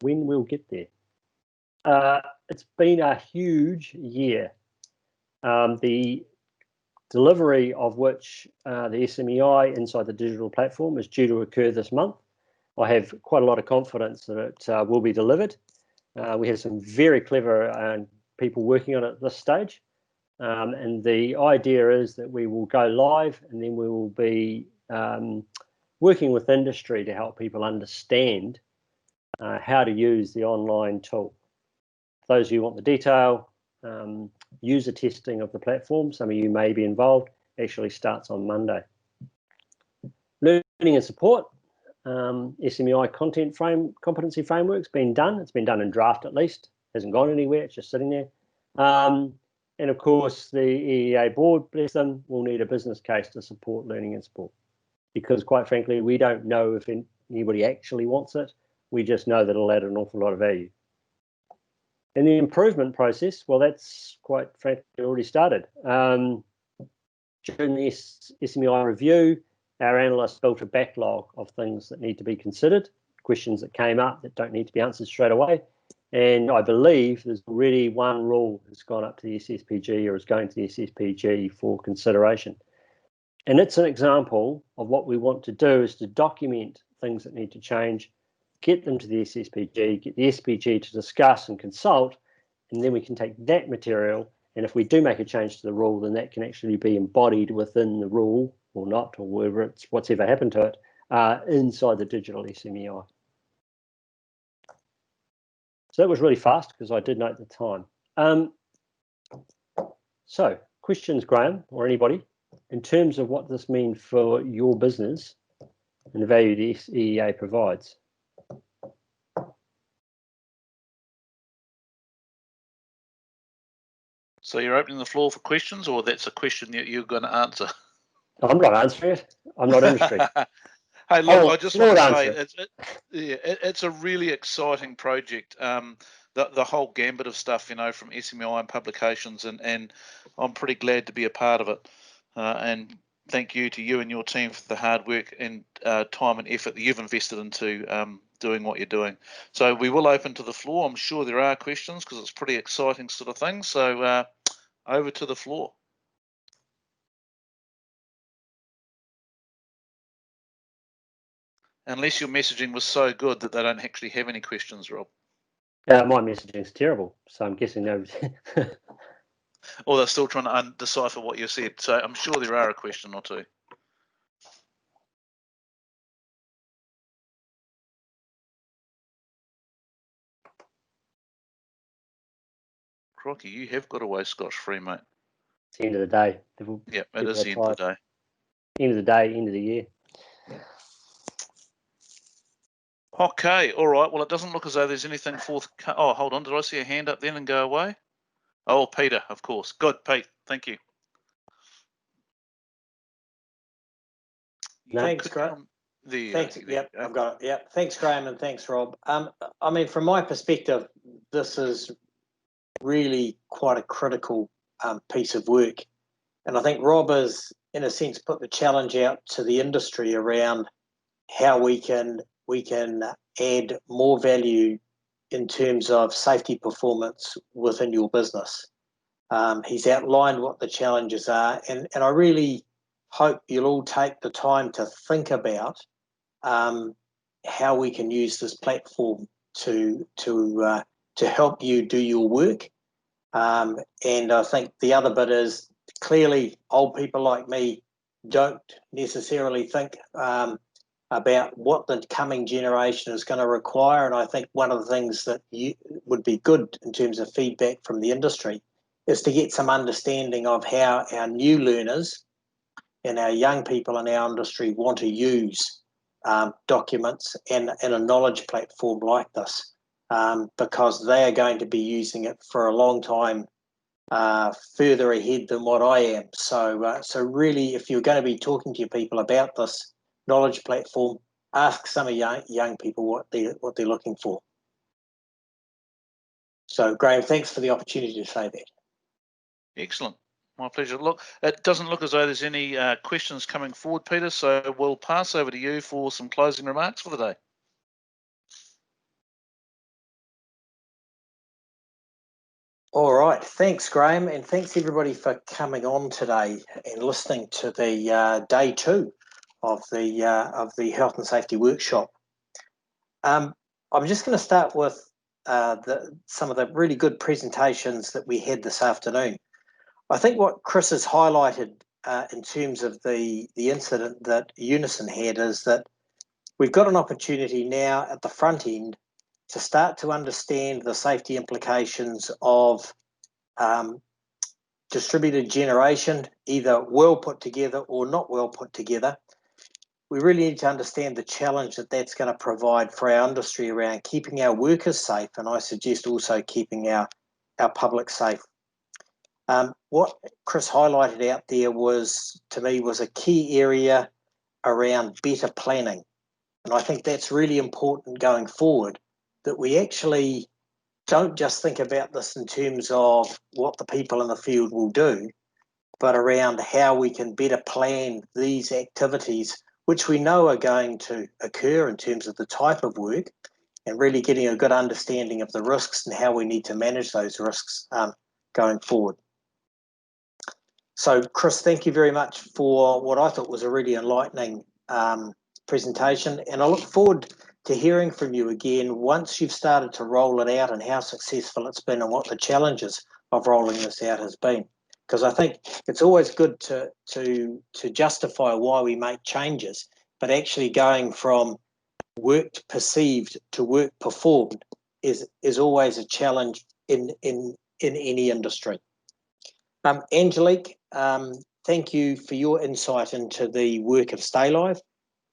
when we'll get there. It's been a huge year. The delivery of which the SMEI inside the digital platform is due to occur this month. I have quite a lot of confidence that it will be delivered. We have some very clever people working on it at this stage. And the idea is that we will go live and then we will be working with industry to help people understand how to use the online tool. For those of you who want the detail, user testing of the platform, some of you may be involved, actually starts on Monday. Learning and support, SMEI content competency framework's been done. It's been done in draft at least, hasn't gone anywhere, it's just sitting there. And of course, the EEA board, bless them, will need a business case to support learning and support. Because quite frankly, we don't know if anybody actually wants it. We just know that it'll add an awful lot of value. And the improvement process, well, that's quite frankly already started. During the SMEI review, our analysts built a backlog of things that need to be considered, questions that came up that don't need to be answered straight away. And I believe there's already one rule that's gone up to the SSPG or is going to the SSPG for consideration. And it's an example of what we want to do is to document things that need to change, get them to the SSPG, get the SPG to discuss and consult, and then we can take that material, and if we do make a change to the rule, then that can actually be embodied within the rule or not, or wherever it's what's ever happened to it, inside the digital SMEI. So that was really fast because I did note the time. So questions, Graham, or anybody, in terms of what this means for your business and the value the EEA provides? So you're opening the floor for questions, or that's a question that you're going to answer? I'm not answering it. I'm not industry. Hey, look, I just want to say it's a really exciting project. The whole gambit of stuff, you know, from SMI and publications, and I'm pretty glad to be a part of it. And thank you to you and your team for the hard work and time and effort that you've invested into doing what you're doing. So we will open to the floor. I'm sure there are questions because it's pretty exciting sort of thing. So over to the floor. Unless your messaging was so good that they don't actually have any questions, Rob. My messaging's terrible, so I'm guessing no. Or they're still trying to decipher what you said. So I'm sure there are a question or two. Crikey, you have got away scotch-free, mate. It's the end of the day. Yeah, it is the end of the day. End of the day, end of the year. Okay, all right. Well, it doesn't look as though there's anything forthcoming. Oh, hold on. Did I see a hand up then and go away? Oh, Peter, of course. Good, Pete. Thank you. Thanks, Graham. Yep, I've got it. Yep. Thanks, Graham, and thanks, Rob. I mean, from my perspective, this is really quite a critical piece of work. And I think Rob has, in a sense, put the challenge out to the industry around how we can add more value in terms of safety performance within your business. He's outlined what the challenges are, and I really hope you'll all take the time to think about how we can use this platform to help you do your work. And I think the other bit is clearly old people like me don't necessarily think about what the coming generation is going to require. And I think one of the things that would be good in terms of feedback from the industry is to get some understanding of how our new learners and our young people in our industry want to use documents and a knowledge platform like this, because they are going to be using it for a long time further ahead than what I am. So really, if you're going to be talking to your people about this knowledge platform, ask some of young people what they're looking for. So, Graham, thanks for the opportunity to say that. Excellent. My pleasure. Look, it doesn't look as though there's any questions coming forward, Peter, so we'll pass over to you for some closing remarks for the day. All right. Thanks, Graham, and thanks everybody for coming on today and listening to the day 2 of the health and safety workshop. I'm just going to start with some of the really good presentations that we had this afternoon. I think what Chris has highlighted in terms of the incident that Unison had is that we've got an opportunity now at the front end to start to understand the safety implications of distributed generation, either well put together or not well put together. We really need to understand the challenge that that's going to provide for our industry around keeping our workers safe, and I suggest also keeping our public safe. What Chris highlighted out there was, to me, was a key area around better planning. And I think that's really important going forward, that we actually don't just think about this in terms of what the people in the field will do, but around how we can better plan these activities, which we know are going to occur in terms of the type of work, and really getting a good understanding of the risks and how we need to manage those risks going forward. So, Chris, thank you very much for what I thought was a really enlightening presentation, and I look forward to hearing from you again once you've started to roll it out and how successful it's been and what the challenges of rolling this out has been. Because I think it's always good to justify why we make changes, but actually going from work perceived to work performed is always a challenge in any industry. Angelique, thank you for your insight into the work of Stay Live.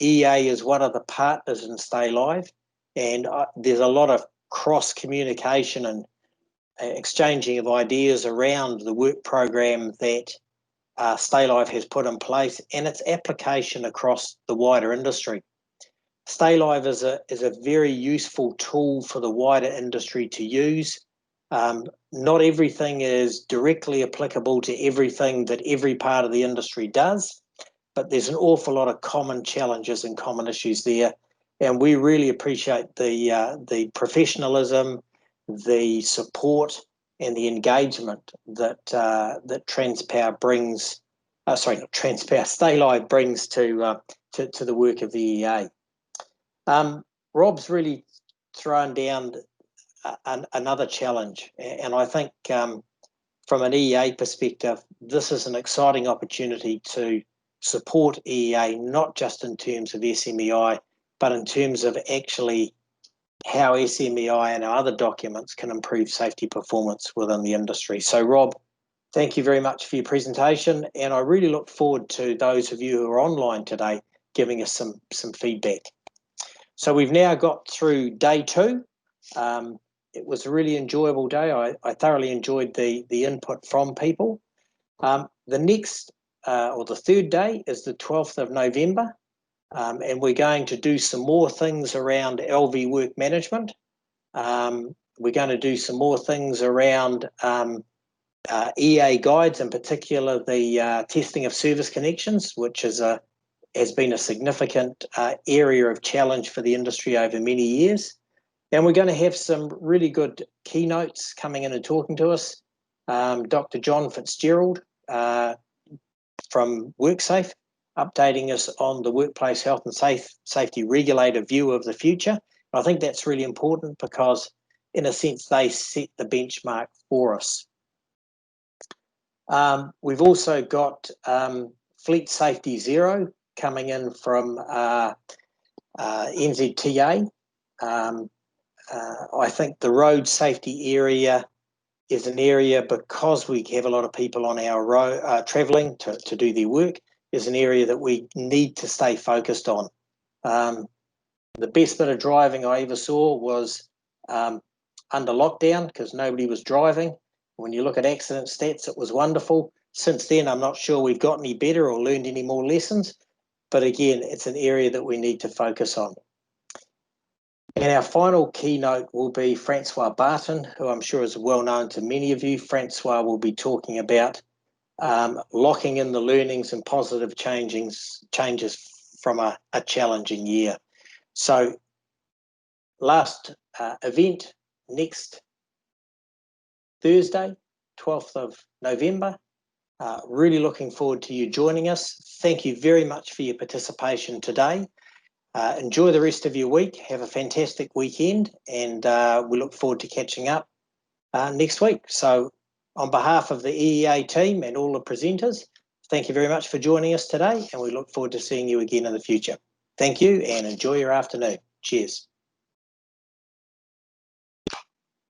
EEA is one of the partners in Stay Live, and there's a lot of cross-communication and exchanging of ideas around the work program that Stay Live has put in place and its application across the wider industry. Stay Live is a very useful tool for the wider industry to use. Not everything is directly applicable to everything that every part of the industry does, but there's an awful lot of common challenges and common issues there. And we really appreciate the professionalism, the support, and the engagement that Transpower brings. Stay Live brings to the work of the EEA. Rob's really thrown down another challenge, and I think from an EEA perspective, this is an exciting opportunity to support EEA, not just in terms of SMEI, but in terms of actually how SMEI and our other documents can improve safety performance within the industry. So Rob, thank you very much for your presentation, and I really look forward to those of you who are online today giving us some feedback. So we've now got through day 2. It was a really enjoyable day. I thoroughly enjoyed the input from people. The next or the third day is the 12th of November, and we're going to do some more things around LV work management. We're going to do some more things around EA guides, in particular the testing of service connections, which has been a significant area of challenge for the industry over many years. And we're going to have some really good keynotes coming in and talking to us. Dr. John Fitzgerald from WorkSafe, updating us on the workplace health and safety regulator view of the future. I think that's really important because, in a sense, they set the benchmark for us. We've also got Fleet Safety Zero coming in from NZTA. I think the road safety area is an area, because we have a lot of people on our road travelling to do their work, is an area that we need to stay focused on. The best bit of driving I ever saw was under lockdown, because nobody was driving. When you look at accident stats, it was wonderful. Since then, I'm not sure we've got any better or learned any more lessons, but again, it's an area that we need to focus on. And our final keynote will be Francois Barton, who I'm sure is well known to many of you. Francois will be talking about locking in the learnings and positive changes from a challenging year. So last event, next Thursday, 12th of November. Really looking forward to you joining us. Thank you very much for your participation today. Enjoy the rest of your week. Have a fantastic weekend, and we look forward to catching up next week. So on behalf of the EEA team and all the presenters, thank you very much for joining us today, and we look forward to seeing you again in the future. Thank you, and enjoy your afternoon. Cheers.